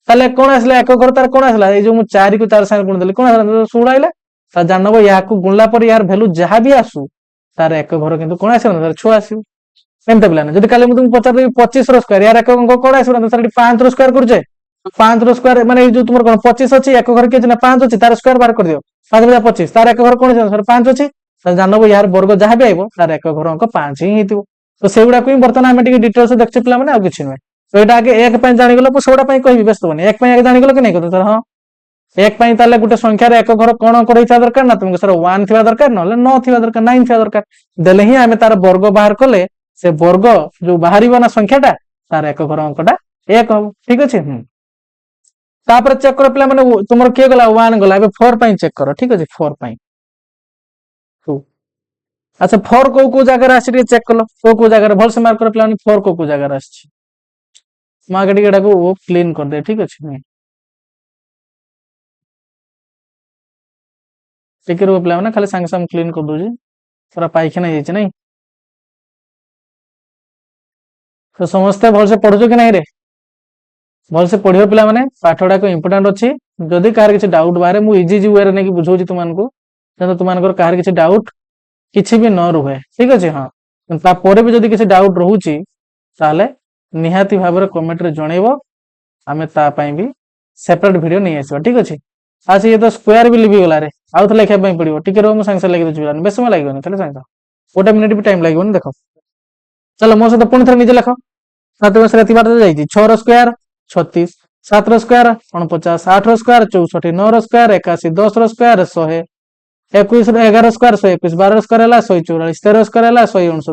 ताले कौन आसला एक घर तार कौन आसला ए जो मु 4 को 4 संगे गुण देली कौन आसला 16 आइला ता जानबो या को गुणला पर यार वैल्यू जहाँ भी आसु तार एक घर किंतु कौन आसला तार 6 आसु एमते पिला जदि काली मु तुमको पचार 25 रो स्क्वायर यार एक अंक कौन आसु ना सर 5 रो स्क्वायर करजे 5 रो स्क्वायर माने जो तुमर कोन 25 अछि एक घर के ना 5 अछि तार स्क्वायर बार कर दियो 5 बजा 25 तार एक घर कोन सर 5 अछि त जानबो यार वर्ग जहाँ भी आइबो तार एक घर अंक 5 ही हेतिबो तो सेगुडा को बर्तमान आमे टिके डिटेल्स देखछि पिला माने आ किछि नै तो एटा आगे एक पय जानि गेलो सेगुडा पय कहबी व्यस्त बने एक पय आगे जानि गेलो कि नै कत सर हां एक पय ताले गुटे संख्या रे एक घर कोन करैता दरकार ना तुमको सर 1 थिबा दरकार नले 9 थिबा दरकार 9 थिबा दरकार देले ही आमे तार वर्ग बाहर कले से वर्ग जो बाहरिबो ना संख्याटा तार एक घर अंकटा एक हो ठीक अछि तापर चेक कर पिला माने तुमर के गला 1 गला एबे 4 पय चेक करो ठीक अछि 4 पय टू अच्छा 4 को जगह रे आसी चेक कलो को जगह रे भल से मार्क कर पिला माने 4 को जगह रे आसी मार्केट एटा को वो क्लीन कर दे ठीक अछि नै टिके रो पिला माने खाली संग संग क्लीन कर दोजी पूरा पाइखाना जाई छै नै तो समझते भल से पढ़जो कि नै रे भल से पढ़ियो पिला माने पाठडा को इंपोर्टेंट अछि जदि कार किछि डाउट बारे मु इजी वे रे नै कि बुझौछि तुमानको जदि तुमानकर कार किछि डाउट किछि भी न रहे ठीक अछि हां ता परे भी जदि किछि डाउट रहउछि ताले निहाती भाबरे कमेंट रे जणैबो आमे ता पई भी सेपरेट वीडियो नै आसीबा ठीक अछि आज ये तो स्क्वायर भी लिबी गला रे आउ त लेखा पई पड़िबो ठीक रो मु संग से लेखि दछु बेस समय लागबो खाली संग गोटा मिनिट भी टाइम लागबो न देखो चलो मो से पुनी थर निजे लेखो 7 बस राति बार जाई 6 रो स्क्वायर 36 7 रो स्क्वायर 49 8 रो स्क्वायर 64 9 रो स्क्वायर 81 10 रो स्क्वायर 100 21 रो 11 स्क्वायर 121 12 स्क्वायर हला 144 13 स्क्वायर हला 169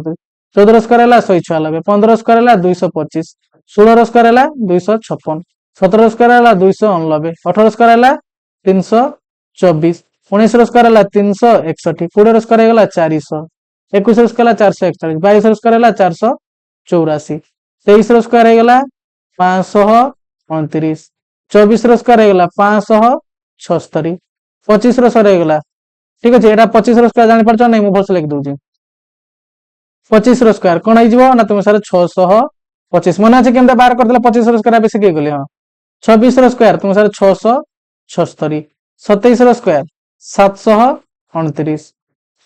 14 स्क्वायर हला 196 15 स्क्वायर हला 225 16 स्क्वायर हला 256 17 स्क्वायर हला 289 18 स्क्वायर हला 324 19 स्क्वायर हला 361 20 स्क्वायर हला 400 21 स्क्वायर हला 441 22 स्क्वायर हला 484 23 स्क्वायर हला 529 24 स्क्वायर हला 576 25 स्क्वायर हला ठीक अछि एटा 25 स्क्वायर जानि परछ नै मु भलस लिख दोछि 25 स्क्वायर कोन आइ जिवो ना तुम सर 625 मन अछि केमता बार कर देला 25 स्क्वायर बेसी के गेली हां 26 स्क्वायर तुम सर 676 27 स्क्वायर 729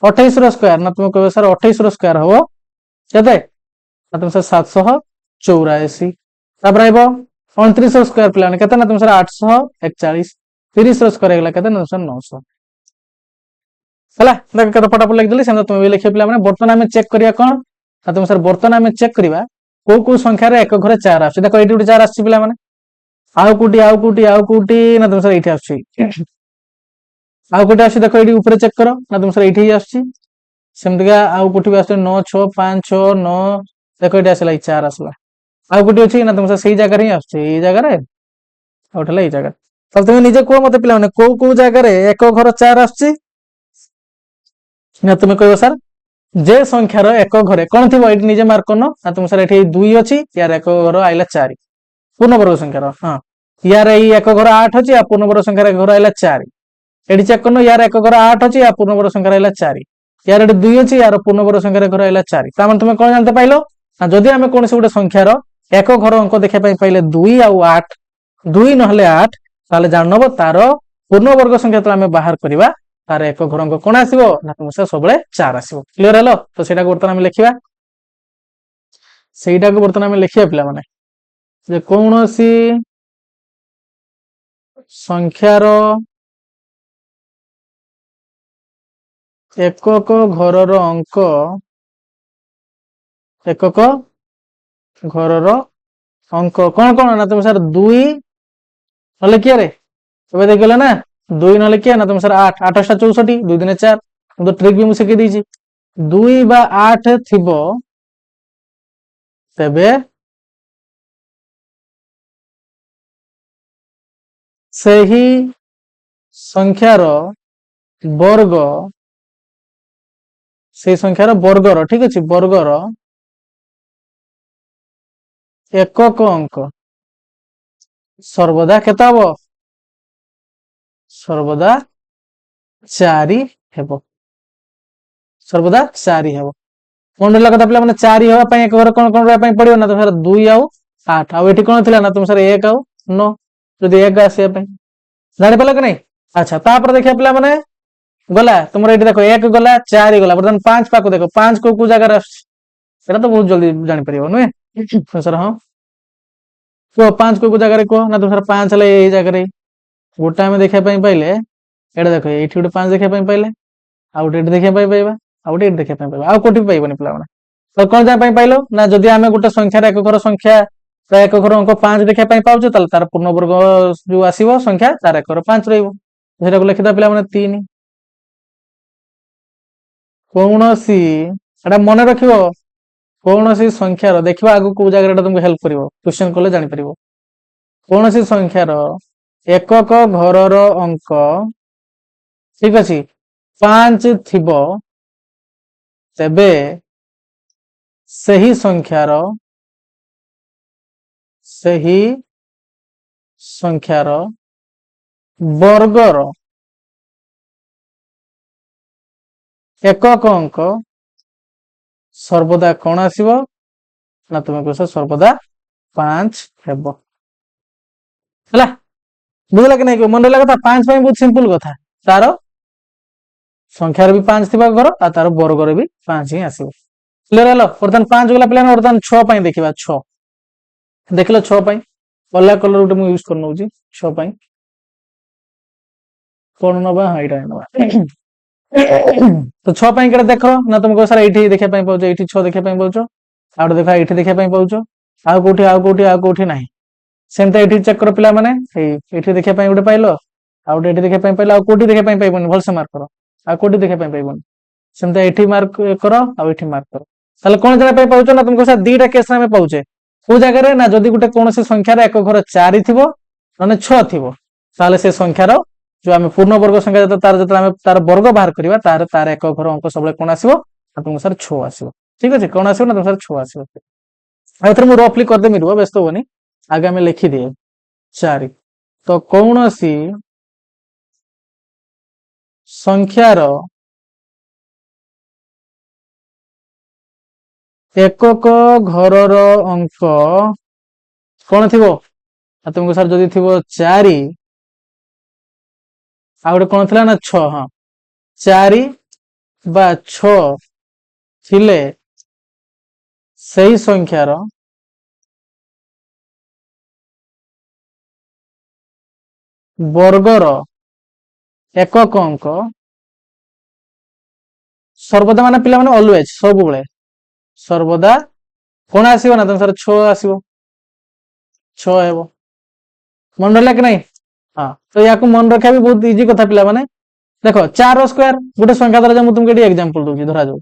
28 स्क्वायर ना तुम कहबे सर 28 स्क्वायर हो केते ना तुम सर 784 तापर आइबो 29 स्क्वायर प्लान केते ना तुम सर 841 30 स्क्वायर गेला केते ना तुम सर 900 हला देख केते फटाफट लिख देली सेम तुम भी लिखे पिला माने बर्तन हमें चेक करिया कोन ना तुम सर बर्तन हमें चेक करिवा को संख्या रे एक घरे 4 आसी देखो एटी 4 आसी पिला माने आउ कुटी ना तुम सर एठी आसी आउ कुटी आसी देखो एटी ऊपर चेक करो ना तुम सर एठी आसी सेमतिका आउ कुटी भी आसे 9 6 5 6 9 देखो एटी आसला 4 आसला आउ कुटी अछि ना तुम सर सही जगह रे आसी ए जगह रे उठला ए जगह तब तुम निजे को मते पिला माने को जगह रे एक घर 4 आसी ना तुम कहबो सर जे संख्यार एक घरे कोन थिबो एटी निजे मार्क करनो ना तुम सर एठी 2 अछि यार एक घर आइला 4 पूर्ण वर्ग संख्यार हां यार ए एक घर 8 अछि आ पूर्ण वर्ग संख्यार एक घर आइला 4 एटी चेक करनो यार एक घर 8 अछि आ पूर्ण वर्ग संख्यार आइला 4 यार एटी 2 अछि यार पूर्ण वर्ग संख्यार एक घर आइला 4 ता माने तुम कोन जानते पाइलो ना जदि हमें कोन से गुटे संख्यार एक घर अंक देखै पई पाइले 2 आ 8 2 नहले 8 ताले जानबो तार पूर्ण वर्ग संख्या त हमें बाहर करिवा तार एक घर अंक कोन आसीबो ना तुम से सबले 4 आसीबो क्लियर हेलो तो सेटा बर्तन हम लिखिबा सेटा को बर्तन हम लिखिया पिला माने जे कोनोसी संख्यार एकक घरर अंक एकक घरर अंक कोन कोन ना तुम सर 2 नले किया रे तबे देख गेला ना 2 नले किया ना तुम सर 8 8 64 2 दिन 4 तो ट्रिक भी मु सिखि दी छी 2 बा 8 थिबो तबे सही संख्यार वर्ग से संख्यार वर्गर ठीक अछि वर्गर एकक अंक ସର୍ବଦା କେତେ ହବ? ସର୍ବଦା 4 ହେବ। ସର୍ବଦା 4 ହେବ। କଣ ରହିଲା କଥା ପିଲା ମାନେ 4 ହେବା ପାଇଁ ଏକ ଘର କଣ କଣ ରହିବା ପାଇଁ ପଡିବ ନା ତୁମ ସାର 2 ଆଉ 8 ଆଉ ଏଠି କଣ ଥିଲା ନା ତୁମ ସାର 1 ଆଉ 9 ଯଦି 1 ଆସିବା ପାଇଁ ଜାଣିପାରିଲ କି ନାଇଁ? ଆଚ୍ଛା ତାପରେ ଦେଖିବା ପିଲା ମାନେ ଗଲା ତୁମର ଏଠି ଦେଖ 1 ଗଲା 4 ଗଲା ବର୍ତ୍ତମାନ 5 ପାଖକୁ ଦେଖ 5 କୋଉ ଜାଗାରେ ଆସୁଛି ସେଟା ତ ବହୁତ ଜଲ୍ଦି ଜାଣିପାରିବ ନୁହେଁ? ସାର ହଁ କୁହ 5 କୋଉ ଜାଗାରେ କୁହ ନା ତୁମ ସାର 5 ହେଲେ ଏଇ ଜାଗାରେ ଗୋଟେ ଆମେ ଦେଖିବା ପାଇଁ ପାଇଲେ ଏଇଟା ଦେଖ ଏଇଠି ଗୋଟେ 5 ଦେଖିବା ପାଇଁ ପାଇଲେ ଆଉ ଗୋଟେ ଏଠି ଦେଖିବା ପାଇଁ ପାଇବା ଆଉ ଗୋଟେ ଏଠି ଦେଖିବା ପାଇଁ ପାଇବା ଆଉ କୋଉଠି ପାଇବନି ପିଲାମାନେ ତ କଣ ଯାହା ପାଇଁ ପାଇଲ ନା ଯଦି ଆମେ ଗୋଟେ ସଂଖ୍ୟାର ଏକ ଘର ସଂଖ୍ୟା ଏକ ଘର ଅଙ୍କ 5 ଦେଖିବା ପାଇଁ ପାଉଛୁ ତାହେଲେ ତାର ପୂର୍ଣ୍ଣବର୍ଗ ଯୋଉ ଆସିବ ସଂଖ୍ୟା ତାର ଏକ ଘର 5 ରହିବ ସେଟାକୁ ଲେଖିଦବା ପିଲାମାନେ 3 କୌଣସି ଏଟା ମନେ ରଖିବ କୌଣସି ସଂଖ୍ୟାର ଦେଖିବା ଆଗକୁ କୋଉ ଜାଗାରେ ଏଟା ତୁମକୁ ହେଲ୍ପ କରିବ କ୍ୱେଶ୍ଚନ କଲେ ଜାଣିପାରିବ କୌଣସି ସଂଖ୍ୟାର ଏକକ ଘରର ଅଙ୍କ ଠିକ ଅଛି 5 ଥିବ ତେବେ ସେହି ସଂଖ୍ୟାର ବର୍ଗର ଏକକ ଅଙ୍କ ସର୍ବଦା କଣ ଆସିବ ନା ତୁମେ କହୁଛ ସର୍ବଦା 5 ହେବ ହେଲା ବୁଝିଲା କି ନାଇଁ ମନେ ରହିଲା କଥା 5 ପାଇଁ ବହୁତ ସିମ୍ପଲ କଥା ତାର ସଂଖ୍ୟାର ବି 5 ଥିବା ଘର ଆଉ ତାର ବର୍ଗରେ ବି 5 ହିଁ ଆସିବ କ୍ଲିୟର ହେଲା ବର୍ତ୍ତମାନ 5 ଗଲା ପିଲା ବର୍ତ୍ତମାନ 6 ପାଇଁ ଦେଖିବା 6 ଦେଖିଲ 6 ପାଇଁ ଅଲଗା କଲର ଗୋଟେ ମୁଁ ୟୁଜ କରି ନଉଛି 6 ପାଇଁ କଣ ନବା ଏଇଟା ନବା ତ 6 ପାଇଁ କେଟା ଦେଖ ନା ତୁମକୁ ସାରା ଏଇଠି ଦେଖିବା ପାଇଁ ପାଉଛ ଏଇଠି 6 ଦେଖିବା ପାଇଁ ପାଉଛ ଆଉ ଗୋଟେ ଦେଖ ଏଇଠି ଦେଖିବା ପାଇଁ ପାଉଛ ଆଉ କୋଉଠି ନାହିଁ ସେମିତି ଏଇଠି ଚେକ୍ କର ପିଲାମାନେ ଏଇଠି ଦେଖିବା ପାଇଁ ଗୋଟେ ପାଇଲ ଆଉ ଗୋଟେ ଏଠି ଦେଖିବା ପାଇଁ ପାଇଲ ଆଉ କୋଉଠି ଦେଖିବା ପାଇଁ ପାଇବନି ଭଲସେ ମାର୍କ କର ଆଉ କୋଉଠି ଦେଖିବା ପାଇଁ ପାଇବନି ସେମିତି ଏଠି ମାର୍କ କର ଆଉ ଏଠି ମାର୍କ କର ତାହେଲେ କଣ ଜାଗା ପାଇଁ ପାଉଛ ନା ତୁମକୁ ସାର୍ ଦିଟା କେସ୍ ଆମେ ପାଉଛେ କୋଉ ଜାଗାରେ ନା ଯଦି ଗୋଟେ କୌଣସି ସଂଖ୍ୟାର ଏକ ଘର 4 ଥିବ ମାନେ 6 ଥିବ ତାହେଲେ ସେ ସଂଖ୍ୟାର ଯୋଉ ଆମେ ପୂର୍ଣ୍ଣବର୍ଗ ସଂଖ୍ୟା ଯେତେବେଳେ ଆମେ ତାର ବର୍ଗ ବାହାର କରିବା ତାର ଏକ ଘର ଅଙ୍କ ସବୁବେଳେ କଣ ଆସିବ ନା ତୁମକୁ ସାର୍ 6 ଆସିବ ଠିକ ଅଛି କଣ ଆସିବ ନା ତୁମ ସାର୍ 6 ଆସିବ ଆଉ ଏଥର ମୁଁ ରଫଲି କରିଦେମି ରୁହ ବ୍ୟସ୍ତ ହୁଅନି ଆगे ଆମେ ଲେଖିଦିଏ 4 ତ କୌଣସି ସଂଖ୍ୟାର ଏକକ ଘରର ଅଙ୍କ କଣ ଥିବ ତୁମକୁ ସାର୍ ଯଦି ଥିବ 4 ଆଉ ଗୋଟେ କଣ ଥିଲା ନା 6 ହଁ 4 ବା 6 ଥିଲେ ସେହି ସଂଖ୍ୟାର ବର୍ଗର ଏକକ ଅଙ୍କ ସର୍ବଦା ମାନେ ପିଲାମାନେ ଅଲୱେଜ ସବୁବେଳେ ସର୍ବଦା କଣ ଆସିବ ନା ତମ ସାର୍ 6 ଆସିବ 6 ହେବ ମନେ ରହିଲା କି ନାଇଁ ହଁ ତ ୟାକୁ ମନେ ରଖିବା ବି ବହୁତ ଇଜି କଥା ପିଲାମାନେ ଦେଖ 4 ସ୍କୋୟାର ଗୋଟେ ସଂଖ୍ୟା ଧରାଯାଉ ମୁଁ ତୁମକୁ ଏଠି ଏକ୍ଜାମ୍ପଲ ଦଉଛି ଧରାଯାଉ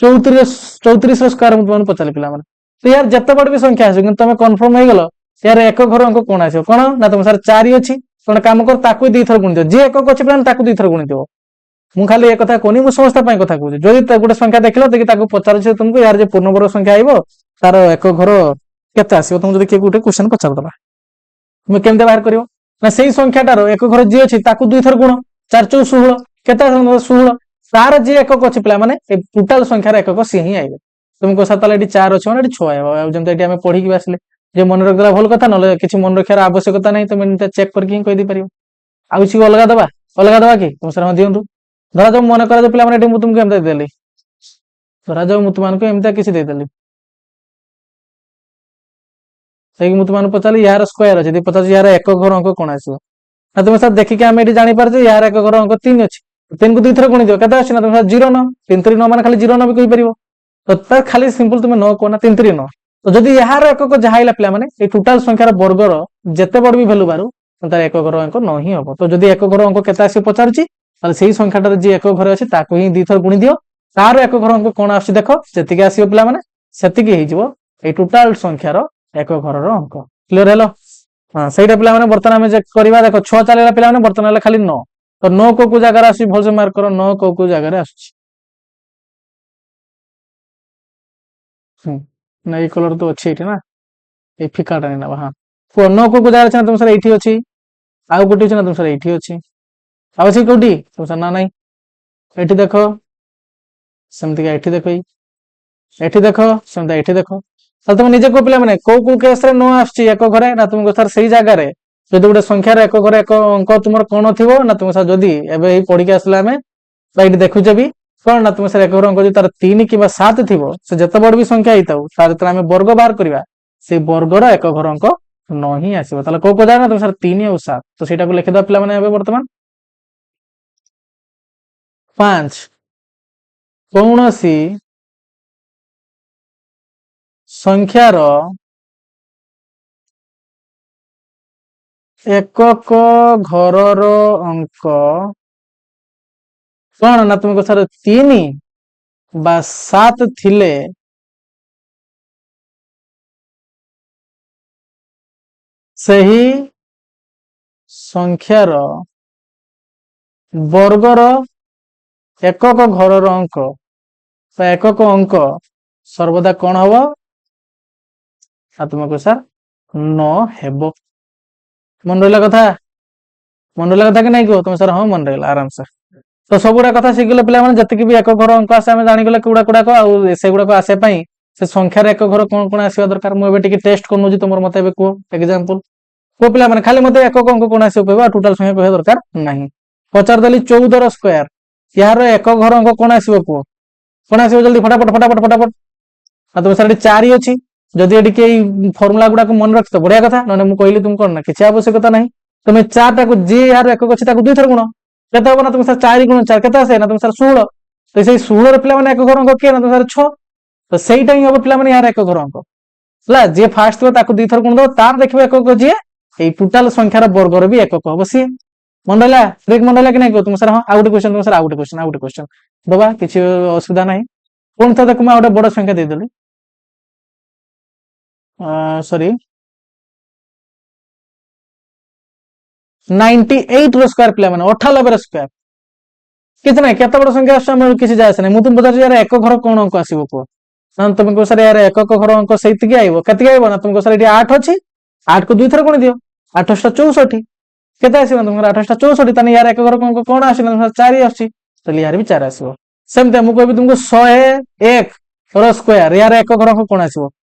34 ସ୍କୋୟାର ମୁଁ ତୁମକୁ ପଚାରିଲି ପିଲାମାନେ ତ ୟାର ଯେତେ ବଡ ବି ସଂଖ୍ୟା ଆସିବ କିନ୍ତୁ ତମେ କନଫର୍ମ ହେଇଗଲ ୟାର ଏକ ଘର ଅଙ୍କ କଣ ଆସିବ କଣ ନା ତମ ସାର୍ 4 ଅଛି କଣ କାମ କର ତାକୁ 2 ଥର ଗୁଣିଦିଅ ଯିଏ ଏକକ ଅଛି ପିଲାମାନେ ତାକୁ 2 ଥର ଗୁଣିଦିଅ ମୁଁ ଖାଲି ଏ କଥା କହୁନି ମୁଁ ସମସ୍ତ ପାଇଁ କଥା କହୁଛି ଯଦି ଗୋଟେ ସଂଖ୍ୟା ଦେଖିଲ ଦେଖି ତାକୁ ପଚାରୁଛି ତୁମକୁ ୟାର ଯେ ପୂର୍ଣ୍ଣବର୍ଗ ସଂଖ୍ୟା ଆଇବ ତାର ଏକ ଘର କେତେ ଆସିବ ତମକୁ ଯଦି କିଏ ଗୋଟେ କ୍ୱେଶ୍ଚନ ପଚାରିଦେଲା তুমি କେମିତି ବାହାର କରିବ ନା ସେଇ ସଂଖ୍ୟାଟାର ଏକ ଘର ଯିଏ ଅଛି ତାକୁ 2 ଥର ଗୁଣ 4 ଚଉ 16 କେତେ 16 ତାର ଯିଏ ଏକକ ଅଛି ପିଲାମାନେ ଏ ଟୋଟାଲ ସଂଖ୍ୟାର ଏକକ ସିଏ ହିଁ ଆଇବେ তুমি କହ ତାହେଲେ ଏଠି 4 ଅଛି ମାନେ ଏଠି 6 ହେବ ଆଉ ଯେମିତି ଏଠି ଆମେ ପଢିକି ଆସିଲେ ଯେ ମନେ ରଖିଦେଲା ଭଲ କଥା ନହେଲେ କିଛି ମନେ ରଖିବାର ଆବଶ୍ୟକତା ନାହିଁ ତମେ ଏମିତି ଚେକ୍ କରିକି ହିଁ କହିଦେଇ ପାରିବ ଆଉ କିଛି ଅଲଗା ଦବା କି ତୁମ ସାର୍ ଦିଅନ୍ତୁ ଧରାଯାଉ ମନେ କରାଯାଉ ପିଲାମାନେ ଏଠି ମୁଁ ତୁମକୁ ଏମିତି ଦେଇଦେଲି ଧରାଯାଉ ମୁଁ ତୁମମାନଙ୍କୁ ଏମିତିଆ କିଛି ଦେଇଦେଲି ସେଇକି ମୁଁ ତୁମମାନଙ୍କୁ ପଚାରିଲି ୟାର ସ୍କୋୟାର ଅଛି ଯଦି ପଚାରୁଛି ୟାର ଏକ ଘର ଅଙ୍କ କଣ ଆସିବ ନା ତୁମେ ସାର୍ ଦେଖିକି ଆମେ ଏଠି ଜାଣିପାରୁଛେ ୟାର ଏକ ଘର ଅଙ୍କ 3 ଅଛି 3 କୁ 2 ଥର ଗୁଣି ଦିଅ କେତେ ଅଛି ନା ତୁମେ 0 9 3 3 9 ମାନେ ଖାଲି 0 9 ବି କହିପାରିବ ତ ତାର ଖାଲି ସିମ୍ପଲ ତୁମେ 9 କହ ନା 3 3 9 ତ ଯଦି ଏହାର ଏକକ ଯାହା ହେଲା ପିଲାମାନେ এই ଟୋଟାଲ ସଂଖ୍ୟାର ବର୍ଗର ଯେତେ ବଡ ବି ଭ୍ୟାଲୁ ବାରୁ ତାର ଏକ ଘର ଅଙ୍କ 9 ହିଁ ହବ ତ ଯଦି ଏକ ଘର ଅଙ୍କ କେତେ ଆସିବ ପଚାରୁଛି ତାହେଲେ ସେଇ ସଂଖ୍ୟାଟାର ଯିଏ ଏକ ଘର ଅଛି ତାକୁ ହିଁ 2 ଥର ଗୁଣି ଦିଅ ତାର ଏକ ଘର ଅଙ୍କ କଣ ଆସୁଛି ଦେଖ ଯେତିକି ଆସିବ ପିଲାମାନେ ସେତିକି ହେଇଯିବ এই ଟୋଟାଲ ସଂଖ୍ୟାର ଏକ ଘରର ଅଙ୍କ କ୍ଲିୟର ହେଲା ହଁ ସେଇଟା ପିଲାମାନେ ବର୍ତ୍ତମାନ ଆମେ କରିବା ଦେଖ 6 ଚାଲିଲା ପିଲାମାନେ ବର୍ତ୍ତମାନ ହେଲା ଖାଲି 9 ତ 9 କୋଉ ଜାଗାରେ ଆସୁଛି ଭଲସେ ମାର୍କ କର 9 କୋଉ ଜାଗାରେ ଆସୁଛି ନା ଏଇ କଲର ତ ଅଛି ଏଠି ନା ଏଇ ଫିକାଟା ନେବା ହଁ କୁହ 9 କୋଉ ଜାଗାରେ ଅଛି ନା ତୁମ ସାର୍ ଏଇଠି ଅଛି, ଆଉ କୋଉଠି ଅଛି ନା ତୁମ ସାର୍ ଏଇଠି ଅଛି, ଆଉ ଅଛି କୋଉଠି ତୁମ ସାର୍ ନା ନାହିଁ, ଏଠି ଦେଖ ସେମିତିକା ଏଠି ଦେଖ, ଏଠି ଦେଖ ସେମିତି ଏଠି ଦେଖ। ତାହେଲେ ତମେ ନିଜେ କୁହ ପିଲାମାନେ କୋଉ କେସରେ 9 ଆସୁଛି ଏକ ଘରେ ନା ତୁମକୁ ସାର୍ ସେଇ ଜାଗାରେ ଯଦି ଗୋଟେ ସଂଖ୍ୟାର ଏକ ଘରେ ଏକ ଅଙ୍କ ତୁମର କଣ ଥିବ ନା ତୁମ ସାର୍ ଯଦି ଏବେ ଏଇ ପଢିକି ଆସିଲା ଆମେ ବା ଏଇଠି ଦେଖୁଛେ ବି କଣ ନା ତୁମ ସାର୍ ଏକ ଘର ଅଙ୍କ ଯଦି ତାର 3 କିମ୍ବା 7 ଥିବ ସେ ଯେତେ ବଡ ବି ସଂଖ୍ୟା ହେଇଥାଉ ତାର ଯେତେବେଳେ ଆମେ ବର୍ଗ ବାହାର କରିବା ସେଇ ବର୍ଗର ଏକ ଘର ଅଙ୍କ 9 ହିଁ ଆସିବ। ତାହେଲେ କୋଉ ଜାଗା ନା ତୁମ ସାର୍ 3 ଆଉ 7 ତ ସେଇଟାକୁ ଲେଖିଦବା ପିଲାମାନେ ଏବେ ବର୍ତ୍ତମାନ 5 କୌଣସି ସଂଖ୍ୟାର ଏକକ ଘରର ଅଙ୍କ କଣ ନା ତୁମକୁ ସାର୍ 3 ବା 7 ଥିଲେ ସେହି ସଂଖ୍ୟାର ବର୍ଗର ଏକକ ଘରର ଅଙ୍କ ବା ଏକକ ଅଙ୍କ ସର୍ବଦା କଣ ହବ ନା ତୁମକୁ ସାର୍ 9 ହେବ। ମନେ ରହିଲା କଥା, ମନେ ରହିଲା କଥା କି ନାଇଁ କୁହ ତମେ ସାର୍ ହଁ ମନେ ରହିଲା ଆରାମସେ। ତ ସବୁଗୁଡା କଥା ଶିଖିଲେ ପିଲାମାନେ ଯେତିକି ବି ଏକ ଘର ଅଙ୍କ ଆସେ ଆମେ ଜାଣିଗଲେ କୁଗୁଡାକ ଆଉ ସେଗୁଡାକ ଆସିବା ପାଇଁ ସେ ସଂଖ୍ୟାର ଏକ ଘର କଣ କଣ ଆସିବା ଦରକାର। ମୁଁ ଏବେ ଟିକେ ଟେଷ୍ଟ କରୁଛି ତମର ମତେ ଏବେ କୁହ ଏକ୍ସାମ୍ପଲ କୁହ ପିଲାମାନେ ଖାଲି ମତେ ଏକକ ଅଙ୍କ କଣ ଆସିବ କହିବ ଆଉ ଟୋଟାଲ ସଂଖ୍ୟା କହିବା ଦରକାର ନାହିଁ। ପଚାରିଦେଲି 14 ର ସ୍କୋୟାର ଏହାର ଏକ ଘର ଅଙ୍କ କଣ ଆସିବ କୁହ, କଣ ଆସିବ ଜଲ୍ଦି ଫଟାଫଟ ଫଟାଫଟ ଫଟାଫଟ। ଆଉ ତମ ସାର୍ ଏଠି 4 ଅଛି, ଯଦି ଏଠି କେହି ଫର୍ମୁଲା ଗୁଡାକୁ ମନେ ରଖିତ ବଢିଆ କଥା, ନହେଲେ ମୁଁ କହିଲି ତୁମ କଣ ନା କିଛି ଆବଶ୍ୟକତା ନାହିଁ। তুমি 4 টাକୁ ଯିଏ ଏହାର ଏକକ ଅଛି ତାକୁ 2 ଥର ଗୁଣ କେତେ ହବ ନା ତୁମ ସାର୍ 4 ଗୁଣ 4 କେତେ ଆସେ ନା ତୁମ ସାର୍ 16। ତ ସେଇ 16 ର ପିଲାମାନେ ଏକ ଘର ଅଙ୍କ କିଏ ନା ତୁମ ସାର୍ 6। ତ ସେଇଟା ହିଁ ହବ ପିଲାମାନେ ଏହାର ଏକ ଘର ଅଙ୍କ ହେଲା। ଯିଏ ଫାଷ୍ଟ ଥିବ ତାକୁ 2 ଥର ଗୁଣ ଦବ, ତାର ଦେଖିବ ଏକକ ଯିଏ ଏଇ ଟୋଟାଲ ସଂଖ୍ୟାର ବର୍ଗର ବି ଏକକ ହବ ସିଏ। ମନେ ରହିଲା ଟ୍ରିକ୍ ମନେ ରହିଲା କି ନାଇଁ କୁହ ତୁମ ସାର୍ ହଁ। ଆଉ ଗୋଟେ କ୍ୱେଶ୍ଚନ ତୁମ ସାର୍ ଆଉ ଗୋଟେ କ୍ୱେଶ୍ଚନ ଦବା କିଛି ଅସୁବିଧା ନାହିଁ। ପୁଣି ଥରେ ଦେଖ ମୁଁ ଆଉ ଗୋଟେ ବଡ ସଂଖ୍ୟା ଦେଇଦେଲି ସରି 98 ର ସ୍କୋୟାର ପିଲାମାନେ 98 ର ସ୍କୋୟାର କିଛି ନାହିଁ କେତେ ବଡ ସଂଖ୍ୟା ଆସୁଛି ଆମର କିଛି ଯାଏ ଆସେ ନାହିଁ। ମୁଁ ତୁମକୁ ପଚାରୁଛି ୟାର ଏକ ଘର କଣ ଅଙ୍କ ଆସିବ କୁହ ନା ତୁମେ କହ ସାର୍ ୟାର ଏକକ ଘର ଅଙ୍କ ସେଇତିକି ଆଇବ କେତିକି ଆଇବ ନା ତୁମକୁ ସାର୍ ଏଠି 8 ଅଛି 8 କୁ 2 ଥର ଗୁଣି ଦିଅ 8 64 କେତେ ଆସିବ ତୁମର 8 64 ତାହେଲେ ୟାର ଏକ ଘର ଅଙ୍କ କଣ ଆସିବ ନା 4 ଆସୁଛି ତାହେଲେ ୟାର ବି 4 ଆସିବ। ସେମିତି ମୁଁ କହିବି ତୁମକୁ 101 ର ସ୍କୋୟାର ୟାର ଏକ ଘର ଅଙ୍କ କଣ ଆସିବ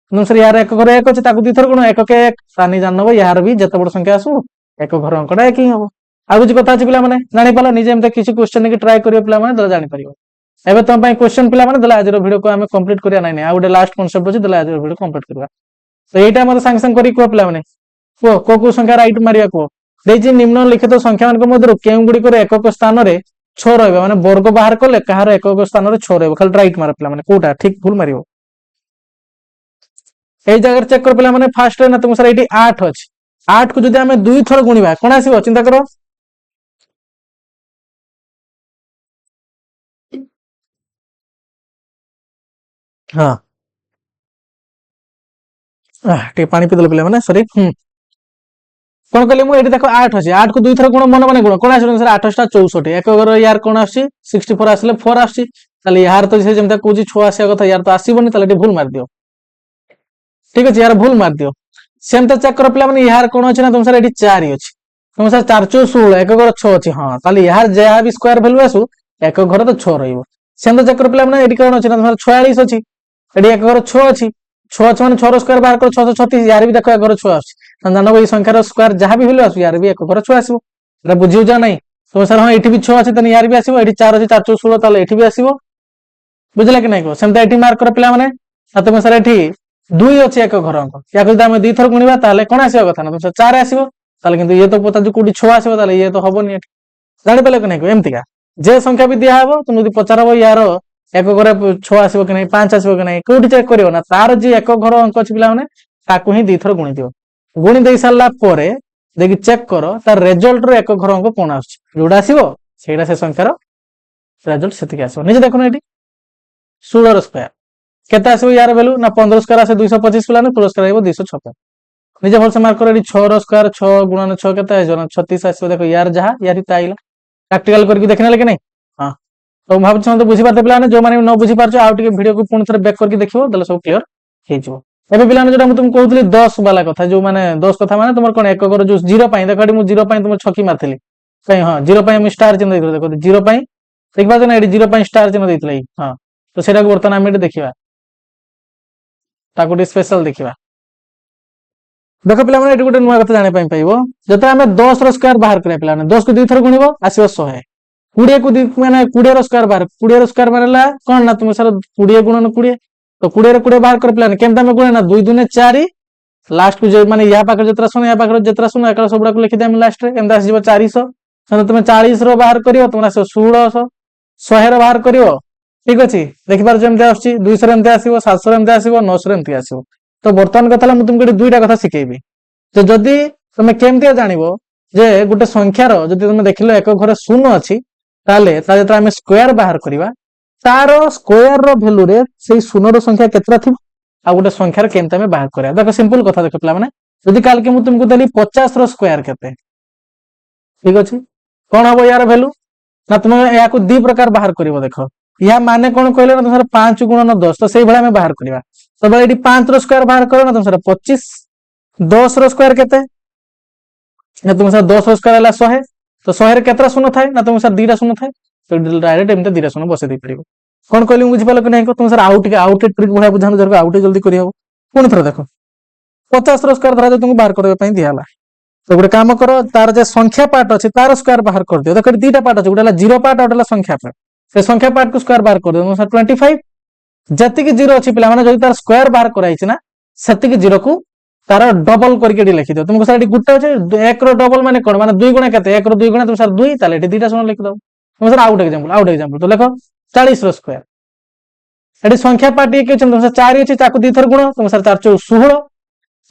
ସାର୍ ୟାର ଏକ ଘର 1 ଅଛି ତାକୁ 2 ଥର ଗୁଣ 1 1 ତାହେଲେ ଜାଣିନବ ୟାର ବି ଯେତେ ବଡ ସଂଖ୍ୟା ଆସିବ ଏକ ଘର ଅଙ୍କଟା ଏକ ହିଁ ହବ। ଆଉ କିଛି କଥା ଅଛି ପିଲାମାନେ ଜାଣିପାରିଲ ନିଜେ ଏମିତି କିଛି କ୍ୱେଶ୍ଚନ ନେଇକି ଟ୍ରାଏ କରିବ ପିଲାମାନେ ତାହେଲେ ଜାଣିପାରିବ। ଏବେ ତମ ପାଇଁ କ୍ୱେଶ୍ଚନ ପିଲାମାନେ ଦେଲେ ଆଜିର ଭିଡିଓକୁ ଆମେ କମ୍ପ୍ଲିଟ କରିବା ନାହିଁ ଆଉ ଗୋଟେ ଲାଷ୍ଟ କନସେପ୍ଟ ଅଛି ଦେଲେ ଆଜିର ଭିଡିଓ କମ୍ପ୍ଲିଟ କରିବା। ତ ଏଇଟା ମତେ ସାଙ୍ଗେ ସାଙ୍ଗେ କରିକି କୁହ ପିଲାମାନେ କୁହ କୋଉ ସଂଖ୍ୟା ରାଇଟ ମାରିବା କୁହ। ଦେଇଛି ନିମ୍ନଲିଖିତ ସଂଖ୍ୟା ମାନଙ୍କ ମଧ୍ୟରୁ କେଉଁ ଗୁଡିକର ଏକକ ସ୍ଥାନରେ 6 ରହିବ ମାନେ ବର୍ଗ ବାହାର କଲେ କାହାର ଏକକ ସ୍ଥାନରେ 6 ରହିବ ଖାଲି ରାଇଟ ମାର ପିଲାମାନେ କୋଉଟା ଠିକ ଭୁଲ ମାରିବ। ଏଇ ଜାଗାରେ ଚେକ୍ କର ପିଲାମାନେ ଫାଷ୍ଟ ନା ତୁମ ସାର୍ ଏଇଠି 8 ଅଛି 8 କୁ ଯଦି ଆମେ 2 ଥର ଗୁଣିବା କଣ ଆସିବ ଚିନ୍ତା କର। ହଁ ଟିକେ ପାଣି ପିଇଦେଲେ ପିଲାମାନେ ସରି କଣ କହିଲେ ମୁଁ ଏଠି ଦେଖ 8 ଅଛି 8 କୁ 2 ଥର ଗୁଣ ମନେ ମନେ ଗୁଣ କଣ ଆସିବ ସାର୍ 8 ଟା 64 ଏକ ଘର ୟାର କଣ ଆସୁଛି 64 ଆସିଲେ 4 ଆସୁଛି ତାହେଲେ ୟାର ତ ସେ ଯେମିତି କହୁଛି 6 ଆସିବା କଥା ୟାର ତ ଆସିବନି ତାହେଲେ ଏଠି ଭୁଲ ମାରିଦିଅ ଠିକ ଅଛି ୟାର ଭୁଲ ମାରିଦିଅ। ସେମିତି ଚେକ୍ କର ପିଲାମାନେ ୟାର କଣ ଅଛି ନା ତୁମ ସାର୍ ଏଠି 4 ଅଛି ତୁମ ସାର୍ 4 4 16 ଏକ ଘର 6 ଅଛି ହଁ ତାହେଲେ ୟାର ଯାହା ବି ସ୍କୋୟାର ଭ୍ୟାଲୁ ଆସୁ ଏକ ଘର ତ 6 ରହିବ। ସେମିତି ଚେକ୍ କର ପିଲାମାନେ ଏଠି କଣ ଅଛି ନା ତୁମ 46 ଅଛି ଏଠି ଏକ ଘର 6 ଅଛି 6 ଅଛି ମାନେ 6 ର ସ୍କୋୟାର ବାହାର କର 636 ୟାର ବି ଦେଖ ଏକ ଘର 6 ଆସୁଛି ଜାଣିବ ଏଇ ସଂଖ୍ୟାର ସ୍କୋୟାର ଯାହା ବି ଭ୍ୟାଲୁ ଆସୁ ୟାର ବି ଏକ ଘର 6 ଆସିବ। ଏଟା ବୁଝିଉଛ ନାହିଁ ତୁମ ସାର୍ ହଁ ଏଠି ବି 6 ଅଛି ତାହେଲେ ୟାର ବି ଆସିବ ଏଠି 4 ଅଛି 4 4 16 ତାହେଲେ ଏଠି ବି ଆସିବ ବୁଝିଲା କି ନାଇଁ କୁହ। ସେମିତି ଏଠି ମାର୍କ କର ପିଲାମାନେ ତୁମ ସାର୍ ଏଠି 2 ଅଛି ଏକ ଘର ଅଙ୍କ ୟାକୁ ଯଦି ଆମେ 2 ଥର ଗୁଣିବା ତାହେଲେ କଣ ଆସିବା କଥା ନା ତୁମ ସାର୍ 4 ଆସିବ ତାହେଲେ କିନ୍ତୁ ଇଏ ତ ପଚାରୁଛି କୋଉଠି 6 ଆସିବ ତାହେଲେ ଇଏ ତ ହବନି ଏଠି ଜାଣିପାରିଲ କି ନାଇଁ ଏମିତିକା ଯେ ସଂଖ୍ୟା ବି ଦିଆହବ ତୁମେ ଯଦି ପଚାରବ ୟାର ଏକ ଘରେ 6 ଆସିବ କି ନାହିଁ 5 ଆସିବ କି ନାହିଁ କୋଉଠି ଚେକ୍ କରିବ ନା ତାର ଯିଏ ଏକ ଘର ଅଙ୍କ ଅଛି ପିଲାମାନେ ତାକୁ ହିଁ 2 ଥର ଗୁଣି ଦିଅ ଗୁଣି ଦେଇ ସାରିଲା ପରେ ଦେଇକି ଚେକ୍ କର ତାର ରେଜଲ୍ଟ ର ଏକ ଘର ଅଙ୍କ କଣ ଆସୁଛି ଯୋଉଟା ଆସିବ ସେଇଟା ସେ ସଂଖ୍ୟାର ରେଜଲ୍ଟ ସେତିକି ଆସିବ। ନିଜେ ଦେଖୁନ ଏଠି 16 ର ସ୍କୋୟାର କେତେ ଆସିବ ୟାର ଭ୍ୟାଲୁ ନା 15 ସ୍କୋୟାର ଆସେ 225 ପିଲାମାନେ 16 ସ୍କୋୟାର ଆସିବ 256 ନିଜେ ଭଲସେ ମାର୍କ କର ଏଠି 6 ର ସ୍କୋୟାର 6 ଗୁଣନ 6 କେତେ ଆସିବ ନା 36 ଆସିବ ଦେଖ ୟାର ଯାହା ୟାର ଆଇଲା ପ୍ରାକ୍ଟିକାଲ କରିକି ଦେଖିନେଲେ କି ନାଇଁ ହଁ। ତ ମୁଁ ଭାବୁଛି ମତେ ବୁଝିପାରୁଛ ପିଲାମାନେ ଯୋଉମାନେ ନ ବୁଝିପାରୁଛ ଆଉ ଟିକେ ଭିଡିଓକୁ ପୁଣି ଥରେ ବ୍ୟାକ୍ କରିକି ଦେଖିବ ତାହେଲେ ସବୁ କ୍ଲିୟର ହେଇଯିବ। ଏବେ ପିଲାମାନେ ଯୋଉଟା ମୁଁ ତୁମକୁ କହୁଥିଲି 10 ବାଲା କଥା, ଯୋଉ ମାନେ 10 କଥା ମାନେ ତୁମର କଣ ଏକକର ଯୋଉ 0 ପାଇଁ ଦେଖ ଏଠି ମୁଁ 0 ପାଇଁ ତୁମ ଛକି ମାରିଥିଲି କାଇଁ, ହଁ 0 ପାଇଁ ମୁଁ ଷ୍ଟାର ଚିହ୍ନ ଦେଇଥିଲି, ଦେଖ 0 ପାଇଁ ଦେଖିପାରୁଛ ନା, ଏଠି 0 ପାଇଁ ଷ୍ଟାର ଚିହ୍ନ ଦେଇଥିଲା ଏଇ, ହଁ ତ ସେଇଟାକୁ ବର୍ତ୍ତମାନ ଆମେ ଏଠି ଦେଖିବା, ତାକୁ ଟିକେ ସ୍ପେଶାଲ ଦେଖିବା। ଦେଖ ପିଲାମାନେ ଏଠି ଗୋଟେ ନୂଆ କଥା ଜାଣିବା ପାଇଁ ପାଇବ, ଯେତେବେଳେ ଆମେ 10 ର ସ୍କୋୟାର ବାହାର କରିବା ପିଲାମାନେ 10 କୁ 2 ଥର ଗୁଣିବ ଆସିବ 100, 20 କୁ ମାନେ 20 ର ସ୍କୋୟାର ବାହାର, 20 ର ସ୍କୋୟାର ବାହାରିଲା କଣ ନା ତୁମ ସାର 20 ଗୁଣନ 20, ତ 20 ରେ 20 ବାହାର କରି ପିଲାମାନେ କେମିତି ଆମେ ଗୁଣେ ନା 2 ଦୁନେ 4, ଲାଷ୍ଟ କୁ ମାନେ ୟା ପାଖରେ ଯେତେଟା ଶୂନ ୟା ପାଖରେ ଯେତେଟା ଶୂନ ଏକା ସବୁଗୁଡାକୁ ଲେଖିଦିଏ ଆମେ ଲାଷ୍ଟ ରେ, ଏମିତି ଆସିଯିବ 400। ସେମିତି ତୁମେ 40 ର ବାହାର କରିବ ତୁମର ଆସିବ 1600, 100 ର ବାହାର କରିବ, ଠିକ ଅଛି ଦେଖିପାରୁଛ ଏମିତି ଆସୁଛି, 200 ରେ ଏମିତି ଆସିବ, 700 ରେ ଏମିତି ଆସିବ, 900 ରେ ଏମିତି ଆସିବ। ତ ବର୍ତ୍ତମାନ କଥା ହେଲା ମୁଁ ତୁମକୁ ଏଠି ଦୁଇଟା କଥା ଶିଖେଇବି, ଯେ ଯଦି ତମେ କେମିତି ଜାଣିବ ଯେ ଗୋଟେ ସଂଖ୍ୟାର ଯଦି ତମେ ଦେଖିଲ ଏକ ଘରେ ଶୂନ ଅଛି, ତାହେଲେ ତା ଯେତେବେଳେ ଆମେ ସ୍କୋୟାର ବାହାର କରିବା ତାର ସ୍କୋୟାର ର ଭ୍ୟାଲୁରେ ସେଇ ଶୂନର ସଂଖ୍ୟା କେତେଟା ଥିବ ଆଉ ଗୋଟେ ସଂଖ୍ୟାର କେମିତି ଆମେ ବାହାର କରିବା। ଦେଖ ସିମ୍ପଲ କଥା, ଦେଖ ପିଲାମାନେ ଯଦି କାଲକେ ମୁଁ ତୁମକୁ ଦେଲି 50 ର ସ୍କୋୟାର କେତେ, ଠିକ ଅଛି କଣ ହବ ୟାର ଭ୍ୟାଲୁ ନା ତୁମେ ଏହାକୁ ଦି ପ୍ରକାର ବାହାର କରିବ। ଦେଖ ୟା ମାନେ କଣ କହିଲେ ନା ତୁମର 5 ଗୁଣନ 10, ତ ସେଇଭଳିଆ ଆମେ ବାହାର କରିବା। ତবে ଏଠି 5 ର ସ୍କୋୟାର ବାହାର କର ନା ତୁମର 25, 10 ର ସ୍କୋୟାର କେତେ ନା ତୁମ ସାର 10 ର ସ୍କୋୟାର ହେଲା 100, ତ 100 ରେ କେତେଟା ଶୂନ ଥାଏ ନା ତୁମ ସାର ଦିଟା ଶୂନ ଥାଏ, ତ ଡାଇରେକ୍ଟ ଏମିତି ଦିଟା ଶୂନ ବସେଇ ଦେଇ ପାରିବ। କଣ କହିଲି ମୁଁ ବୁଝିପାରିଲ କି ନାହିଁ, ତୁମ ସାର ଆଉ ଟିକେ ଟ୍ରିକ୍ ଭଳିଆ ବୁଝାନ୍ତୁ ଯେହେତୁ ଆଉ ଟିକେ ଜଲ୍ଦି କରିହବ। ପୁଣି ଥର ଦେଖ 50 ର ସ୍କୋୟାର ଧରା ଯାଉ ତୁମକୁ ବାହାର କରିବା ପାଇଁ ଦିଆହେଲା, ତ ଗୋଟେ କାମ କର ତାର ଯେ ସଂଖ୍ୟା ପାର୍ଟ ଅଛି ତାର ସ୍କୋୟାର ବାହାର କରିଦିଅ। ଦେଖ ଏଠି ଦିଟା ପାର୍ଟ ଅଛି, ଗୋଟେ ହେଲା ଜିରୋ ପାର୍ଟ ଆଉ ଗୋଟେ ହେଲା ସଂଖ୍ୟା ପାର୍ଟ, ସେ ସଂଖ୍ୟା ପାର୍ଟ କୁ ସ୍କୋୟାର ବାହାର କରିଦିଅ। ତୁମ ସାର 25 ଯେତିକି ଜିରୋ ଅଛି ପିଲାମାନେ ଯଦି ତାର ସ୍କୋୟାର ବାହାର କରାଯାଇଛି ନା ସେତିକି ଜିରୋ କୁ ତାର ଡବଲ କରିକି ଏଠି ଲେଖିଦିଅ। ତୁମକୁ ସାର ଏଠି ଗୋଟେ ଅଛି 1 ର ଡବଲ ମାନେ କଣ ମାନେ 2 ଗୁଣା କେତେ, 1 ର 2 ଗୁଣା ତୁମ ସାର 2, ତାହେଲେ ଏଠି ଦିଟା ଶୂନ ଲେଖିଦବ। ତୁମ ସାର ଆଉ ଗୋଟେ ଏକ୍ସାମ୍ପଲ ତ ଲେଖ 40 ର ସ୍କୋୟାର, ଏଠି ସଂଖ୍ୟା ପାର୍ଟ କିଏ ଅଛନ୍ତି ତୁମ ସାର 4 ଅଛି, ତାକୁ 2 ଥର ଗୁଣ ତୁମ ସାର 4 4 16,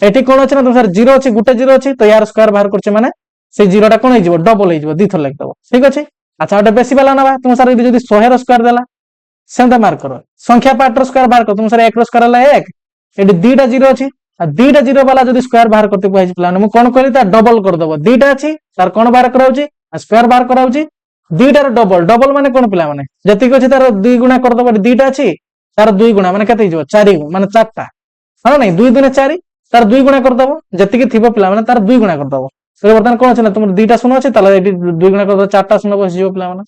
ଏଠି କଣ ଅଛି ନା ତୁମ ସାର 0 ଅଛି, ଗୋଟେ 0 ଅଛି, ତ ୟାର ସ୍କୋୟାର ବାହାର କରୁଛେ ମାନେ ସେଇ ଜିରୋଟା କଣ ହେଇଯିବ ଡବଲ ହେଇଯିବ, 2 ଥର ଲେଖିଦବ, ଠିକ ଅଛି। ଆଚ୍ଛା ଗୋଟେ ବେଶୀ ବାଲା ନବା, ତୁମ ସାର ଏଠି ଯଦି 100 ର ସ୍କୋୟାର ଦେଲା ସେମିତି ମାର୍କ କର, ସଂଖ୍ୟା ପାର୍ଟ ର ସ୍କୋୟାର ବାହାର କର, ତୁମ ସାର 1 ର ସ୍କୋୟାର ହେଲା 1, ଏଠି ଦିଟା 0 ଅଛି, ଆଉ ଦିଟା 0 ବାଲା ଯଦି ସ୍କୋୟାର ବାହାର করতে କୁହାଯାଇଛି ପିଲାମାନେ ମୁଁ କଣ କହିଲି ତା ଡବଲ କରିଦବ, ଦିଟା ଅଛି ତାର କଣ ବାହାର କରାଉଛି ସ୍କୋୟାର ବାହାର କରାଉଛି, ଦିଟାର ଡବଲ, ଡବଲ ମାନେ କଣ ପିଲାମାନେ ଯେତିକି ଅଛି ତାର 2 ଗୁଣା କରିଦବ, ଏଠି ଦିଟା ଅଛି ତାର 2 ଗୁଣା ମାନେ କେତେ ହେଇଯିବ 4 ମାନେ 4ଟା, ହଁ ନାଇଁ 2 ଦୁନେ 4 ତାର 2 ଗୁଣା କରିଦବ, ଯେତିକି ଥିବ ପିଲାମାନେ ତାର 2 ଗୁଣା କରିଦବ। ତ ବର୍ତ୍ତମାନ କଣ ଅଛି ନା ତୁମର ଦିଟା ଶୂନ ଅଛି, ତାହେଲେ ଏଠି 2 ଗୁଣା କରିଦବ 4ଟା ଶୂନ ବସିଯିବ ପିଲାମାନେ,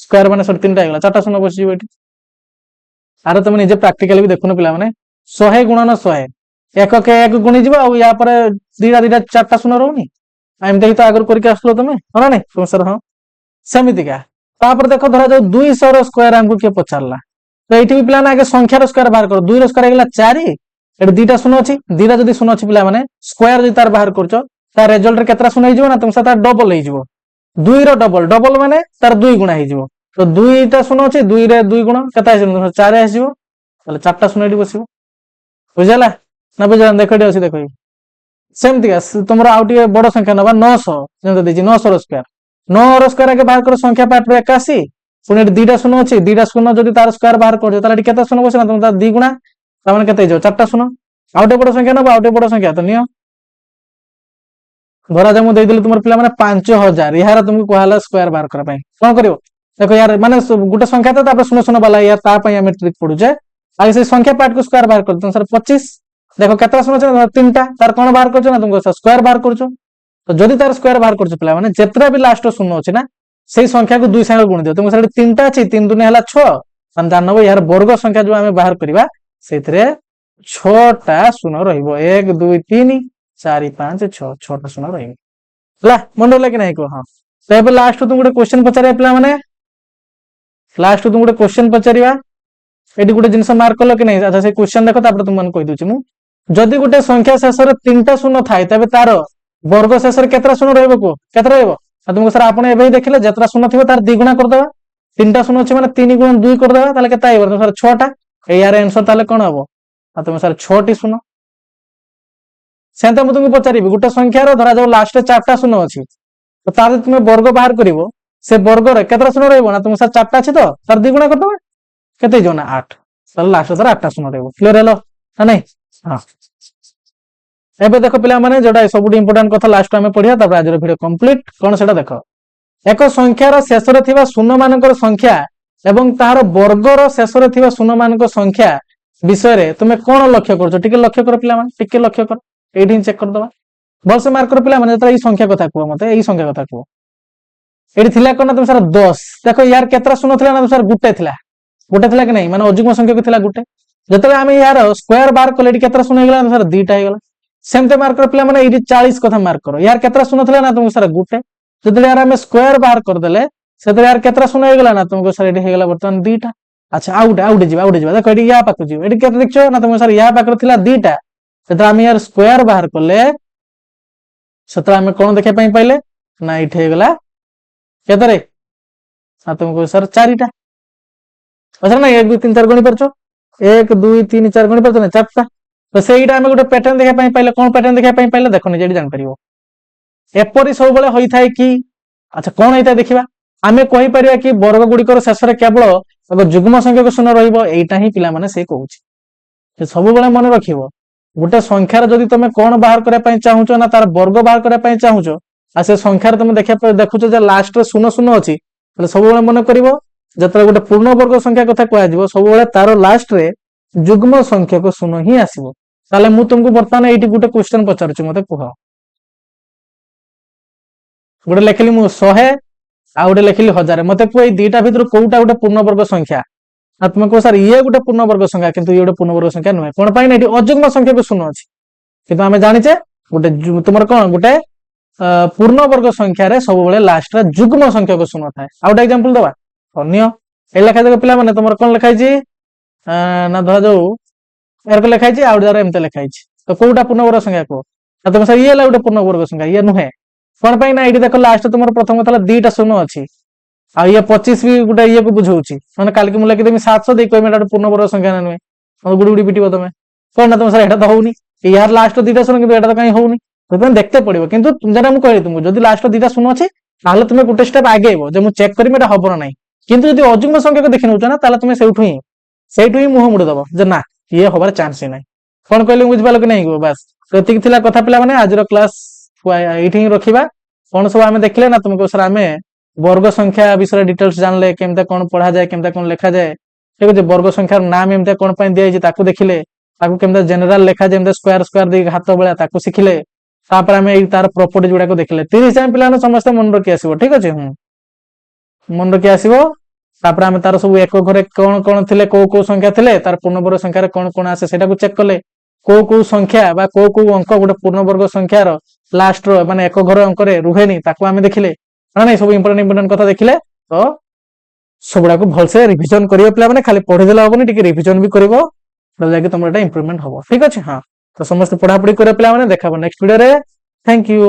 ସ୍କୋୟାର ମାନେ ସରି 3ଟା ହେଇଗଲା 4ଟା ଶୂନ ବସିଯିବ ଏଠି। ଆର ତମେ ନିଜେ ପ୍ରାକ୍ଟିକାଲି ବି ଦେଖୁନ ପିଲାମାନେ 100 ଗୁଣନ 100 एकके एक गुणी जीव आ या पर दीटा दीटा 4टा शून्य रहूनी, एमती तो आगु करके आसलो तुम हाँ ना सर, हाँ सेमतिका तापर देख धरा जाऊ 200 रो स्क्वायर आमको किए पचारला, तो ये भी पिला आगे संख्यार स्क्वायर बाहर कर 2 रो स्क्वायर होगा 4, ये दीटा शून्य अच्छी दीटा जब शून्य अच्छी पिला माने स्क्वायर जो तार बाहर कर रिजल्ट केतरा शून्य हो ना तुम साथ डबल हो 2 रो डबल, डबल माने तार 2 गुणा हो, तो 2टा शून्य अच्छी 2 रे 2 गुण के 4 आसो, 4टा शून्य ये बस बुझेगा ना बुझा देख अच्छी देख सेमती तुम आउ बड़ संख्या ना 900 900 रो स्क्वायर 9 रो स्क्वायर आगे बाहर कर संख्या पार्ट 81 पुणी दीटा शून्य अच्छी दीटा शून्य जब तार स्क्वायर बाहर कर के शून्य बस ना तुम 2 गुणा के 4टा शून्य आउटे बड़ संख्या ना आउटे बड़ संख्या तो नियो धरा जा मुझे तुम पिला 5000 यार तुमको कहला स्क्वायर बाहर करने कौन कर देखो यार माने गोटे संख्या तो शून्य शून्य वाला यार ट्रिक पड़ुचे आगे से संख्या पार्ट को स्क्वायर बाहर कर सर 25 देखो केतरा शून्य 3टा तार कौन बाहर कर तुमको स्क्वायर बाहर कर, तो जदि तार स्क्वायर बाहर कर पिला माने जेतरा भी लास्ट शून्य अच्छी ना से संख्या को 2 संगे गुण दियो तुमको 3टा अच्छी 3 दूनी है 6 मान जान यार वर्ग संख्या जो आम बाहर करवा से 6टा शून्य रहिबो 1 2 3 4 5 6 6टा शून्य रहिबो मन रहा कि नहीं कह हाँ। तो ये लास्ट तुम गोटे क्वेश्चन पचार पिला माने लास्ट तुम गोटे क्वेश्चन पचारिवा ये गोटे जिन मार्क कल कि नहीं। अच्छा से क्वेश्चन देख तुम मन कही दूची मु जदि गोटे संख्या शेष 3टा शून्य थाए तेरे तार वर्ग शेष केतरा शून्य रही तुमको सर आप देखिले जितना शून्य थी तार 2 गुणा करदे 3टा शून्य अच्छे मैंने 3 गुण 2 करदे के सर 6टा यार आंसर ताले कौन हम तुम सर 6टी शून्य से तुमको पचारि गोटे संख्यार धरा जाओ लास्ट 4टा शून्य अच्छी तो तार तुम वर्ग बाहर कर से वर्ग केतरा शून्य रहा तुम सर 4टा अच्छी तो तार 2 गुणा करदे केते जो ना 8 लास्ट तार 8टा शून्य रही क्लियर हेलो ना नहीं हाँ। एबे देखो पिला माने जोड़ा सब इंपोर्टेंट कथा लास्ट में पढ़िया आज वीडियो कंप्लीट कौन से देख एक संख्यार शेष शून्य मान संख्या एवं तार वर्गर शेष शून्य मान संख्या विषय तुम कौन लक्ष्य कर लक्ष्य कर पिला टिके लक्ष्य कर ये चेक करदे भलसे मार्क कर पिला ये संख्या कथा कह मत यही संख्या कथा कह ये कौन तुम सर 10 देख यार केतरा शून्य ना तुम सर गुटे थिला कि नहीं माने अजुग्म संख्या को गुटे जो आम यार स्क्वायर बार कले केतरा शून्य होगा सर 2टा होगा सेमते मार्क कर पिला माने ये 40 कथा मार्क करो यार केतरा शून्य थिला ना तुमको सर गुटे जो यार आम स्क्वायर बार करदे से यार केतरा शून्य होगा ना तुमको सर ये होगा बर्तमान 2टा अच्छा आउटे जा देख ये या पाक जीव ये देखो ना तुम सर या पाक 2टा से आम यार स्क्वायर बाहर कले से आम कौन देखा पाइले ना ये होगा केतरे तुमको सर 4टा अच्छा ना 1 2 3 4 गणी पार्छ 1 2 3 4 गणी पार्छ ना 4टा तो सहीटा आम गोटे पैटर्न देखा पाइले कौन पैटर्न देखा पाइले देख निजे जान पारिबो एपरि सब बेले होई थाए कि अच्छा कौन होता है देखिबा आमे कहि परिया कि वर्ग गुड़िकर शेष रे केवल जुग्म संख्यक शून्य रहिबो एटा ही पिला माने से कहूची से सब बेले मन रखिबो गोटे संख्यार जदि तुम कौन बाहर करबा पई चाहूचो ना तार वर्ग बाहर करबा पई चाहूचो आ से संख्यार तुम देखुचो जे लास्ट रे शून्य शून्य अछि तले सब बेले मन करिवो जतरे गोटे पूर्ण वर्ग संख्या कथा कहआ जिवो सब बेले तार लास्ट रे जुग्म संख्यक शून्य ही आसीबो ताले मु तुमको वर्तमान एठी गोटे क्वेश्चन पचारुची मते कह गोटे लिखिली मु 100 आ गोटे लिखिली 1000 मते कह दुईटा भितर कोउटा गोटे पूर्ण वर्ग संख्या आ तुम कह सर ये गोटे पूर्ण वर्ग संख्या किंतु ये गोटे पूर्ण वर्ग संख्या नुहे कोन पाई नै अजुग्म संख्या को शून्य अछि किंतु आमे जानिचे गोटे तुमर कोन गोटे पूर्ण वर्ग संख्या रे सब बेले लास्ट रे जुग्म संख्या को शून्य थाए आ गोटे एग्जांपल दबा अन्य ए लेखा देख पिला माने तुमर कोन लिखाई छी ना धरा जाऊ यार को लिखाई छी आ गोटे एमते लिखाई छी तो कोउटा पूर्ण वर्ग संख्या को आ तुम सर ये ला गोटे पूर्ण वर्ग संख्या ये नुहे कोन पाई ना एठी देख लास्ट तुमर प्रथम तला 2टा शून्य अछि आ ये 25 भी गोटे ये को बुझौची माने काल के मु लिखि देमी 700 दे कोइ मेटा पूर्ण वर्ग संख्या ना नुहे हम गुडी गुडी पिटिबो तमे कोन ना तुम सर एटा तो होउनी यार लास्ट 2टा शून्य किंतु एटा तो काई होउनी तो तुम देखते पड़िबो किंतु जरा मु कहली तुमको जदी लास्ट 2टा शून्य अछि ताले तुमे गोटे स्टेप आगेबो जे मु चेक करिमे एटा हबो नै किंतु जदी अजुग्म संख्या को देखि नउछ ना ताले तुमे सेउठु ही मुह मुड़ दबो जे ना ये होबार चांस ही नै कोन कहले बुझ पालो कि नै बस प्रतीक थिला कथा पिला माने आजरो क्लास एठी ही रखिबा कोन सब आमे देखले ना तुमको सर आमे वर्ग संख्या विषय डिटेल्स जानले केमते कोन पढ़ा जाए केमते कोन लिखा जाए ठीक है वर्ग संख्यार नाम एमते कोन पई दिया छै ताकू देखिले ताकू केमते जनरल लिखा जाए एमते स्क्वायर स्क्वायर दे हाथ बेला ताकू सिखिले तापर आमे तार प्रॉपर्टी जुडा को देखिले 30 आम पिलाने समस्त मन रखि आसीबो ठीक अछि मन रखि आसीबो तापर आमे तार सब एक घरे कोन कोन थिले को संख्या थिले तार पूर्ण वर्ग संख्या रे कोन कोन आसे सेटा को चेक करले को संख्या बा को अंक गोटे पूर्ण वर्ग संख्यार लास्ट रो माने एक घर अंक रे रुहेनी ताकू आमे देखिले ना नहीं सब इंपोर्टेंट कथा देखिले तो सबुड़ा को भलसे रिविजन करियो पिला माने खाली पढि देला होबनी टिके रिविजन भी करिवो तो जाके तुमरा एटा इंप्रूवमेंट होबो ठीक अछि हां तो समस्त पढा पढी करे पिला माने देखाबो नेक्स्ट वीडियो रे थैंक यू।